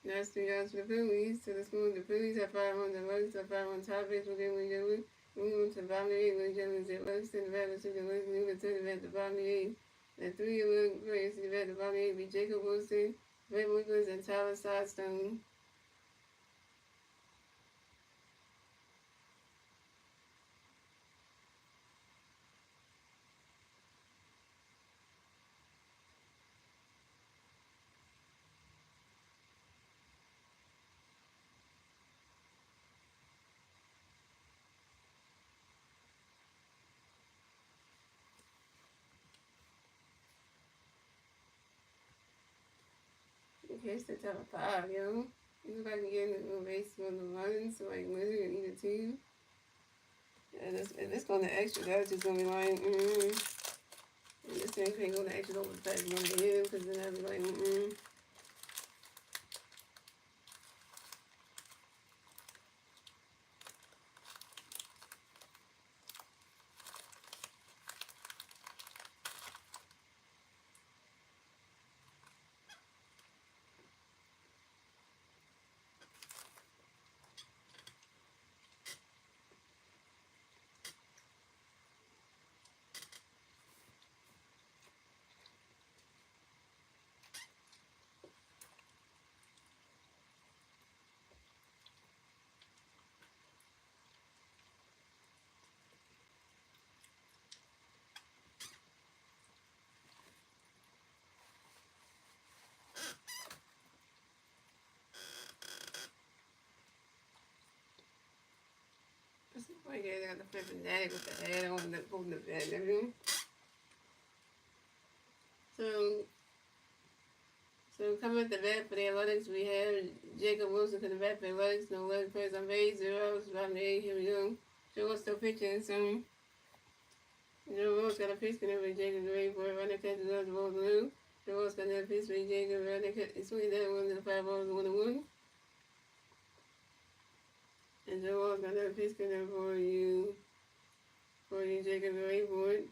That's 3 outs for the Phillies. To the score, the Phillies have 5 on the Reds, have 5 on top base for game with Joey. Moving on to the bottom of the 8, with Joey at left, and the batter to the left, moving to the bat, the bottom of the 8. The 3 of players to the bat, the bottom of the 8 be Jacob Wilson, Ray Wiggles, and Tyler Sidestone. Okay, it's the top 5, yo. You look like you're getting a little base on the runs, so like Leonard and either team. And if it's going to extra, that's just going to be like, And this thing can't go to extra over the fact one to him, because then I'll be like, Like, yeah, they got the flipping daddy with the head on the holding the bed and everything. So coming at the bat for the Athletics, we have Jacob Wilson for the bat for the Athletics. No left players on base, 0 outs, bottom of the 8. Here we go. Joe Ross still pitching, so Joe Ross got a pitch connect with Jacob Gray for running catches off the ball blue. Joe Ross got another pitch with Jacob running catches. Swing that one to the 5 balls, 1-1. And Joe Ross got another pitch connect for you, Jacob Gray for it.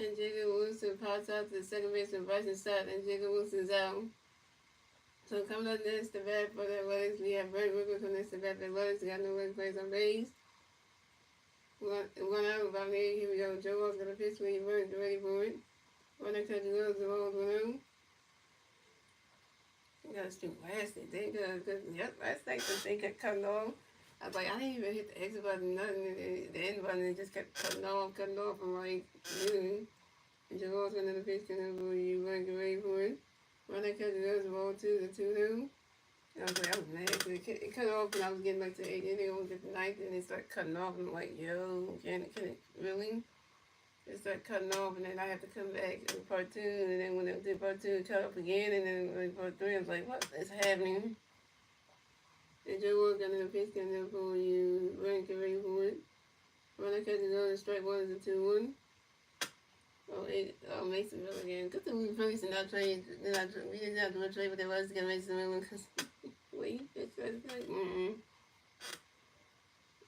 And Jacob Wilson pops out to the second baseman Bryson Stott, and Jacob Wilson's out. So coming up next, the bat for the Athletics, we have Brett Wiggles coming next to bat for the Athletics. Got no leg plays on base. One out, about 8. Here we go. Joe Ross got a pitch when he worked, ready for it. Running catch the Wills, the balls 1-0. You gotta still last it. They good, cause last night they kept cutting off. I was like, I didn't even hit the exit button, nothing. The end button, it just kept cutting off. I'm like, And Joe Ross got another pitch, and you weren't ready for it. Running catch the Wills, the ball 2-2. And I was like, I was mad, because it cut off when I was getting back to the 8th inning, I was at the 9th, and it started cutting off, and I'm like, yo, can it really? It started cutting off, and then I had to come back in part 2, and then when I did part 2, it cut off again, and then in part 3, I was like, what is happening? And Joe Ross got another pitch, and then for you, running ready for it. Running catch the Wills, strike 1 is a 2-1. Mason Miller again. Good thing we probably did not trade. We did not do a trade, but there was to get Mason Miller because wait, it's like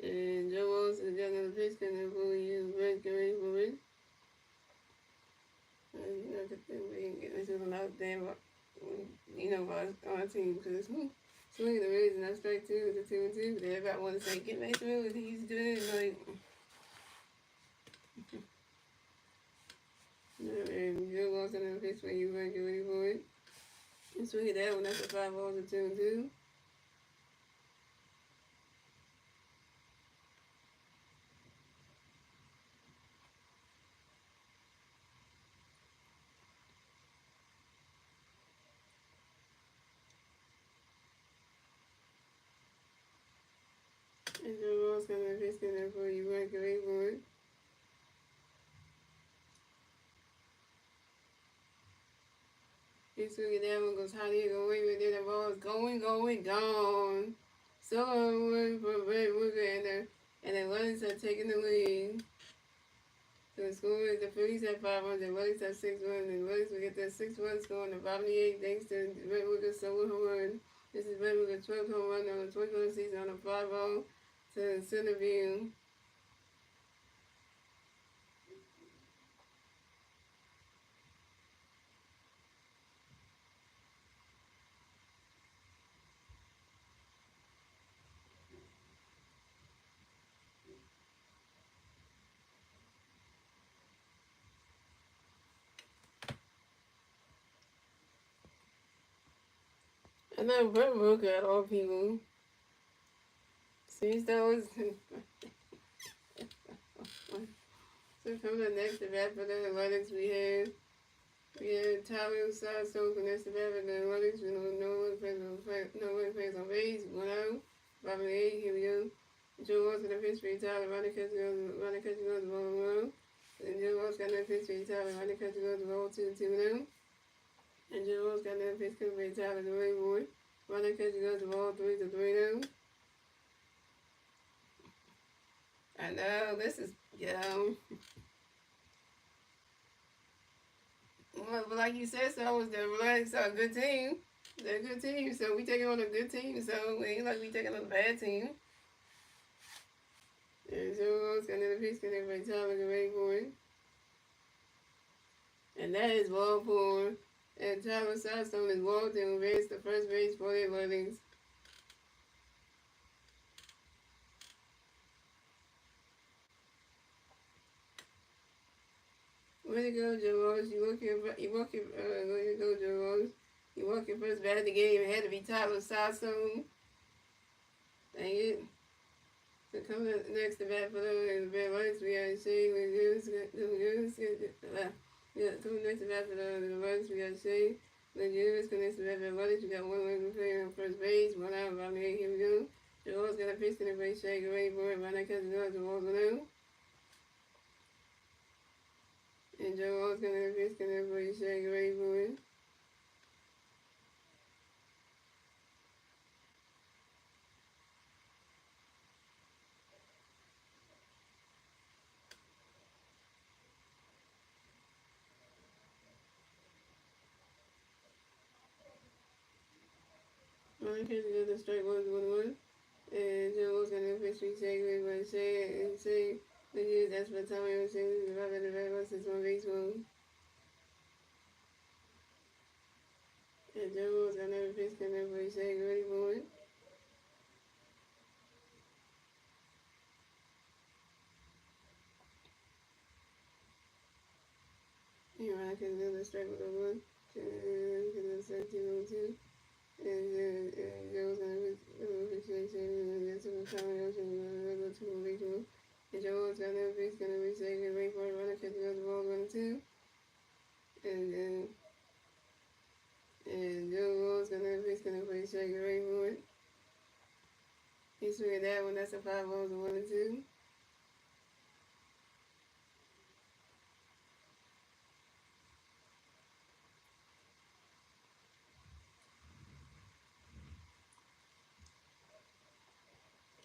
And Joe Ross is got another pitch, and then for you, ready for it. You know, good thing we didn't get this one out there, but about our team because it's swinging the Rays and I strike 2 with the 2-2. But everybody want to say, get Mason Miller, he's doing it like. And Joe Ross got another pitch when you ready for it. And swing that one, that's a 5 balls and 2-2. biscuit there for you. Work away for it. He's swinging that one goes high, go away with it. The ball is going, gone. So one for Red Wooker and the Athletics are taking the lead. So the score is the Phillies have 5 runs, the Athletics have 6 runs, and the Athletics will get that 6-1 score in the bottom of the 8th thanks to Red Wooker's solo home run. This is Red Wooker's 12th home run on the 21st season on a 5-0 to center field. I know Red Wooker at all people. See, that was... So from the next event for the Athletics, we had Tyler Sidestone for next event for the Athletics. No one plays on base. 1-0. Bottom of the 8th, here we go. Joe Walsh got a pitch for Tyler. Ronnie Catcher goes to ball 1. And Joe Walsh got another pitch for Tyler. Ronnie Catcher goes to ball 2-2-0. And Joe Walsh got another pitch for Tyler. The way board. Ronnie Catcher goes to ball 3-3-0. I know, this is, well, like you said, so was the Athletics are a good team. They're a good team, so we taking on a good team, so it ain't like we taking on a bad team. And Joe Walsh got another pitch for Tyler. The way board. And that is ball 4. And Tyler Sidestone is walked and advanced the first base for the Athletics. Way to go, Joe Walsh. You walk your, way to go, Joe Walsh. You walk your first bat of the game. It had to be Tyler Sidestone. Dang it. So coming up next to bat for the Athletics, we got Shea. Coming next to bat for the Athletics, we got Shea. Legitimus connects to bat for the Athletics. We got one Athletics player on first base. 1 out, bottom of the 8th. Here we go. Joe Walsh got a pitch to the base. Shea, away for it. Ronnie Catcher goes to ball 1-0. And Joe Walsh got a pitch to the base. Shea, away for it. Ronnie Catcher goes to strike 1-1. And Joe Walsh got a pitch to Shea, away for it. Shea, and Shea. That's what time I was saying. The Robert the Red West is on baseball. And Joe Walsh got another pitch coming up for his shake, ready for it. Here I can do the strike with a 1. Because it's 17-02. And Joe's going to pitch and get to the time I was saying. Go to the baseball. And Joe Walsh got another pitch going to be shaking, ready for it. Runner catching up the ball 1-2. And Joe Walsh got another pitch going to play shaking, ready for it. He swinging that one. That's a 5 balls and 1-2.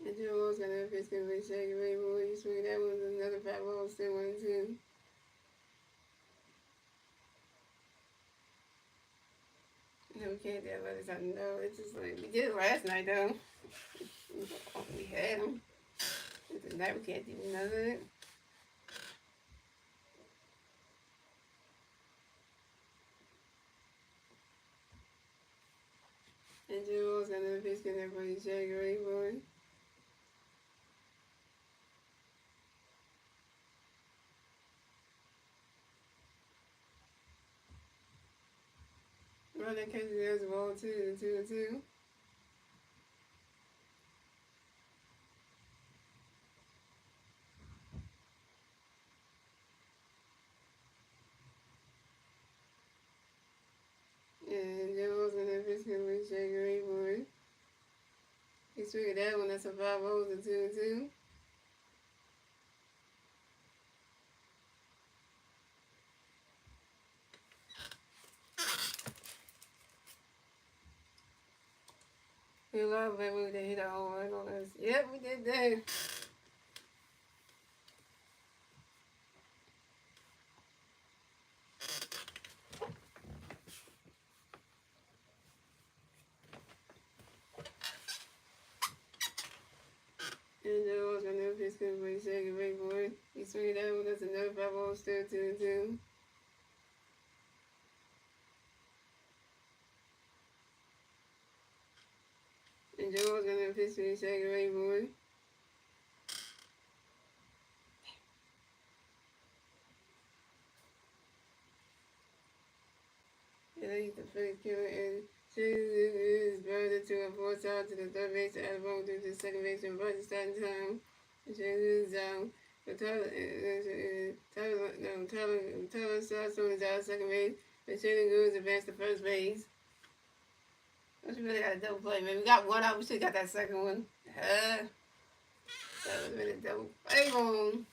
And Joe Walsh got another pitch going to play shaking, ready for it. He swinging that one. Another 5 balls, still 1-2. No, we can't do it, but it's not, no, it's just like, we did it last night though. We had them. Tonight we can't do none of it. And Joe Walsh got another pitch going to play shaking, ready for it. Runner catches the ball 2-2. And Joe Walsh got another pitch going to play shaking, ready for it. He swinging that one. That's a 5 balls and 2-2. We love that we did hit our home run on us. Yep, we did that. And there was another pitch coming for the second base boy. He swung it out. That's another 5-0 still 2-2. And Joe was gonna pitch for the second base boy. And then he's the first killer and is buried to a fourth out to the third base out of home to the second base and right starting time. And is down. But Tyler starts on his out second base. But Shane goes advance to first base. We really got a double play, man. We got one out. We should have got that second one. That would have been a double play home.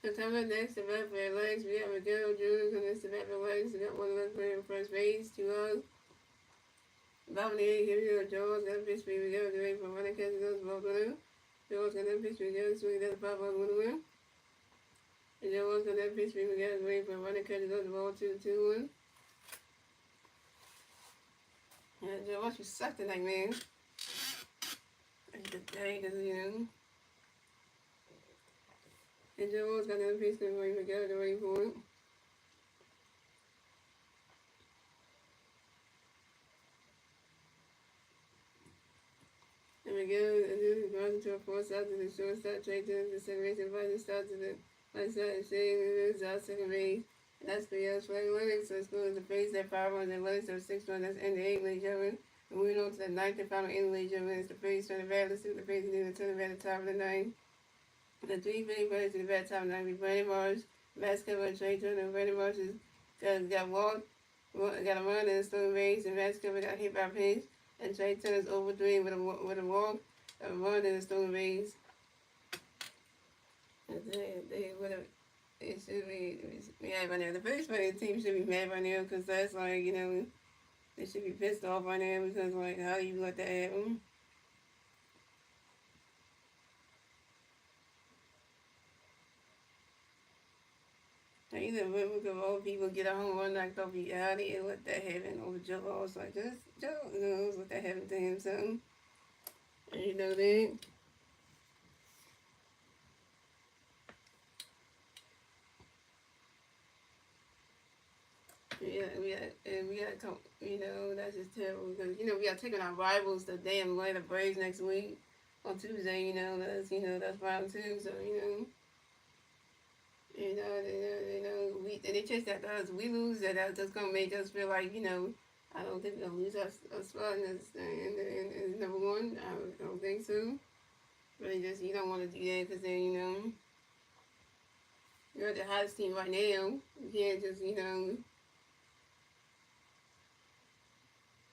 So coming next to bat for the legs, we have Miguel Jr. coming next to bat for the legs. We got one left player in first base, 2 outs. Bottom of the 8th, here we go. Jones got a pitch for Miguel Jr. from running catch goes ball winner. Jones got that pitch for Miguel, swing that 5-0 winner. And Jones got that pitch for Miguel Jr. from running catch goes ball 2-2-1. Yeah, Jones, you sucked tonight, man. That's the day, because, you know. And Jones got another pitch for Miguel Jr. for it. And Miguel runs into a fourth out to the shortstop, straight to the second base, and finally starts to the right side and Shane moves out second base. And that's the Flag Athletics. So it's going to face that 5 runs and Athletics, so 6 runs. That's in the 8th, ladies and gentlemen. And moving on to the 9th and final inning, ladies and gentlemen. It's the Phillies turn the bat. Let's see what the Phillies do to turn the bat at the top of the 9th. The 3 Philly players to the bat top of the 9th be Brandon Marsh, Max Cover, and Trey Turner. Brandon Marsh got walked, got a run in the stolen base, and Max Cover got hit by a pitch. And Trey Turner's over 3 with a walk, a run in the stolen base. It should be mad by now. The Phillies playing team should be mad by now because that's like, you know, they should be pissed off by now because, like, how do you let that happen? Either women of all people get a home run knocked off you out and let that happen over Joe Ross. Like, just Joe knows let that happen to him, something. And you know that. We got, you know, that's just terrible because, you know, we got taking our rivals, the damn Atlanta Braves next week on Tuesday, you know, that's round 2, so, you know. They chase that us. We lose that's gonna make us feel like, you know, I don't think we're gonna lose our spot in number 1. I don't think so. But you don't want to do that because then, you know, you're the hottest team right now. You can't just, you know,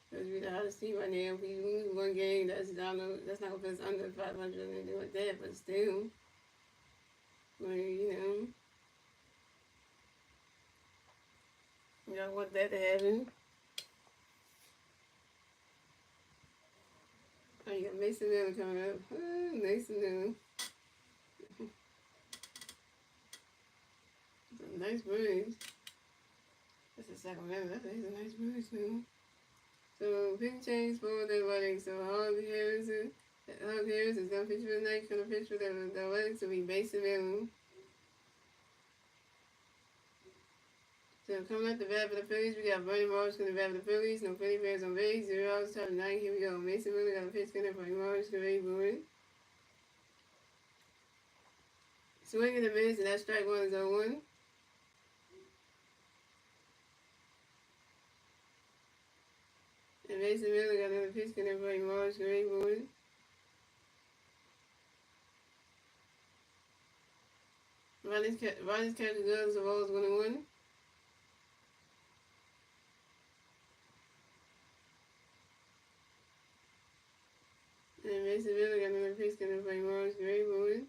because we're the hottest team right now. If we lose one game, that's not gonna put us under 500 or anything like that. But still, like, you know. You don't want that to happen. Oh, you got Mason Miller coming up. Mason Miller. That's a nice bruise. That's a Sacramento. That's a nice bruise, too. So, pick change for the Athletics. So, Harvey Harris is going to pitch for the night. Going to pitch for the Athletics. So, we Mason Miller. So coming up the bat for the Phillies, we got Bernie Morris going to bat for the Phillies. No Philly fans on base. 0 outs, top of the 9th. Here we go. Mason Miller got a pitch spinner for Morris. Great board. So coming up the bat for the Phillies, we got Bernie Morris going to bat for the Phillies. No Philly fans on base. 0 outs, top of the 9th. Here we go. Mason Miller got a pitch spinner for Morris. Great board. Swing and a miss, and that's strike one is 0-1. And Mason Miller got another pitch, can everybody Morris, great board. Ronnie's catching gloves of balls 1-1. And Mason Miller got another pitch, can everybody Morris, great board.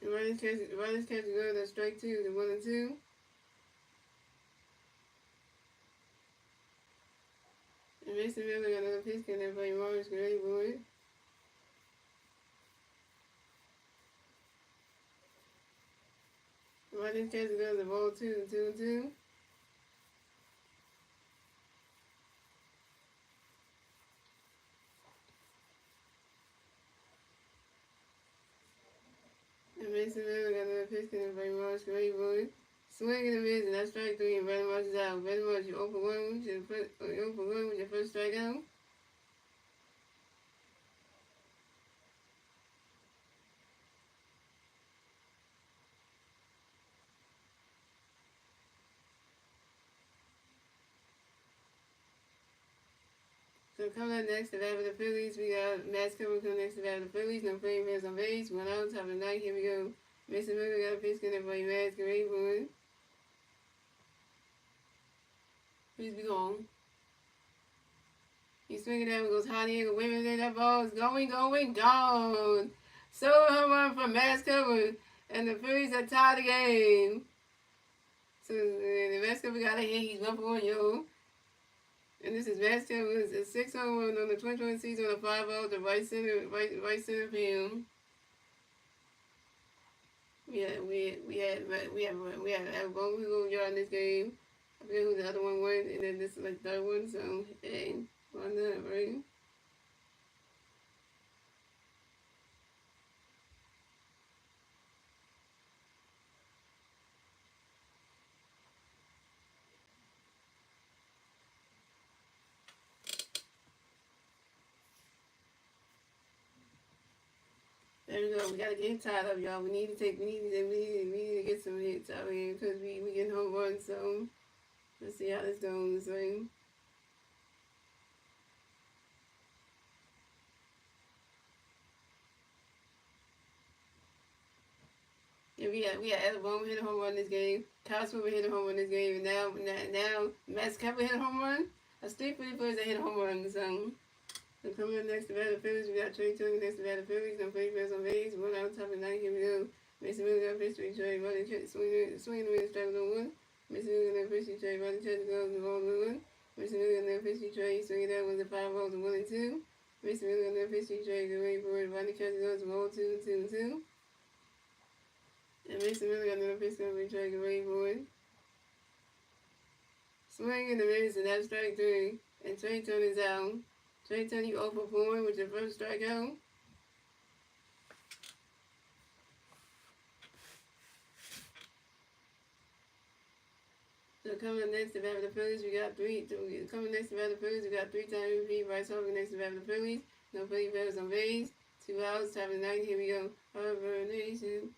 And Ronnie's catching gloves, that's strike two, the 1-2. And Mason Miller got another pitch, can everybody Morris, great board. Ronnie's catching gloves of ball 2-2. And Mason Miller got another pitch, can everybody Morris, great board. Swing and a miss, and that's strike three, and Brandon Marsh is out. Brandon Marsh, you 0-1 with your first strikeout. So coming up next to that with the Phillies, we got Masteryhi coming next to that with the Phillies. No playing fans on base. 1 out, top of the ninth. Here we go. Mason Miller got a pitch, can everybody Masteryhi board. Please be gone. He's swinging that one, goes high in the air, waving there, that ball is going, gone. So home run from Masteryhi, and the Phillies are tied the game. So the Masteryhi got a hit, he's 1-for-1, yo. And this is Masteryhi with a 6 home run on the 2020 season on a 5-0 to right center field. We had one who yard in this game. I forget who the other one went, and then this is like the third one, so hey, why not, right? There we go. We gotta get tied up, y'all. We need to get some hits out here because we getting home runs. So let's see how this goes. Right? Yeah, we had Ella Bowman hit a home run this game. Kyle Swimmer hit a home run this game, and now Matt Kepler hit a home run. That's 3 for the players that hit a home run. So coming up next to battle Phillies, we got Trey Turner next to battle Phillies. No play fans on base. 1 out, top of the ninth. Here we go. Mason Miller got a pitch to Trey. Running swinging the strike with 1. Mason Miller got a pitch to Trey. Running catch goes the ball 1. Mason Miller got a pitch to Trey. Swinging that was a 5 balls and 1 and 2. Mason Miller got a pitch to Trey. Good way for it. Running catch goes the ball 2. And Mason Miller got another pitch to Trey. Good way for it. Swinging the miss, and that's strike 3. And Trey Turner's out. Trey Turner, you 0-for-4 with your first strikeout. So coming next to bat with the Phillies, we got 3 time MVP. Bryce Harper next to bat with the Phillies. No play batters on base. 2 outs, top of the ninth. Here we go. Harper Nation.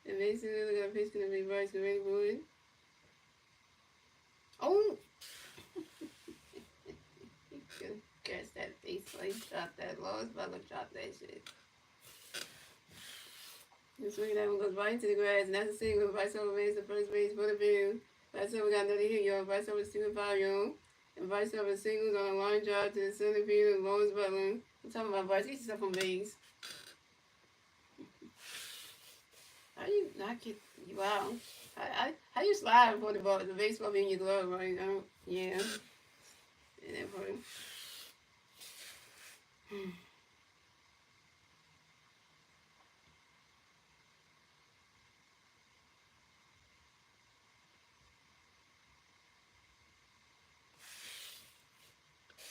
And Mason Miller got a pitch going to be Bryce ready for it. Oh! Catch that face like shot that Lois Butler shot that shit. And swinging that one goes right into the grass, and that's a single. Bryce Harper makes the first base for the field. Bryce Harper got another hit, y'all. Bryce Harper's 2-5, y'all. And Bryce Harper singles on a line drive to the center field of Lois Butler. I'm talking about Bryce. Get yourself on base. How you not get? Wow. How you slide before the baseball be in your glove, right? Yeah. And that part.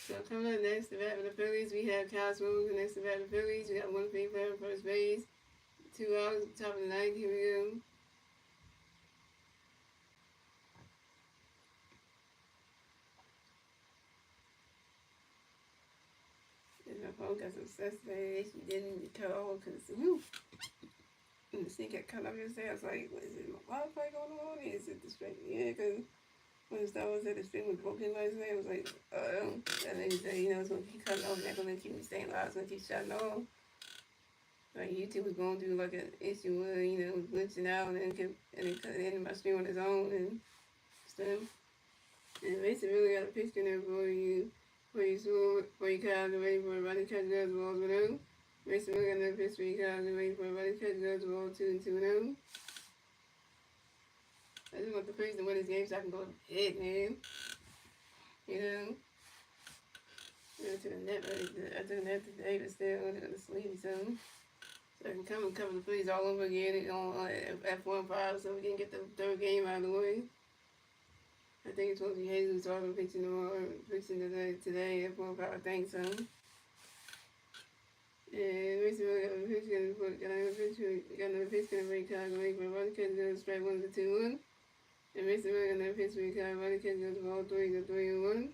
So coming up next to bat with the Phillies, we have Kyle Swimmer next to bat with the Phillies. We got 1 free player on first base. 2 outs, top of the ninth. Here we go. phone got some sensitive. She didn't call because, and the thing kept cutting off yesterday. I was like, what is it, my Wi-Fi going on? Is it the stream? Yeah, because when Star Wars said the stream was broken last night, I was like, that lady said, it's going to keep cutting off, not going to keep me staying live, it's going to keep shutting off. Like, YouTube was going through, like, an issue where, it was glitching out, and then ended my stream on its own, and stuff. And basically really got a picture there for you kind of ready for everybody to catch God's balls with them. Basically got another picture you kind of ready for everybody to catch God's balls 2 and 2 and 0. I just want the Phillies to win this game so I can go to bed, man. I went to the net, I took a nap today, but still I'm going to sleep soon. So I can come and cover the Phillies all over again at 4 and 5 so we can get the third game out of the way. I think it's supposed to be Jesus Autumn pitching today at 4 and 5, I think so. And basically got another pitch gonna break Chicago Lake for Roddy Catch goes strike 1 to 2-1. And basically got another pitch break Roddy Catch goes for all 3 to 3-1.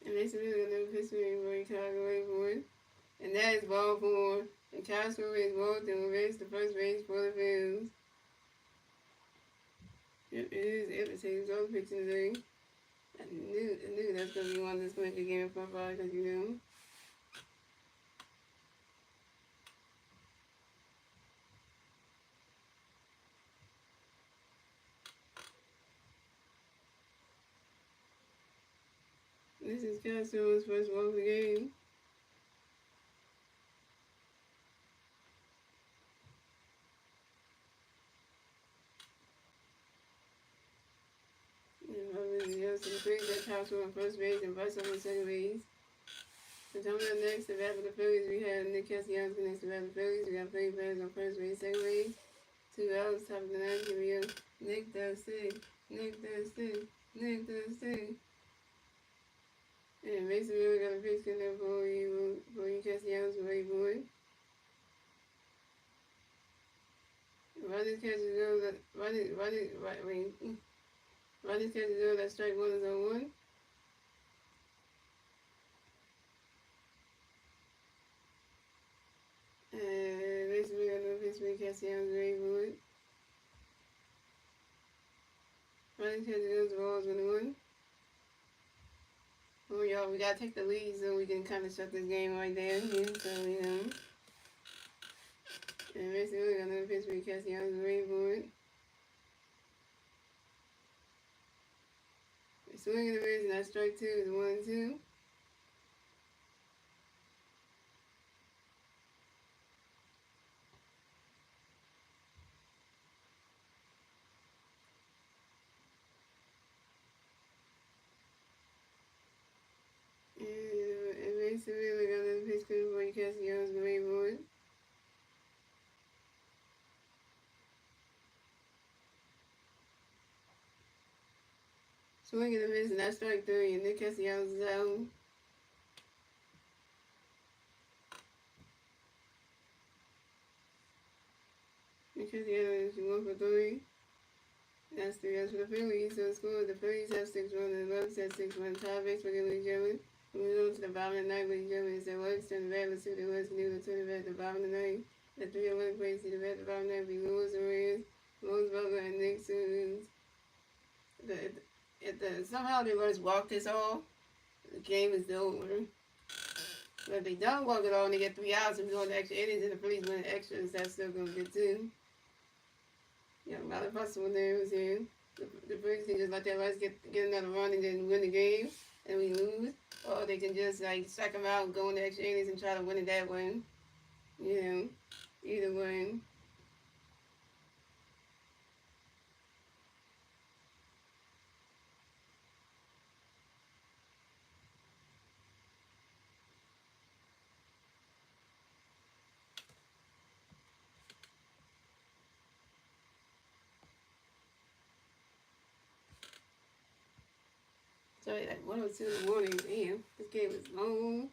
And basically got another pitch break Chicago Lake for it. And that is ball 4. And Castro is ball 2. Race the first base for the Phillies. Yep, it is. It's all pitching today. I knew that's going to be one that's going to make a game for 5 because This is Castro's first ball of the game. The Phillies got Castro on first base and Bryce on second base. So coming up next, the bat for the Phillies, we have Nick Castellanos next to bat for the Phillies. We got Philly players on first base, second base. 2 outs, top of the 9th. Here we go. Nick does thing. And basically, we got a pitch in there for you Castellanos ready for it. Rodney's catches go. Rodney's catches go. That strike 1 is on 1. And basically, we got no pitch for Castellanos ready for it. Rodney's catches goes balls 1 to 1. Oh, y'all, we gotta take the lead so we can kind of shut this game right there. So, And basically, we got another pitch for Castellanos ready for it. Swinging the miss, and that strike 2 is 1 and 2. And basically, we got another pitch for Castellanos ready for it. Swinging the miss, and that strike 3, and Nick Castellanos is out. Nick Castellanos is 1 for 3. That's 3 outs for the Phillies. So the score, the Phillies have 6 runs, and the Bucks have 6 runs. Tie base for ladies and gentlemen. Moving on to the bottom of the 9th, ladies and gentlemen, is the Bucks and the Red. Let's see the Bucks can do the 20 at the bottom of the 9th. The 3 of 1 place, see the Red at the bottom of the 9th be Lewis Reyes, Rose Butler, and Nick Simmons. Somehow they let us walk this off, the game is over. But if they don't walk it off and they get 3 outs and we go to extra innings and the Phillies win extras, that's still going to be good too. Yeah, a lot of hustle when they was here. The Phillies can just let their guys get another run and then win the game and we lose. Or they can just like strike them out and go into extra innings and try to win it that way. Either way. So like 1:02 in the morning, damn, this game is long.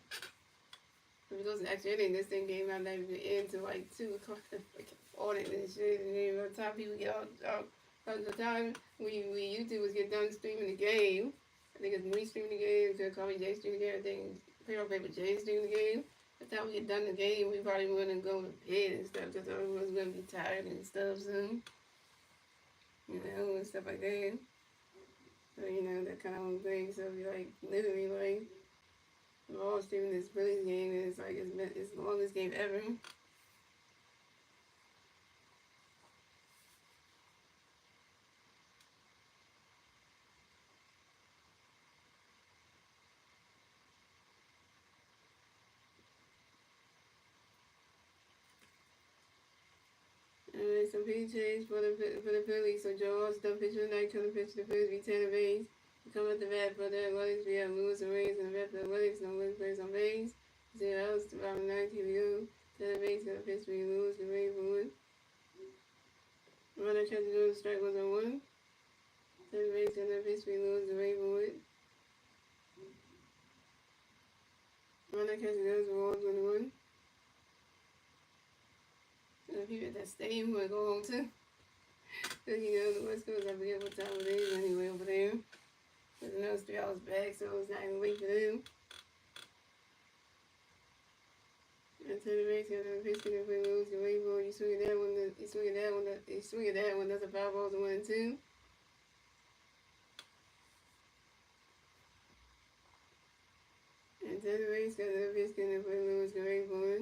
If it goes to extra inning, this thing game might not even end till like 2 o'clock in the freaking morning and shit. And then by the time people get Because the time we YouTube was get done streaming the game, I think it's me streaming the game, so call me Jay streaming the game, I think payroll paper Jay streaming the game. By the time we get done the game, we probably wouldn't go to bed and stuff because everyone's gonna be tired and stuff soon. You know, and stuff like that. So, you know, that kind of thing. So, we like, literally, like, we're all streaming this Phillies game, and it's like, it's the longest game ever. Some PJs for the Phillies. So Joe Ross done pitch of the night, coming pitch the Phillies, be 10 base. Come at the bat for the Athletics. We have Lewis and Reyes and the bat for the Athletics. No Lewis plays on base. 0 outs to bottom 9. Here we go. 10 base, gonna pitch for Lewis and Reyes for 1. Runner catches goes, strike 1 on 1. 10 base, gonna pitch for Lewis and Reyes for 1. Runner catches goes, Walls 1 1. The people at that stadium want to go home too. So, you know, the West Coast, I forget what time it is anyway over there. Because I know it's 3 hours back, so it's not even late for them. And to the base, got the pitch to play moves, the way ball, you swing it that one, you swing it that one, you swing it that one, that's a 5 balls and 1 and 2. And to the base, got the pitch to play moves, the way ball.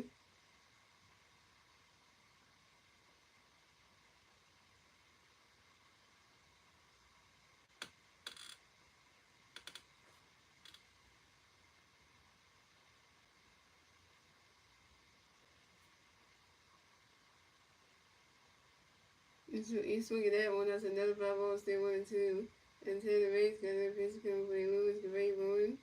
You swing it that one, that's another 5 balls, still 1 and 2. And to the base, got the pitch to play moves, the way ball.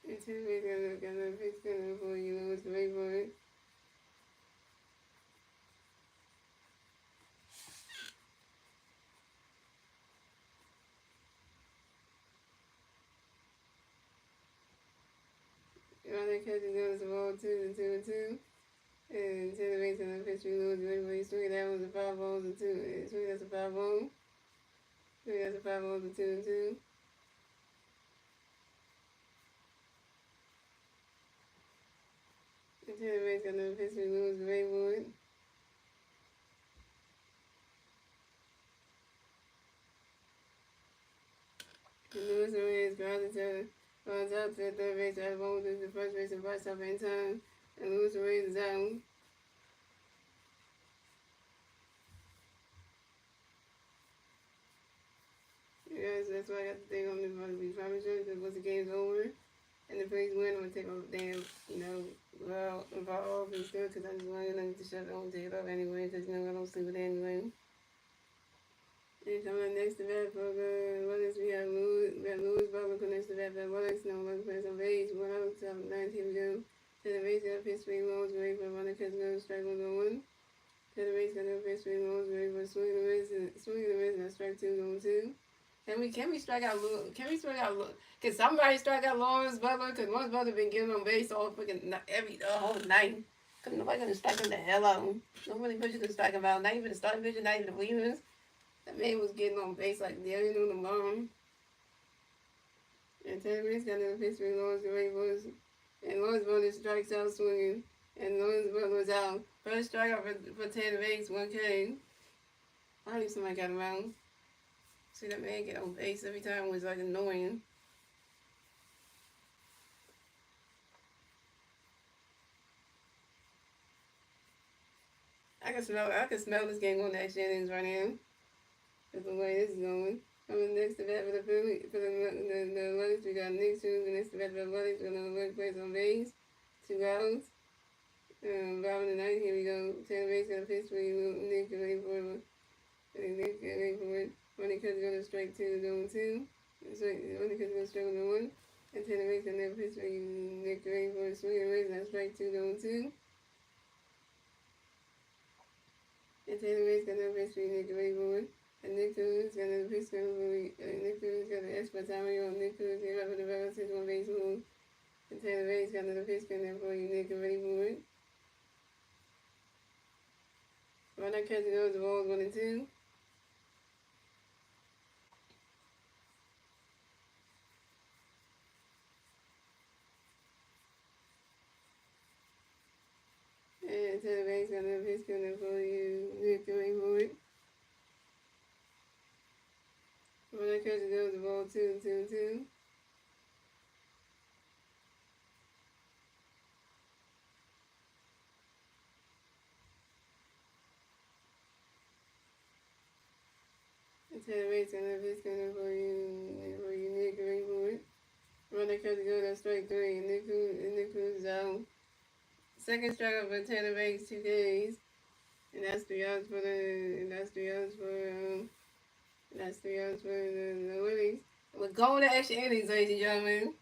And to the base, got the pitch to play moves, the way ball. Runner catches goes the ball 2 and 2 and 2. And to the base and the pitch we lose, you swing that was a 5 balls and 2. And swing that's a 5 ball. Swing that's a 5 balls and 2 and 2. And to the base and the pitch we lose, the Raywood. And Lewis and Reyes grounds out to the third base. I have one with the first base and vice up in time. And Lewis and Reyes is out. Yes, that's why I got the thing on me about to be probably sure because once the game's over and the Phillies win, I'm gonna take off the damn, you know, well, involved and stuff because I just want to shut it on, take it off anyway because, you know, I don't sleep with it anyway. And coming next to bat for the Athletics, we have Lewis Butler connects to bat for the Athletics. No one plays on base. 1 out, 7, 9, here we go. To the base, got a pitch, swing, lows, ready for runner, catch, go, strike 1 on 1. To the base, got a pitch, swing, lows, ready for swing the wrist, and strike 2 on 2. Can we strike out? Can somebody strike out Lawrence Butler? Cause Lawrence Butler been getting on base all freaking the whole night. Cause nobody gonna strike him the hell out. Nobody pitcher can strike him out. Not even the starting pitcher, not even the relievers. That man was getting on base like the other on the bottom. And Ted Reese got another pitch for Lawrence the Ravens. And Lawrence Butler strikes out swinging. And Lawrence Butler's out. First strikeout for Ted Reese, 1K. I think somebody got him out. See that man get on base every time was like annoying. I can smell this game going to extra innings right now. That's the way this is going. Coming next to bat for the Athletics, we got Nick Shoes, and next to bat for the Athletics, we're going to place on base. 2 outs. Bottom of the 9th, here we go. 10 base, got a pitch for you, Nick, waiting for it. Nick, waiting for it. Running catch goes strike 2, going 2. Running catch goes strike 1. And Taylor Ray's got another pitch for Nick Ray for a swing and raise. That's strike 2-2. And Taylor Ray's got another pitch for Nick Ray for and Nick Cruz got another pitch for Nick Cruz got an extra time on Nick Cruz came up with a very 6-1 base move. And Taylor Ray's got another pitch for you, Nick Ray for it. Right now, catching those, the balls 1-2. And Taylor Ray's got another pitch for you, Nick Ray for it. Right now, catching those, the ball 2-2. Taylor Ray's gonna be for you, Nick Ray for it. Runner catch go, that's strike 3. And Nick Cruz is out. Second strikeout for Taylor Ray's 2 days. And that's 3 outs for the Willies. We're going to extra innings, ladies and gentlemen.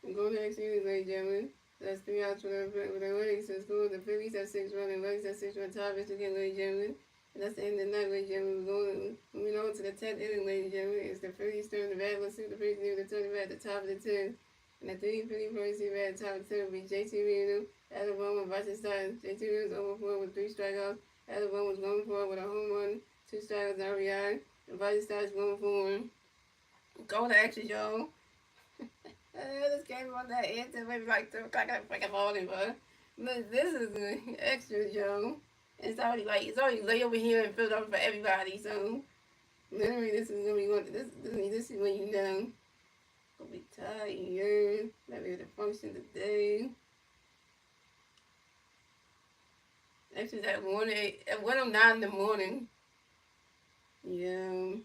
We're going to extra innings, ladies and gentlemen. That's 3 outs for the Willies. So it's cool. The Phillies have 6 runs and Willies have 6 runs. Top is again, ladies and gentlemen. And that's the end of the night, ladies and gentlemen. Moving on to the 10th inning, ladies and gentlemen. It's the Phillies turn to bat. Let's see the Phillies do the turn at the top of the 10th. And the 3 Phillies first at the top of the 10th will be JT Reno, Alabama versus Stars. JT Reno was over 4 with 3 strikeouts. Alabama was going for with a home run, 2 strikeouts RBI. And versus Stars going for go to extra, y'all. This game on that end to maybe like 3 o'clock in the freaking morning, but look, this is the extra, y'all. It's already late over here and filled up for everybody. So literally, this is gonna be one. This is when you know gonna be tired. Not be able to function today. Actually, at 1:09 in the morning. Yeah.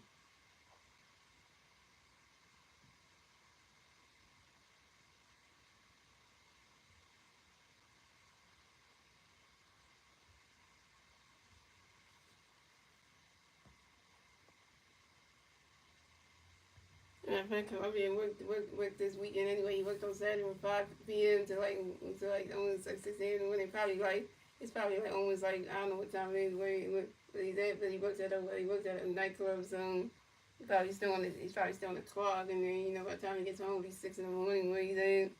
I think Columbia worked this weekend anyway. He worked on Saturday from 5 p.m. to almost like 6 a.m. When it's probably like almost like I don't know what time it is where he's at, but he works at a nightclub, so he's probably still on the clock, and then by the time he gets home it'll be 6 in the morning where he's at.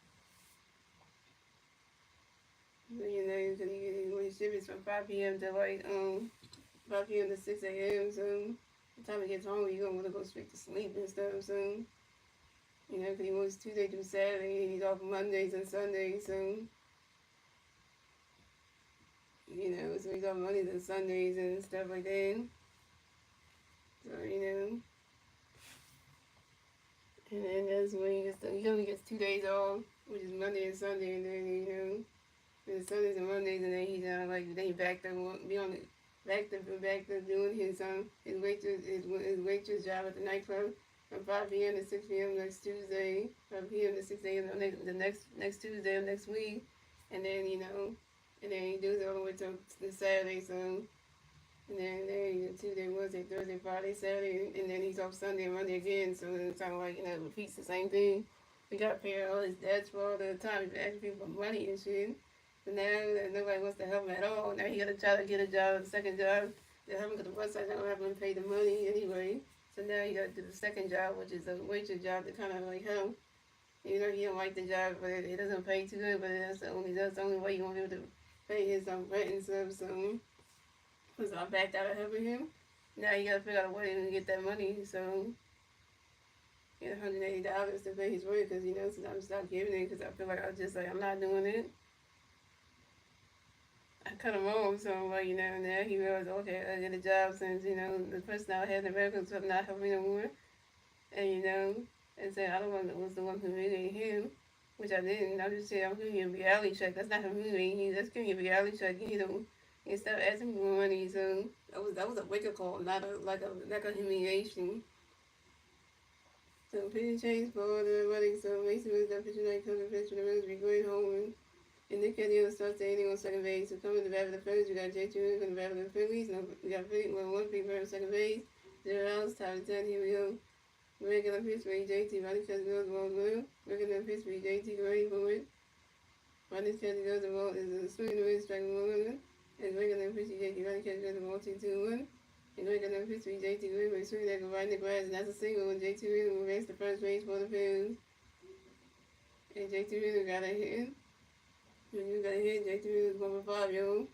So, because when his shift is from 5 p.m. to 5 p.m. to 6 a.m. So by the time he gets home, he's gonna want to go straight to sleep and stuff. So because he works Tuesday through Saturday, and he's off Mondays and Sundays. So so he's off Mondays and Sundays and stuff like that. So and then that's when he only gets 2 days off, which is Monday and Sunday, and then and Sundays and Mondays, and then he's then he back to doing his waitress job at the nightclub from 5 p.m. to 6 p.m. next Tuesday, 5 p.m. to 6 a.m. the next Tuesday of next week, and then and then he does it all the way to the Saturday. So and then Tuesday, Wednesday, Thursday, Friday, Saturday, and then he's off Sunday and Monday again. So it's kind of like it repeats the same thing. We got to pay all his debts for all the time. He's asking people for money and shit. But now nobody wants to help him at all. Now he got to try to get a job, a second job, to help him because the website's not having him pay the money anyway. So now he got to do the second job, which is a waitress job to kind of like help. He don't like the job, but it doesn't pay too good. But that's the only way you won't be able to pay his rent and stuff. So I backed out of helping him. Now you got to figure out a way to get that money. So get $180 to pay his rent because since I'm stopped giving it because I feel like I'm not doing it. I cut him off, so now he realized, okay, I get a job since, the person I had in America was not helping me no more. And, and said, I don't want was the one who humiliated him, which I didn't. I just said, I'm giving you a reality check. That's not humiliating you. That's giving you a reality check. And stop asking for money. So that was a wake-up call, not a humiliation. So pitching change for the wedding. So Mason was that pitching night coming pitch for the Reds. We going home. And Nick Kennedy starts the inning on second base. So coming to the bat for the Phillies, we got J2 from the bat for the Phillies. We got one big bird on second base. 0 outs, tied to 10. Here we go. Regular pitch for JT. Running catch goes the ball blue. Regular pitch for JT. Ready for it. Running catch goes the ball is a swing and miss strike 1. And regular pitch for JT. Running catch goes the ball 2-1. And regular pitch for JT. With swing that go right in the grass. And that's a single. And JT really will race the first base for the Phillies. And JT really got a hit. When you got a hit, JT really is going for 5, yo.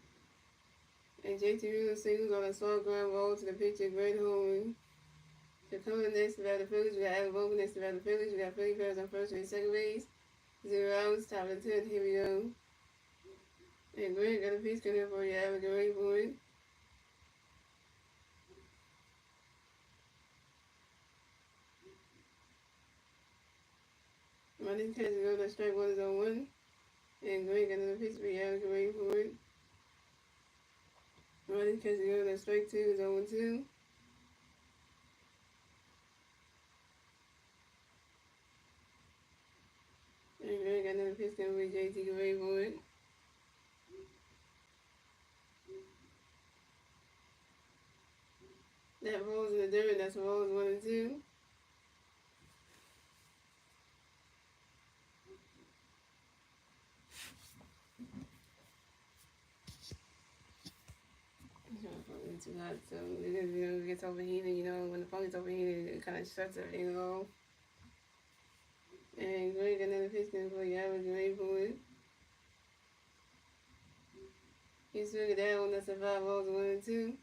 And JT really singles on a soft ground ball to the pitcher. Great home. So coming next to the Phillies, we got Adam Vogel next to the Phillies. We got Philly players on first and second base. 0 outs, top of the 10th. Here we go. And Greg got a piece coming up for you. Have a great for it. Running catch go to strike 1 is on 1. And Greg got another piece for you. Have a great for it. Running catch go to strike 2 is on 2. And Greg got another pitch coming with JT Gray for it. That rolls in the dirt, that's rolls 1 and 2. It's too hot, so it gets overheated, when the phone gets overheated, it kind of shuts everything off. And Greg got another pitch coming for you. Have a great for it. He's figured that one, that's a 5 rolls 1 and 2.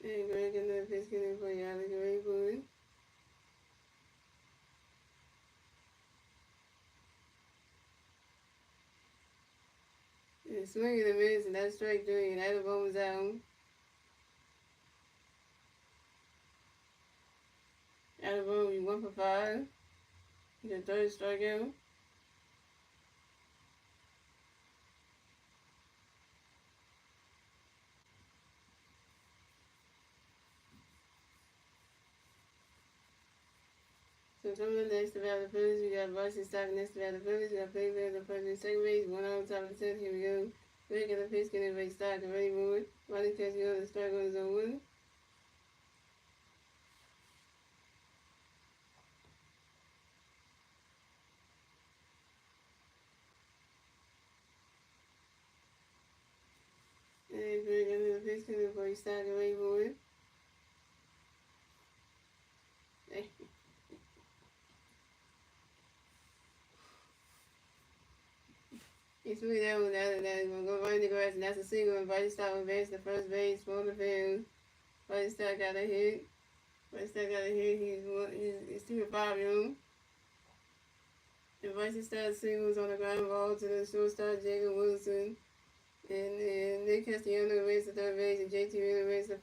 And Greg got another pitch coming for you. Have a great for it. And swing and a miss, and that's strike 3, and Adam Vogel's out. Adam Vogel, you 1 for 5. Your third strikeout. So coming up next to the Phillies, we got Varsity Stock next to the Phillies. We got Philly players on first and second base. 1 out on top of the 10th. Here we go. Greg got a pitch, getting ready Stock and ready for it. Running catch go, the strike 1 is on 1. And Greg got another pitch coming for you. Stock and ready for it. He's really that one that he's gonna go right in the grass, and that's a single. And Varsity Stock advanced to first base for the field. Varsity Stock got a hit. Varsity Stock got a hit. He's 2 for 5, And Varsity Stock singles on the ground ball to the shortstop Jacob Wilson. And Nick Castellanos raised to third base, and JT Miller raised to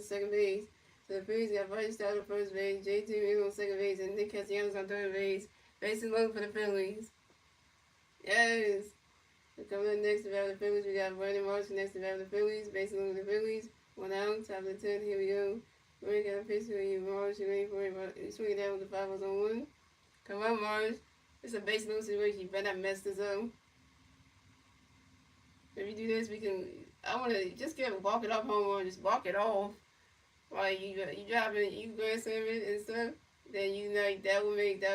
second base. So the Phillies got Varsity Stock on first base, JT Miller on second base, and Nick Castellanos on third base. Bases loaded for the Phillies. Yes. So coming up next to the Phillies, we got Brandon Marshall next to the Phillies. Bases loaded for the Phillies. 1 out, top of the 10th. Here we go. We're got a pitch for you, Marsh. You ready for it? He's swinging down with the 5 on 1. Come on, Marsh. It's a base load situation. You better not mess this up. If you do this, I want to just walk it off home run. Just walk it off. While you driving, you grandstand it and stuff. Then that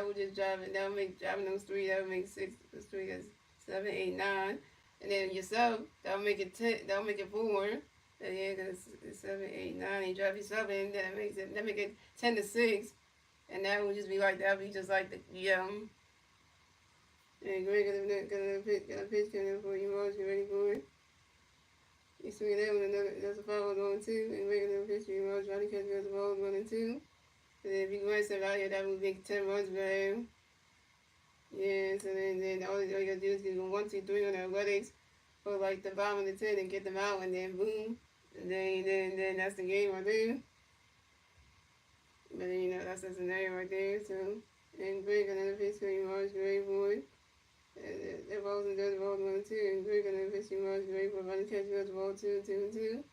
will just drive it. That will make driving those 3. That will make 6. Those 3 is 7, 8, 9. And then yourself, that will make it 10. That will make it 4. And yeah, because it's 7, 8, 9. And you drive yourself in. That make it 10 to 6. And that will just be like that. Will be just like the And Greg got a pitch coming in for you, Marsh. You ready for it? You swing that one, that's a 5 on 1 2. And Greg got a pitch for you, Marsh. Trying to catch the ball 1 and 2. And then if you go and step out here, that would make 10 runs for him. Yeah, so then all you gotta do is give them 1, 2, 3 on the athletics for like the bottom of the 10 and get them out, and then boom. And then that's the game right there. But then, that's the scenario right there. So, and Greg got another pitch for you, Marsh. Ready for it? And that ball's in there, the ball's 1 and 2. And Greg got another pitch for you, Marsh. Ready for running catch, goes the ball 2 and 2.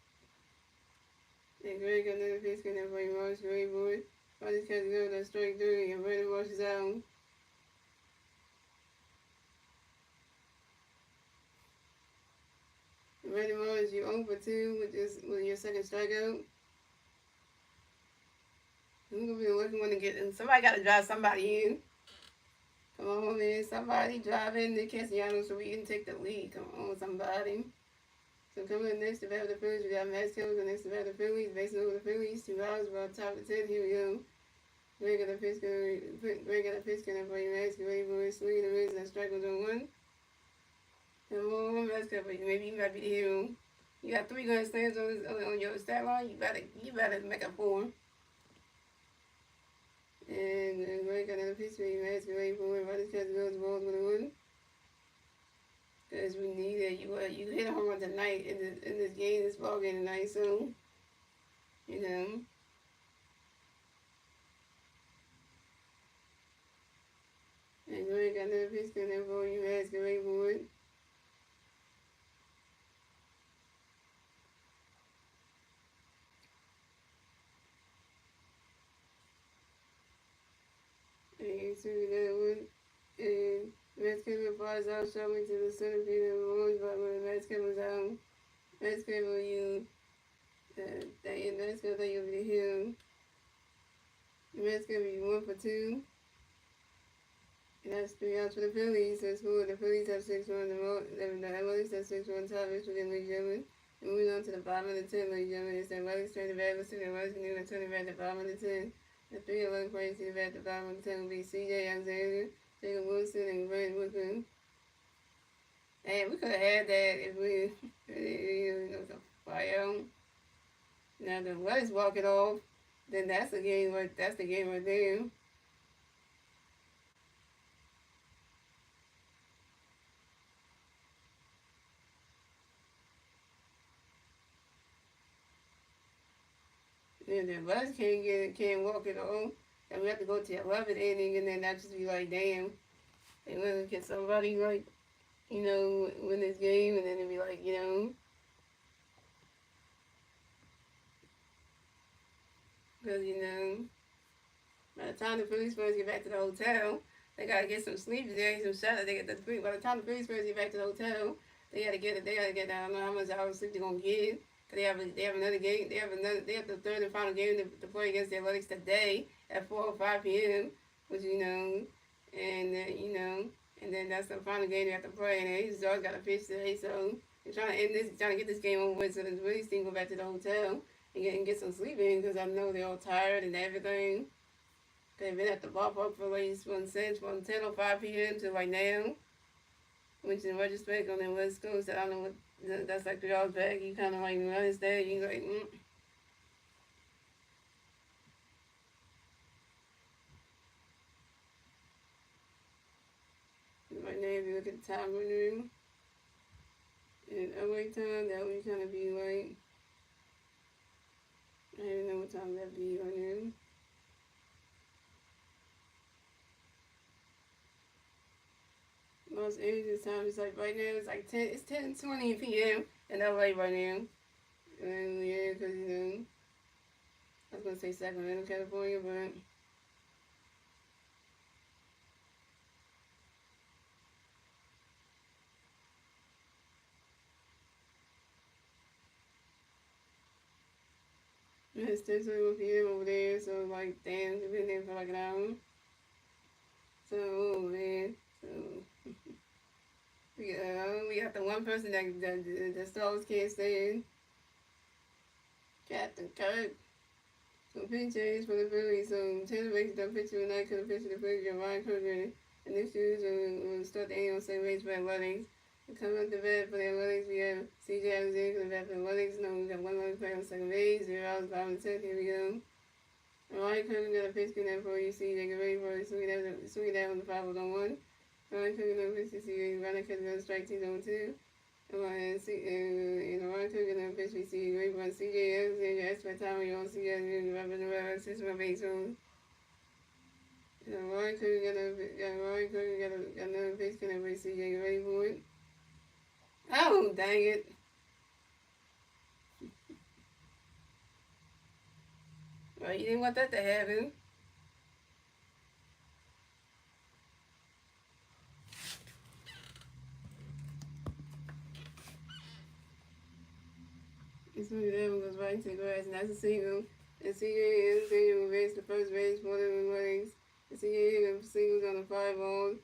And Greg got another pitch coming in for you, Marsh. Ready for it? Running catch, goes that strike 3, and Brandon Marsh is out. Randy Moss, you 0 for 2 with your second strikeout. I'm gonna be looking when to get in. Somebody gotta drive somebody in. Come on, man. Somebody drive in the Castellanos so we can take the lead. Come on, somebody. So coming in next to bat the Phillies, we got Masteryhi next to bat the Phillies, basing over the Phillies. 2 hours, we're on top of the 10. Here we go. Greg got a pitch coming for you, Max. Get ready for his swing. The Reds, that strike was on 1. Come on, Max, maybe you might be the hero. You got 3 grand slams on your stat line. You better make a 4. And Greg got another pitch for you, Max. Get ready for it. Riders catch the balls with a 1. Because we need it. You hit a home run tonight in this game, this ball game tonight, so you know. And Greg got another pitch coming for you, Max. Get ready for it. And so that one. And Max Kevin flies out, shoving to the center field of the Orange, but when Max Kevin's out, Max Kevin, Max Kevin, you'll be here. Max Kevin, you 1 for 2. And that's 3 outs for the Phillies. So it's cool. The Phillies have 6-1. The Athletics have 6-1 top for them, ladies and gentlemen. And moving on to the bottom of the 10, ladies and gentlemen. It's the Athletics turn the bat. Let's see the Athletics new and turn the bat at the bottom of the 10. The 3 Athletics players to the bat at the bottom of the 10 will be C.J. Alexander, Jacob Wilson, and Brent Woodman. And we could have had that if we, fire. Now the Athletics walk it off. Then that's the game right there. And the Athletics can't walk it off. And we have to go to the 11th inning, and then that just be like, damn, they want to get somebody like, win this game, and then it'd be like, because by the time the Phillies fans get back to the hotel, they gotta get some sleep today, some shelter. By the time the Phillies fans get back to the hotel, they gotta get. I don't know how much hours sleep they're gonna get. Cause they have another game. They have the third and final game to play against the Athletics today at 4:05 p.m. Which and then that's the final game they have to play. And his dog got a pitch today, so they're trying to get this game over with, so the Phillies team go back to the hotel and get some sleep in, because I know they're all tired and everything. They've been at the ballpark for like from 10:05 p.m. to like now, which in retrospect on the West Coast, I don't know what. That's like 3 hours back. You kind of like realize that. You like, Right now, if you look at the time window, in LA time, that would kind of be like, I don't even know what time that'd be right now. Los Angeles time is like right now. It's like 10:20 p.m. in LA right now. And yeah, because I was gonna say Sacramento, California, but it's 10:21 p.m. over there. So like, damn, we've been there for like an hour. So man, so. We got the one person that Stars can't stand. Captain Kirk. So pitch change for the Phillies. So Taylor Bates done pitching tonight because the pitcher the Phillies are Ryan Coogler. And this year's will start the annual same race for Athletics. Coming up the bat for the Athletics, we have C.J. Alexander for the bat for the Athletics. No, we got one Athletics player on second base. 0 hours, 5 and 10. Here we go. Ryan Coogler got a pitch connect for you. C.J. get ready for it. Swing that on the 5-1. Ryan Coogler pitch to C.J. Runner catch the strike 2-2. And Ryan Coogler pitch to C.J. Great run. C.J. Alexander asked for time on your own. C.J. Alexander 6-1 base on. Ryan Coogler got another pitch connect for C.J. Get ready for it. Oh, dang it. Well, you didn't want that to happen. As soon as that one goes right into the grass, and that's a single. And CJ and Xavier will race the first base for the runnings. And CJ singles on the 5-ball.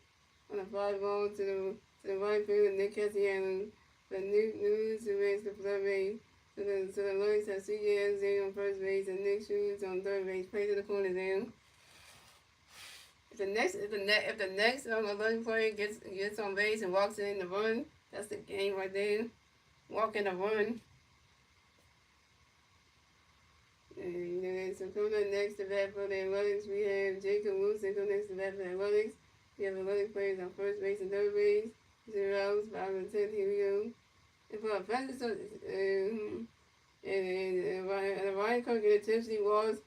On the 5-ball to the right field, and Nick Cassiano. The news to race the third base. So the Lloyds have CJ and Xavier on first base, and Nick shoots on third base. Play to the corner there. If the next alert player gets on base and walks in the run, that's the game right there. Walk in the run. And so coming up next to bat for the Athletics, we have Jacob Wilson coming next to bat for the Athletics. We have Athletics players on first base and third base. 0 outs, 5 and 10. Here we go. And for a fantasy, and Ryan Cook and the Tipsy was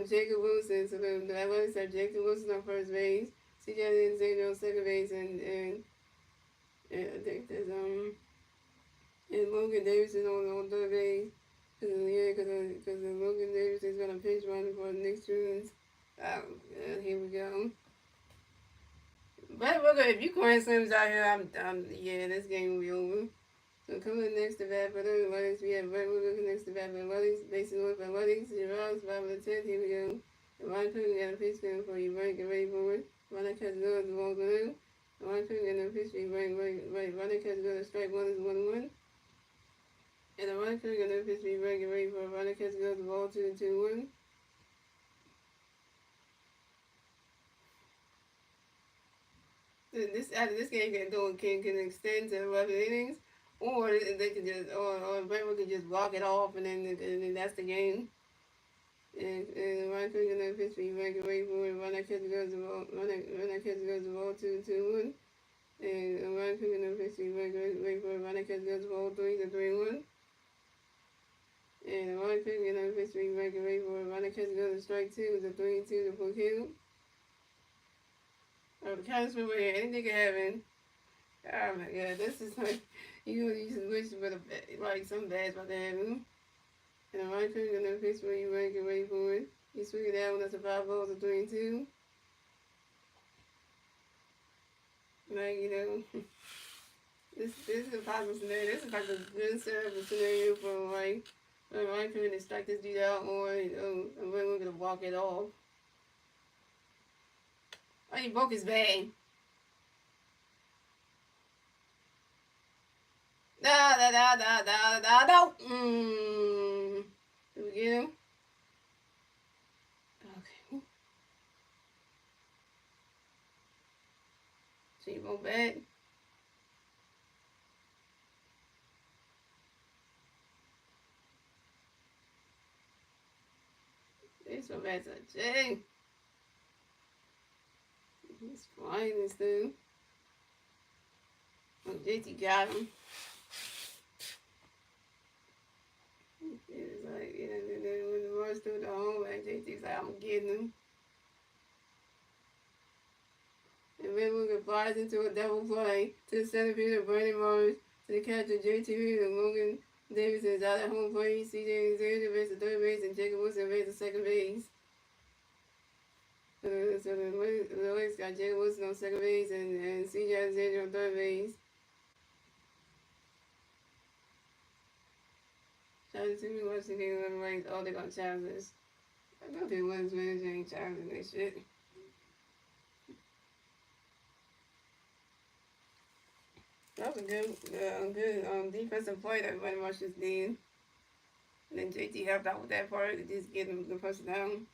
Jacob Wilson. So the Athletics have Jacob Wilson on first base, CJ Zeno on second base, and I think there's and Logan Davidson on third base. Because Logan Davidson is gonna pitch one for the next June. Here we go. But if you Grand Slams out here, yeah, this game will be over. So coming next to bat for the Athletics, we have Red looking next to bat for the Athletics, basing on for Athletics, 0 outs, 5 and 10. Here we go. The Ryan Cook got a pitch film for you, right? Get ready for it. Runner catch good, the ball blue. The Ryan Cook got a pitch for you, right. Runner catch good, strike one is 1-1. And the Ryan Cook got a pitch for you, right? Get ready for it. Runner catch good, the ball 2-1. This game can extend to 11 innings, or they could just or Brentwood could just walk it off, and then that's the game. And Ryan Cook and then pitch for you, right for it. Runner catch goes the ball. Runner catch goes the ball 2-1. And Ryan Cook and then pitch for you, right for it. Runner catch goes the ball 3-1. And Ryan Cook and then pitch for you, right for it. Runner catch goes to strike 2 is a 3-2 to full kill. Oh, the counterspin right here, anything can happen. Oh my god, this is like, you just wish for like some bad's about to happen. And the right finger and then pitch where you ready, get ready for it. You swing it out when that's a 5 balls, a 3-2. Like, this is a possible scenario. This is like a good setup scenario for like, the right finger to strike this dude out, or and we're gonna walk it off. Oh, he broke his bag. No. Did we get him? Okay. So you go back. This one back to Jay. He's flying this thing. Oh, JT got him. It's like, and then when the rush through the home, like JT's like, I'm getting him. And Red Luger flies into a double play to the center fielder, Brandon Morris, to the catcher, JT Reed, and Logan Davidson is out at home plate. CJ Xavier races the third base, and Jacob Wilson races the second base. So the Lakers got Jacob Wilson on second base and CJ Xavier on third base. Challenge to me watching the game ranked. Oh, they're gonna challenge this. I know they wins manager ain't challenging this shit. That was a good defensive play that Brandon Marsh just did. And then JT helped out with that part to just get him the first down.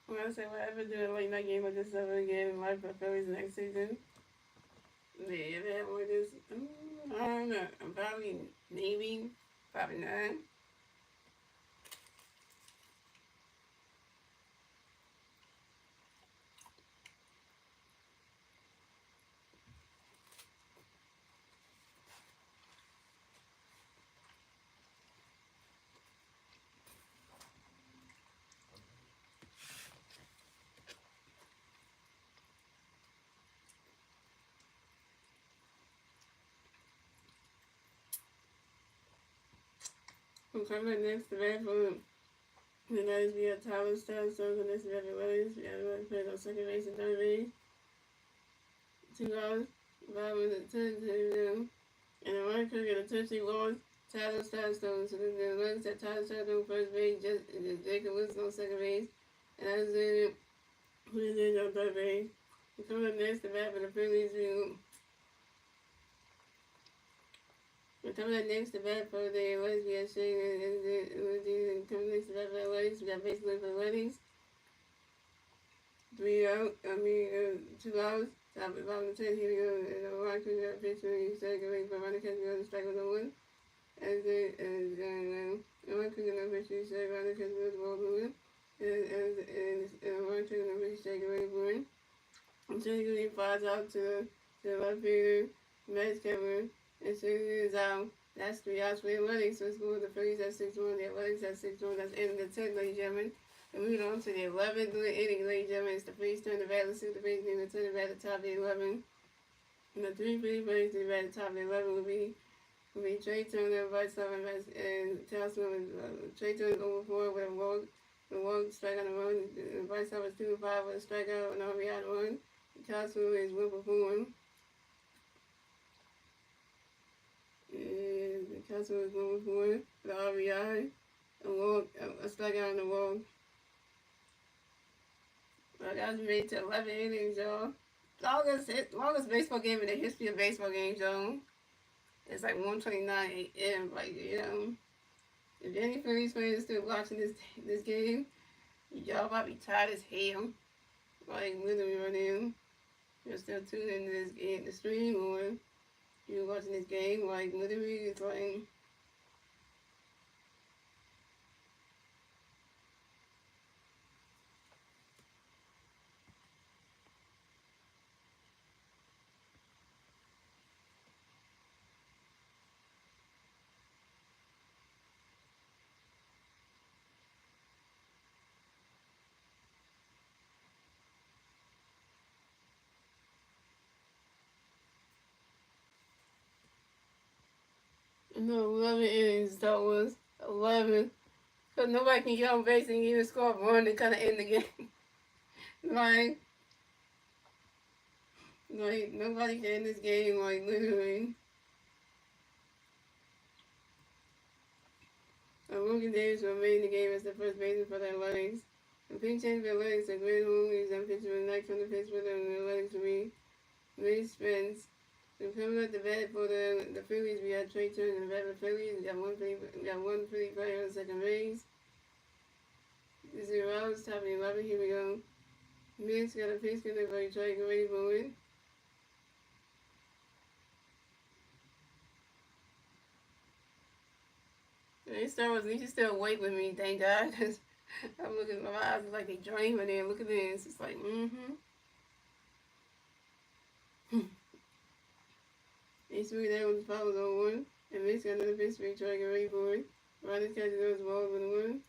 When I say whatever, do a late night game like this ever again in life for Phillies next season. Yeah, if I have one of this, I don't know. I'm probably, maybe, probably not. I'm coming next to that for the nights we have Tyler Style, so the next to that weddings. We have one played on second base and third base. 2 hours, 5 minutes, 10 to them. And the one could get a touching loss. Tyler Stone, so the ones that Tyler Stone on first base, just Jacob Wilson on second base, and I was in it, who is in on third base. We come up next to bat for the Phillies. We come up next to bat for the lesbian shade, and come next to bat for the weddings. We got basically for the weddings. 2 hours. Top of the bottom 10, here we go. And the one could get a pitch when you second base, but running catch the strike with the one. And one could get a pitch when you say running catch the ball moving. And one could get a pitch taken away for it. I'm trying to get 5 out to the left fielder, Max Kevin, and 6 is out. That's 3 outs for the Athletics. So it's going the Phillies at 6-1, the Athletics at 6-1. That's end of the 10th, ladies and gentlemen. And moving on to the 11th inning, ladies and gentlemen. It's the Phillies turn the bat. Let's see what the Phillies need to turn the bat at the top of the 11. And the 3 Phillies to the bat at the top of the 11 will be Trey Turner, Vice and Townsend. Trey Turner over 4 with a walk. The walk strike on the run. Vice is 2-5 with a strikeout and RBI on 1. Castle is 1-for-4. And the Castle is 1-for-4 for the RBI. A strikeout on the walk. Well, that was made to 11 innings, y'all. Longest baseball game in the history of baseball games, y'all. It's like 1:29 a.m. Like, if any Phillies fans are still watching this game, y'all probably tired as hell. Like, literally right now. You're still tuned into this game, the stream, or you're watching this game. Like, literally, it's like. No, 11 innings, that was 11. Because nobody can get on base and even score a run to kind of end the game. like, nobody can end this game, like, literally. Wilkie Davis will remain in the game as the first baseman for the Athletics. The pinch change for the Athletics, a great home is on pitch with a night from the pitch for the Athletics to be Ray Spence. So coming at the bat for the Phillies, we got Trey Turner in the bat for the Phillies. We got one Philly player on second base. This is Rouse, top of the 11. Here we go. Mix got a pitch for the Trey, get ready for it. And Star Wars, you still awake with me, thank God, because I'm looking, my eyes are like they dreaming there. Look at this. It's like, He's moving down with the fouls on 1. And Mix got another pitch for Trey, get ready for it. Ronnie's catching those balls with the 1.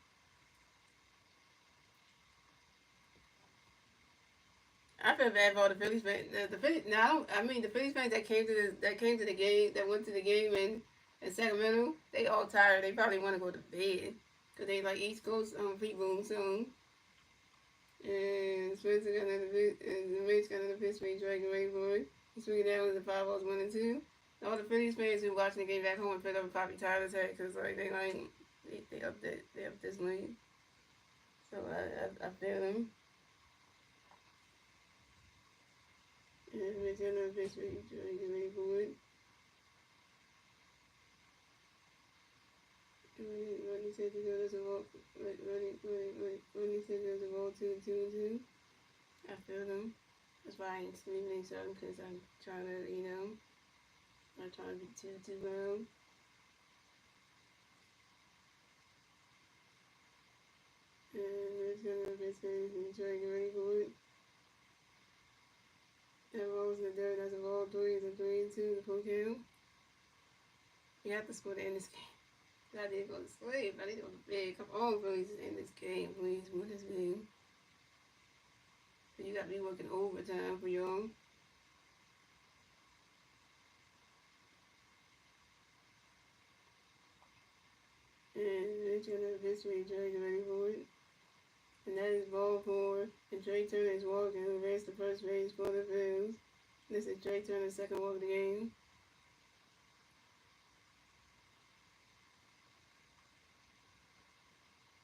I feel bad for all the Phillies fans. The Phillies now. I mean, the Phillies fans that came to the game, that went to the game in Sacramento. They all tired. They probably want to go to bed because they like East Coast people. So, and Spencer got another pitch, and the Mates got another pitch. He's dragging ready for it. He's swinging down with the 5 balls 1 and 2. All the Phillies fans who watching the game back home in Philadelphia probably tired as heck because like they up this late. So I feel them. And we're gonna pitch ready to ready for it. When he said there's a ball, when he said there's a ball 2 and 2 and 2, I feel them. That's why I ain't sleeping something, because I'm trying to, you know, I'm not trying to be too loud. And it's gonna be trying to get ready for it. That rolls in the dirt, that's a ball 3, it's a 3 and 2, the full count. You have to score to end this game. I did go to sleep. I need to go to bed. Come on, please, end this game, please. Win this game. You got me working overtime for y'all. And it's gonna this way, Drake ready for it. And that is ball 4. And Drake Turner is walking. Who raced the first base for the Phillies. This is Drake Turner's second walk of the game.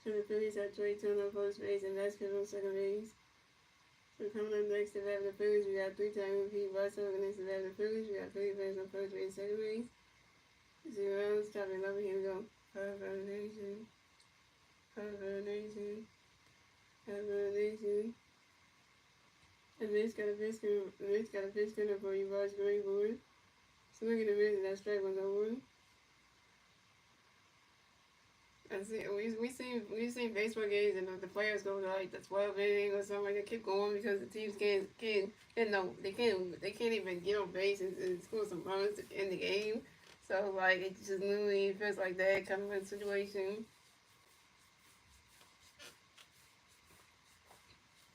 So the Phillies have Drake Turner on first base and Vasquez on second base. So coming up next to have the Phillies, we got 3-time MVP Bryce Harper next to have the Phillies. We got Philly fans on first base, second base. 0 rounds, top 11, here we go. Hibernation. And Vince got a pitch gunner for you, Bryce Green board. So look at the Vince, and that strike one's over. And see, we've seen baseball games and the players go to like the 12th inning or something like that, keep going because the teams can't they can't even get on base and score some runs to end the game. So like it just literally feels like that kind of a situation.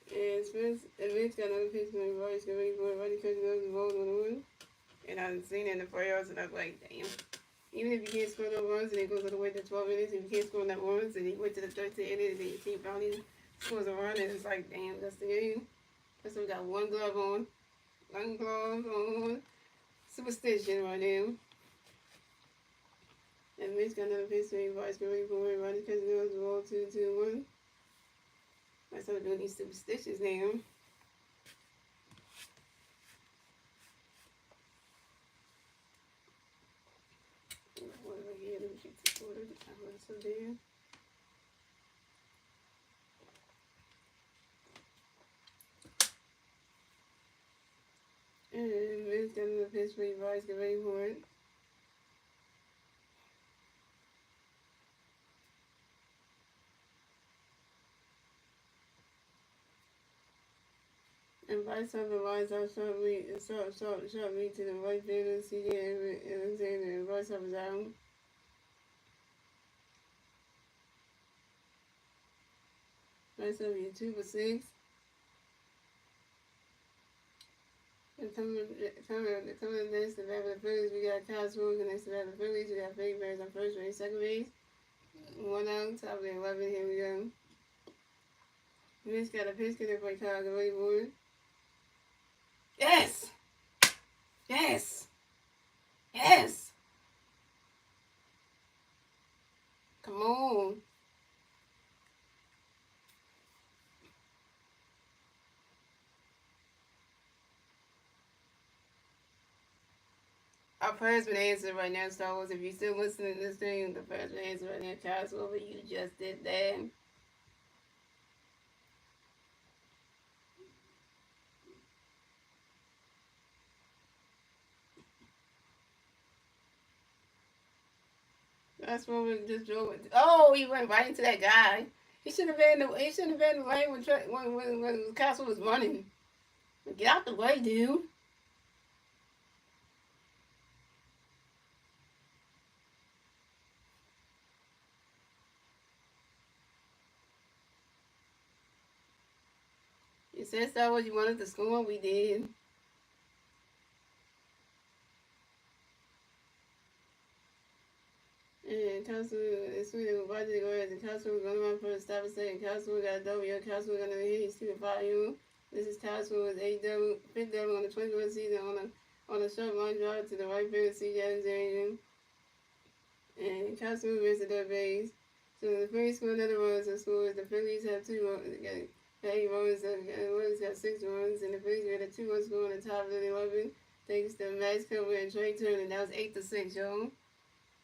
And Vince got another pitch from the Royce going for it, Roddy Coach goes the ball on the wood. And I've seen it in the playoffs and I was like, damn. Even if you can't score no runs and it goes all the way to 12 minutes, if you can't score enough runs and you went to the 13th inning and your team finally scores a run, and it's like, damn, that's the game. That's why we got one glove on. Superstition right now. And Mitch got another pitch to Vice going for it. Roddy Coach goes the ball 2-2-1. I started doing these superstitions now. Let me check the order. I was so there. And Vince got another pitch for you, Bryce. Get ready for it. And Bryce Harper lines out sharply to the right fielder, C.J. Alexander, and Bryce Harper's out. Bryce Harper, you're 2 for 6. And coming up next to the Phillies, we got Kyle Swoog, and next to the Phillies, we got Fake Bears on first base, second base. 1 out, top of the 11, here we go. Vince got a pitch gunner for Kyle, get ready for it. Yes! Yes! Yes! Come on. Our prayer's been answered right now, Star Wars. If you're still listening to this thing, the prayer's been answered right now. Charles Wilber, you just did that. That's what we just drove. Oh, he went right into that guy. He shouldn't have been in the lane when Castle was running. Get out the way, dude. You said Star Wars you wanted to score, we did. And Castle is sweet and invited to go ahead. And Castle was going around for a stop and second. Castle got a W. Castle got another hit. He's 2-5. This is Castle with 5th double on the 21st season on a short line drive to the right field. C.J. Alexander. And Castle missed the third base. So the Phillies scored another runs. The Phillies have 2 runs. Got 8 runs. The Phillies got 6 runs. And the Phillies got a 2-run score on the top of the 11. Thanks to Max Cover and Trey Turner. That was 8-6, y'all.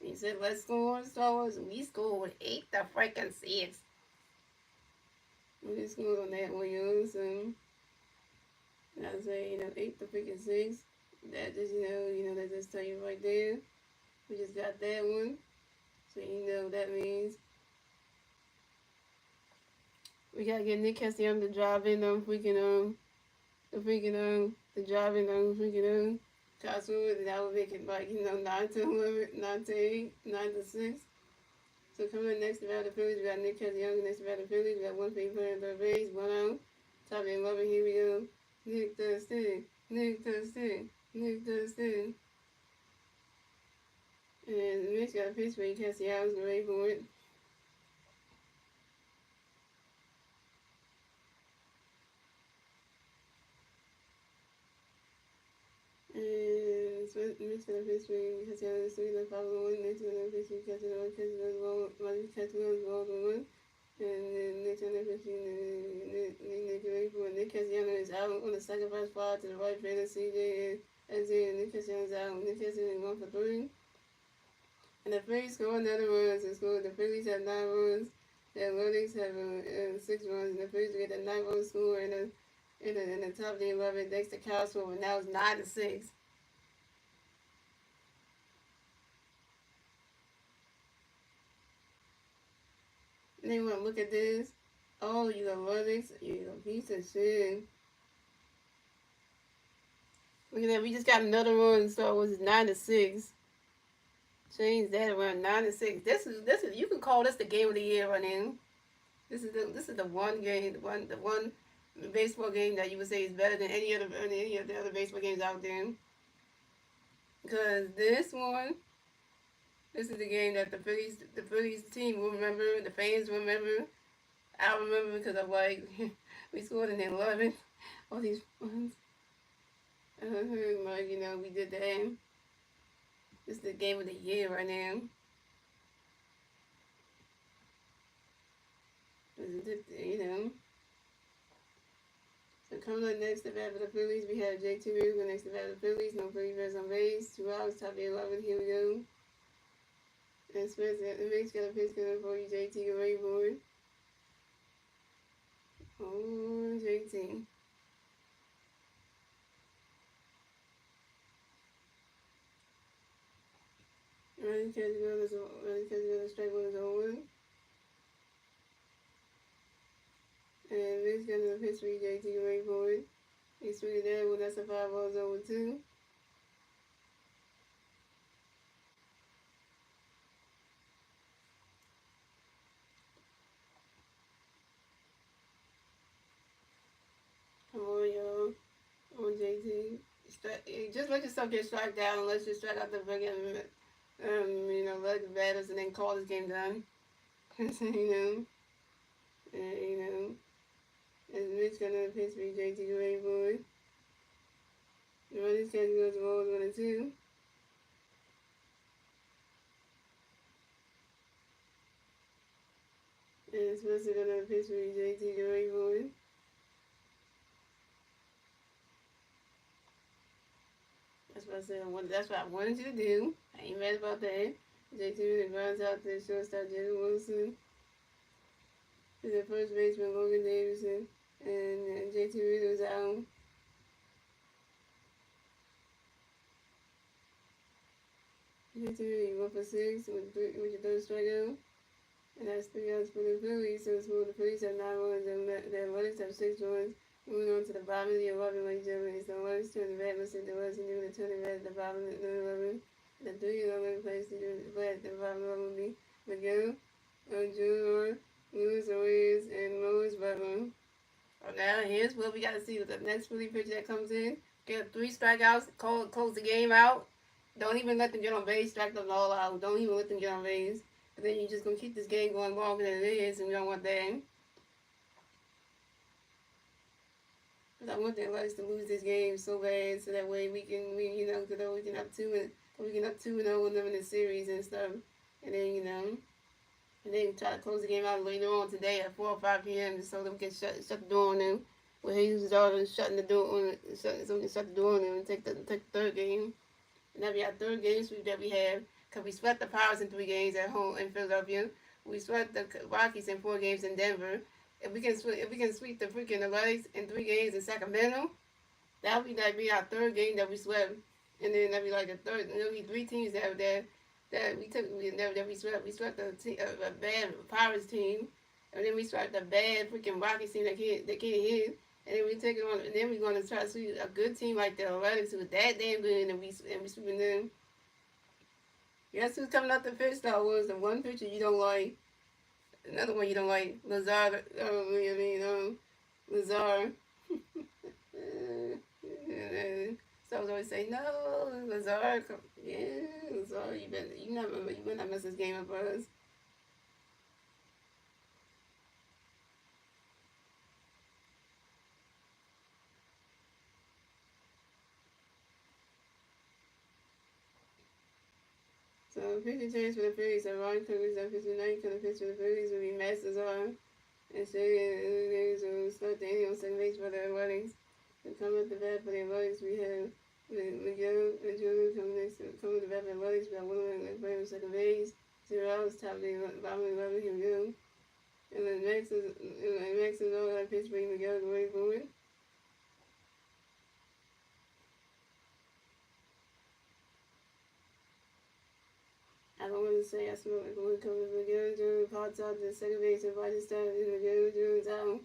He said, let's score Star Wars. We scored 8-6. We scored on that one, y'all. So And I say, 8 to 6. That just, that just tell you right there. We just got that one. So that means. We gotta get Nick Castellanos to drive in the driving Joshua, and that would make it like, 9 to 11, 9 to 8, 9 to 6. So coming next to the Phillies, we got Nick Castellanos next to the Phillies. We got one free player in third base, one out. Top of 11, here we go. Nick does thing. Nick does thing. Nick does thing. And Mitch got a pitch for Castellanos, ready for it. And Mitch got a pitch for Castellanos, 3-5-1. Next to the pitch for Castellanos, Castellanos rolled the one. And then Nick got a pitch Nick ready for it. Nick Castellanos is out on the sacrifice fly to the right fielder, CJ and Nick Castellanos out. Nick Castellanos 1 for 3. And the Phillies score another runs. The Phillies have 9 runs. The Athletics have 6 runs. And the Phillies get a 9-run score in the top of the 11 next to Castro. And now it's 9 to 6. And then you want to look at this. Oh, you Athletics, you a piece of shit. Look at that. We just got another run. So it was 9 to 6. Change that around 9 to 6. This is you can call this the game of the year right now. This is the one game, the one baseball game that you would say is better than any of the other baseball games out there. Because this is the game that the Phillies team will remember, the fans will remember. I remember because I'm like, we scored in the 11th, all these ones. Like, we did that. This is the game of the year right now. So coming up next to bat for the Phillies, we have JT Realmuto next to bat for the Phillies. No Phillies runners on base. 2 outs, top of the 11. Here we go. And Smith's got a pitch coming for you, JT. Get ready for it. Oh, JT. Running catch goes strike one is over. And Vince got another pitch for you, JT. Get ready for it. He's swinging there when that's a 5-0 over 2. Come on, y'all. Come on, JT. Just let yourself get struck down unless you strike out the friggin', let the batters and then call this game done. And, and Mitch got another pitch for JT. Get ready for it. The running catch goes to balls 1 and 2. And Spencer got another pitch for JT. Get ready for it. That's what I said. That's what I wanted you to do. I ain't mad about that. JT really runs out to the shortstop, Jerry Wilson. To the first baseman, Logan Davidson. And JT really was out. JT really 1 for 6 with your third strikeout. And that's 3 outs for the Phillies. So the Phillies have 9 runs and the Athletics have 6 runs. Moving on to the bottom of the 11, ladies and gentlemen, it's the Athletics turn the bat, Mr. DeWest, and doing the turn the bat at the bottom of the 11. The 3-11 place to do the bat at the bottom of the 11 will be Miguel, Junior, Luis Ruiz, and Louis Butler. Now here's what we got to see with the next Philly pitcher that comes in. Get 3 strikeouts, close the game out. Don't even let them get on base, strike them all out. Don't even let them get on base. But then you're just going to keep this game going longer than it is, and we don't want that. Because I want the Athletics to lose this game so bad, so that way we can up 2-0 with them in the series and stuff. And then, and then try to close the game out later on today at 4 or 5 p.m. so that we can shut the door on them. With Jesus' daughter shutting the door on it, so we can shut the door on them and take the third game. And that'll be our third game sweep that we have. Because we swept the Pirates in 3 games at home in Philadelphia. We swept the Rockies in 4 games in Denver. If we can sweep the freaking Athletics in 3 games in Sacramento, That'll be our third game that we swept, and then that'll be like the third. There'll be three teams that we took that we swept. We swept a bad Pirates team, and then we swept a bad freaking Rockets team that can't hit. And then we take it on, and then we're gonna try to sweep a good team like the Athletics who was that damn good, and we sweeping them. Guess who's coming out the pitch though? Was the one pitcher you don't like? Another one you don't like, Lazard. Lazard. So I was always say, no, Lazard. Yeah, Lazard. You better not miss this game of us. So 50 chance for the Phillies. And Ron Cookers at 59 for the pitch for the Phillies will be Masteryhi. And Shea will start the inning on second base for the Athletics. And come at the bat for the Athletics, we have Miguel and Julian come at the bat for the Athletics. We have William and Brave on second base. 0 outs, top of the bottom 11, here we go. And then Max is all that pitch for Miguel to wait for it. I don't want to say I smell like one coming from Miguel Jones, pops out to the second base, and by this time, Miguel Jones out.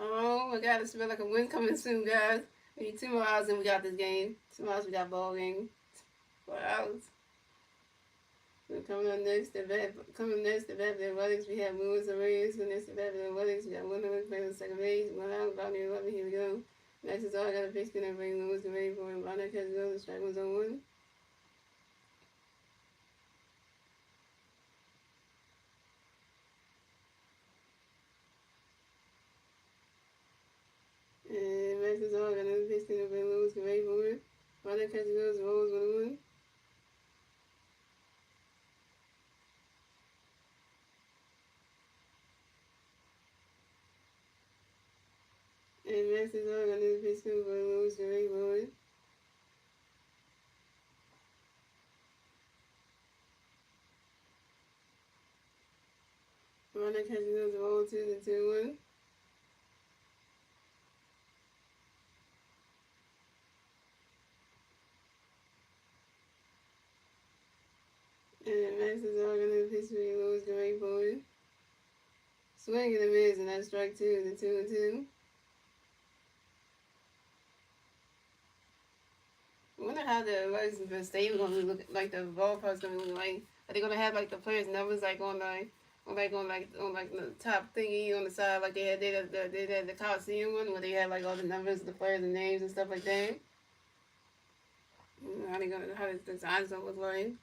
Oh my god, it smells like a wind coming soon, guys. We need 2 more hours and we got this game. 2 more hours, we got ball game. 4 hours. So coming next, the bat for the Athletics, we have Lewis and Reyes. So next, the bat for the Athletics, we got Wendell playing on second base. 1 out, about near 11, here we go. Next is all I got a pitch and bring Lewis and Reyes for him. Bonner catches go, the strike one's on 1. And Max is all got another pitch and bring Lewis and Reyes for him. Bonner catches goes, rolls 1-1. And Max is all got another pitch and bring Lewis and Reyes for him. Bonner catches goes, roll 2-1. And Max is all gonna pitch me Lewis the right forward. Swing and a miss, and that's strike 2, the 2-2. I wonder how the license stadium gonna look like, the ballpark's gonna look like. Are they gonna have like the players' numbers like on the top thingy on the side like they had the Coliseum one where they had like all the numbers of the players and names and stuff like that? How the designs gonna look like?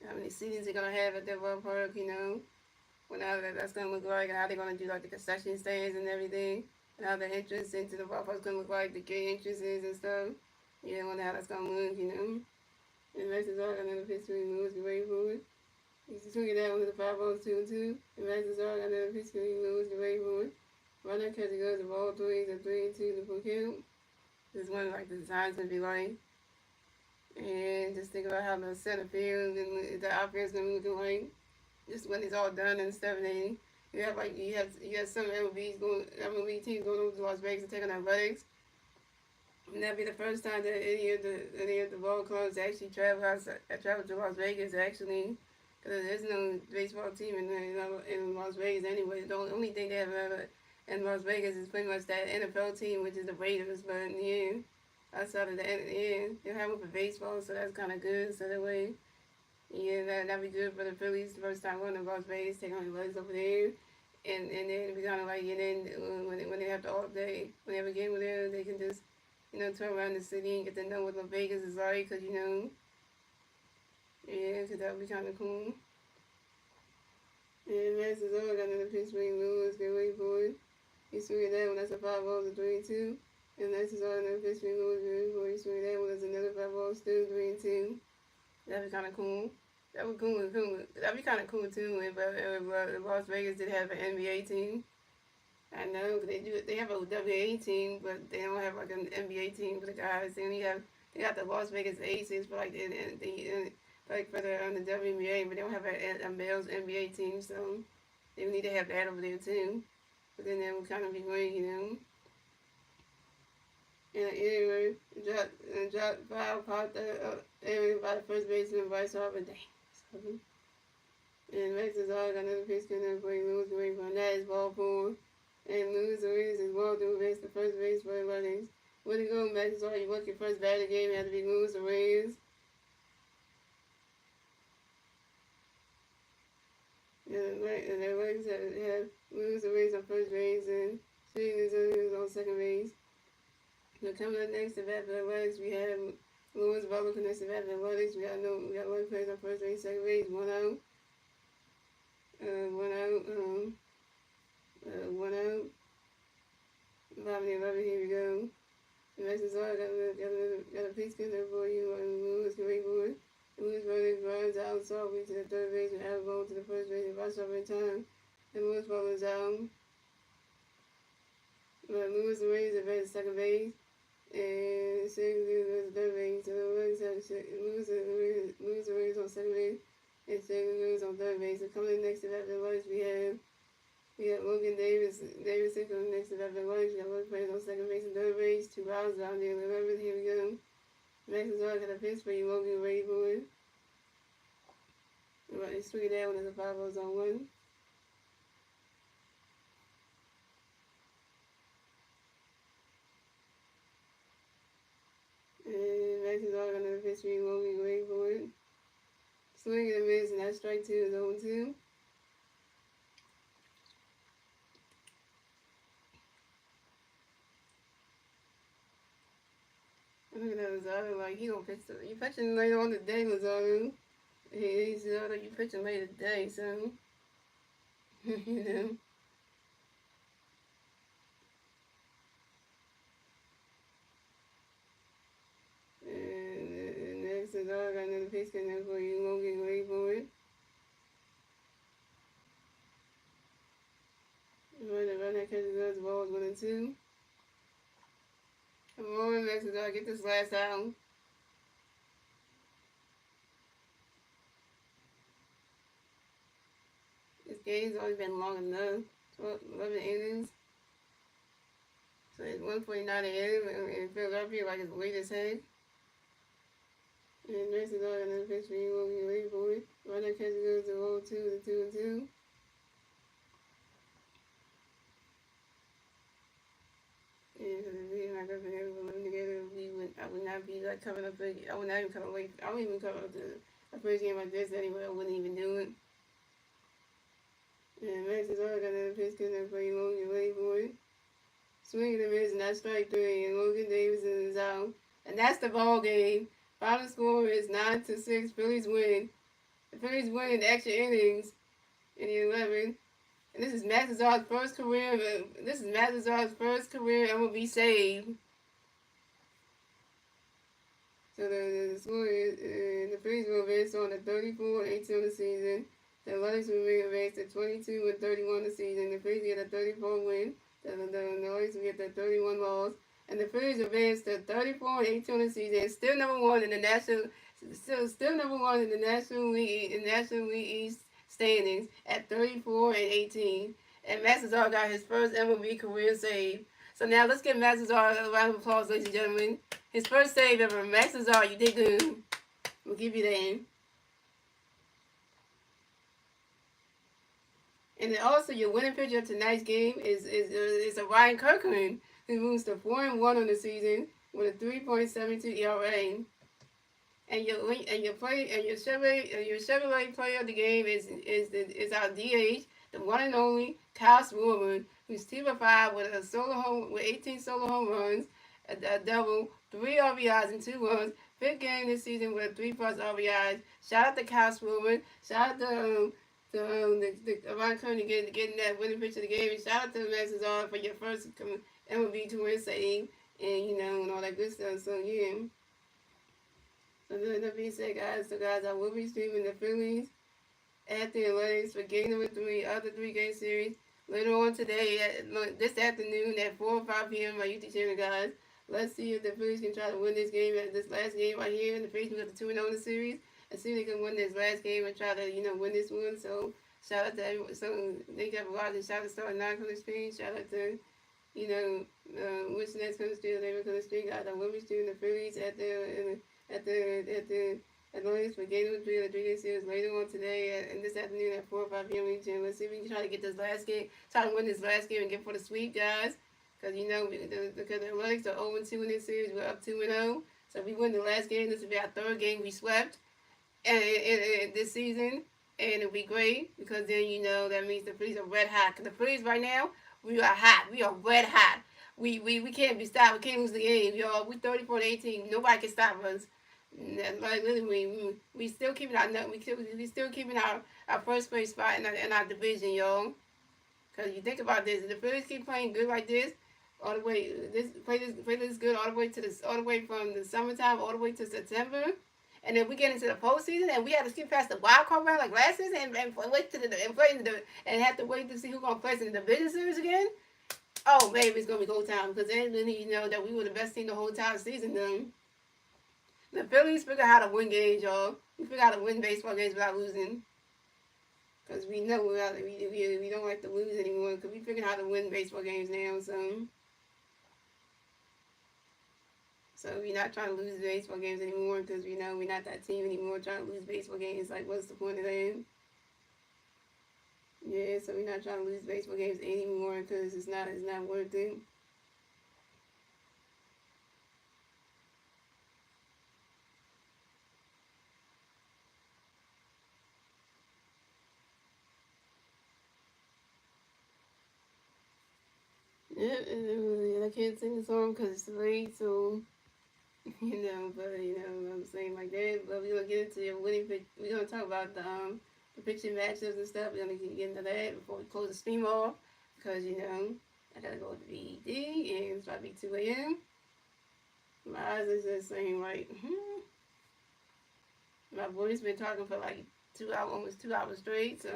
How many seatings they're gonna have at their ballpark, what that's gonna look like, and how they're gonna do like the concession stands and everything, and how the entrance into the ballpark's gonna look like, the gate entrances and stuff. I wonder how that's gonna look, And the rest is all got another pitch swing moves, get ready for it. He's swinging that with the 5-0, 2-2. The rest is all got another pitch swing moves, get ready for it. Runner catches goes the ball 3, the 3-2, the full count. This one like the design's gonna be like. And just think about how the center field and the outfield's gonna be looking like. Just when it's all done and stuff, and then you have some MLB teams going over to Las Vegas and taking Athletics. And that'd be the first time that any of the ball clubs actually travel to Las Vegas actually, because there's no baseball team in Las Vegas anyway. The only thing they have in Las Vegas is pretty much that NFL team, which is the Raiders. But outside of that, they have one for baseball, so that's kind of good. So that way, that'd be good for the Phillies. The first time going to Las Vegas, taking on the Reds over there, and then it'd be kind of like, and then when they have the off day, when they have a game with them, they can just tour around the city and get to know what Las Vegas is like, because because that would be kind of cool. And Max is all got another pitch swing, Lewis, get ready for it. He's swinging that one, that's a 5-0, the 3-2. And Max is all another pitch swing, Lewis, get ready for it. He's swinging that one, that's another 5-0, still 3-2. That'd be kind of cool. That would cool. That'd be kind of cool too. If Las Vegas did have an NBA team. I know they have a WA team, but they don't have like an NBA team for the guys. They got the Las Vegas Aces for like for the WNBA, but they don't have a male's NBA team, so they need to have that over there too. But then that would kind of be great, And anyway, drop foul, caught anyway by the first baseman, Bryce Harper. Dang. And Max is all got another pitch connect for you lose away from that is ball four. And lose the Rays is well through base the first base for the Athletics. Way to go, Max is all you work your first bat of the game after we lose the Rays. And the Athletics have lose the Rays on first base and Sweden is on second base. So coming up next to bat for the Athletics, we have Lewis Butler connects to bat for the Athletics. We got one place on first base, second base, one out. One out. Bottom 11, here we go. The next is all got a piece there for you on Lewis Greenwood. Lewis runs out softly to the third base and out ball to the first base and rush up in time. And Lewis Butler's out. But Lewis Rays advanced to second base. And Six goes to third base. So Lewis Rays on second base. And Six on third base. So coming in next to that, we got Logan Davidson coming next to that. We got one player on second base and third base. 2 rounds down there. 11th. Here we go. Max is all got a pitch for you, Logan Rayboy. Right, he's swinging that one as a 5-0 on 1. And Max is all got another pitch for you, Logan Rayboy. Swing and a miss, and that strike 2 is 0-2. Look at that Lazaro, like he gonna pitch you pitching later on the day, Lazaro. He's you pitching later today, so you know. And next is all got another pitch coming for you, Logan Rayboy. Run that catches those balls 1 and 2. Come on, Max is all get this last out. This game's always been long enough. 11 innings. So it's 149 a.m. in Philadelphia, like it's late as heck. And next is all another pitch for you, Logan Rayboy. Run that catch goes to 0-2 to 2 and 2. Yeah, because if we not up and everyone living together, I would not be like coming up big. I would not even come away. I wouldn't even come up to a first game like this anyway. I wouldn't even do it. And Max is all got another pitch coming up for you, Logan Rayboy. Swinging the miss, and that's strike 3, and Logan Davidson is out. And that's the ball game. Final score is 9-6. Phillies win. The Phillies win in extra innings in the 11th. And this is Masteryhi's first career. This is Masteryhi's first career MLB save. So the score is the Phillies will advance on the 34-18 of the season. The Athletics will advance to 22-31 the season. The Phillies get a 34 win. The Athletics will get the 31 loss. And the Phillies advance to 34-18 the season. Still number one in the National. Still number one in the National League East standings at 34-18. And Masteryhi got his first MLB career save. So now let's give Masteryhi a round of applause, ladies and gentlemen. His first save ever. Masteryhi, you did good. We'll give you that. And then also your winning pitcher of tonight's game is a Ryan Kirkland, who moves to 4-1 on the season with a 3.72 ERA. And your Chevrolet player of the game is our DH, the one and only Kyle Schwarber, who's 2-5 with 18 solo home runs, a double, 3 RBIs and 2 runs. 5th game this season with 3+ RBIs. Shout out to Kyle Schwarber. Shout out to Ryan Kirkland getting that winning pitch of the game. And shout out to Masteryhi for your first MLB career save, and and all that good stuff. So yeah. So that being said, guys, I will be streaming the Phillies at the Athletics for game number 3 of the 3-game series later on today, this afternoon at 4 or 5 p.m. my YouTube channel, guys. Let's see if the Phillies can try to win this game, this last game right here. And the Phillies got the 2-0 in the series, and see if they can win this last game and try to, win this one. So shout out to everyone. So thank you for watching. Shout out to Star 9 on the screen. Shout out to you know, which next comes to they were going to stream out the women's team, the Phillies at the Athletics for Game 3 of the 3-day series later on today and this afternoon at 4 or 5 p.m. Eastern. Let's see if we can try to get this last game, try to win this last game and get for the sweep, guys. Because, you know, because the Athletics are 0-2 in this series, we're up 2-0. So if we win the last game, this will be our third game we swept this season. And it'll be great because then, you know, that means the Phillies are red hot. Because the Phillies right now, we are hot. We are red hot. We can't be stopped. We can't lose the game, y'all. We 34-18. Nobody can stop us. Like literally, we still keeping our we still keeping our first place spot in our division, y'all. Cause you think about this, if the Phillies keep playing good like this, all the way play this good all the way to all the way from the summertime all the way to September, and then we get into the postseason and we have to skip past the wild card round like last season and wait to and have to wait to see who's gonna play in the division series again. Oh, maybe it's gonna be go time because then you know that we were the best team the whole entire season. Then the Phillies figure out how to win games, y'all. We figure out how to win baseball games without losing. Because we know we don't like to lose anymore. Because we figured out how to win baseball games now. So we're not trying to lose baseball games anymore. Because we know we're not that team anymore trying to lose baseball games. Like, what's the point of that? Yeah, so we're not trying to lose baseball games anymore. Because it's not worth it. Yeah, I can't sing the song because it's late, so you know. But you know, I'm saying like that. But we're gonna get into the winning. We're gonna talk about the pitching matchups and stuff. We're gonna get into that before we close the stream off because you know I gotta go to BD and it's about to be 2 a.m. My eyes is just saying like, my boy's been talking for like 2 hours, almost 2 hours straight, so.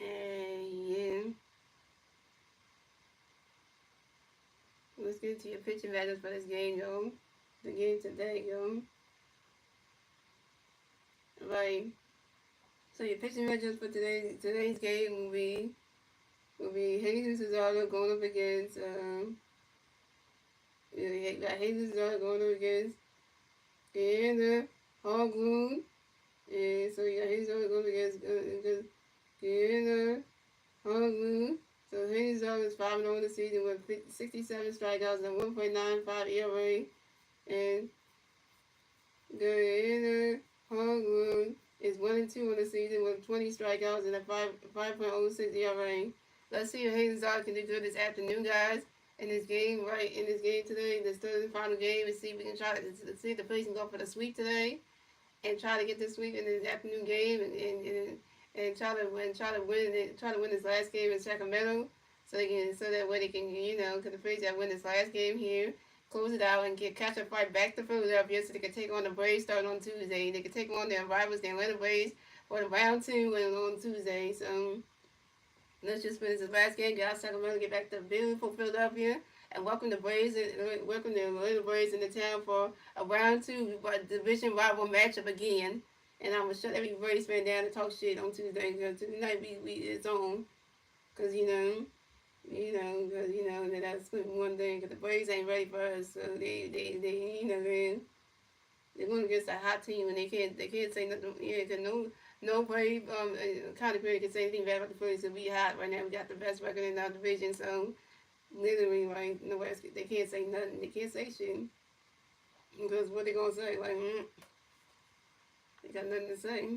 And yeah, let's get into your pitching matchups for this game, yo. The game today, yo. Right. So your pitching matchups for today's game will be Jesus Cesaro going up against you got Jesus Cesaro going up against Deanna Hogloon. And so you got Jesus Cesaro going against Deanna Hogloon. So Jesus Cesaro is 5-0 in the season with 67 strikeouts and 1.95 ERA. And Deanna Hogloon is 1-2 in the season with 20 strikeouts and a 5.06 ERA. Let's see if Hayden Zard can do good this afternoon, guys. In this game, right? In this game today, this third and final game, and see if we can try to see if the Phillies can go for the sweep today, and try to get this sweep in this afternoon game, and try to win this last game in Sacramento, so that way they can you know because the Phillies have win this last game here, close it out and catch a flight back to Philadelphia so they can take on the Braves starting on Tuesday. They can take on their rivals, the Atlanta Braves, for the round 2 and on Tuesday. So let's just finish this last game, get out Sacramento, get back to beautiful Philadelphia, and welcome the Braves and welcome the Atlanta Braves into town for a round 2 division rival matchup again. And I'm gonna shut every Braves fan down and talk shit on Tuesday because tonight we it's on, cause you know that's one thing. Cause the Braves ain't ready for us, so they you know they're going against a hot team and they can't say nothing. Yeah, cause no Brave kind of can say anything bad about the Phillies. So we hot right now. We got the best record in our division, so literally like no they can't say nothing. They can't say shit because what they gonna say like they got nothing to say.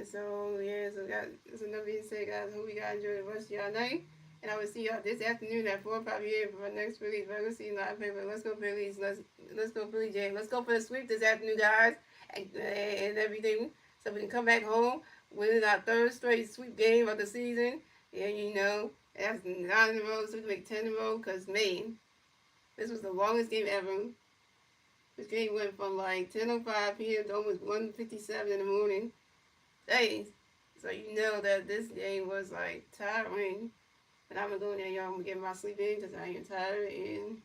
So enough being said, guys. Hope you guys enjoy the rest of y'all night. And I will see y'all this afternoon at 4 or 5 p.m. for our next Phillies regular season live paper. Let's go Phillies. Let's go Philly Jam. Let's go for the sweep this afternoon, guys, and everything. So we can come back home winning our third straight sweep game of the season. And you know, that's 9 in a row, so we can make 10 in a row. Cause man, this was the longest game ever. This game went from like 10:05 p.m. to almost 1:57 in the morning. Days. So you know that this game was like tiring. But I'm gonna go in there, y'all. I'm gonna get my sleep in because I am tired. And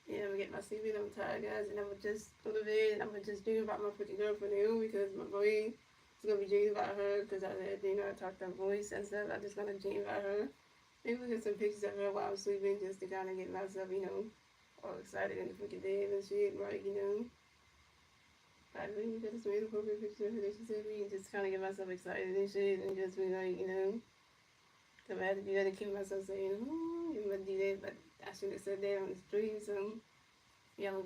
yeah, I'm gonna get my sleep in. I'm tired, guys. And I'm gonna just go to bed and I'm gonna just dream about my freaking girlfriend now because my brain is gonna be dreaming about her because I had, I talked her voice and stuff. I'm just gonna dream about her. Maybe look at some pictures of her while I'm sleeping just to kind of get myself, all excited in the freaking bed and shit, right. I really got some inappropriate pictures of her that she sent me and just kind of get myself excited and shit and just be like. Cause I had to do that to keep myself saying, oh, you might do that, but I should have said that on the stream, so yeah, I'm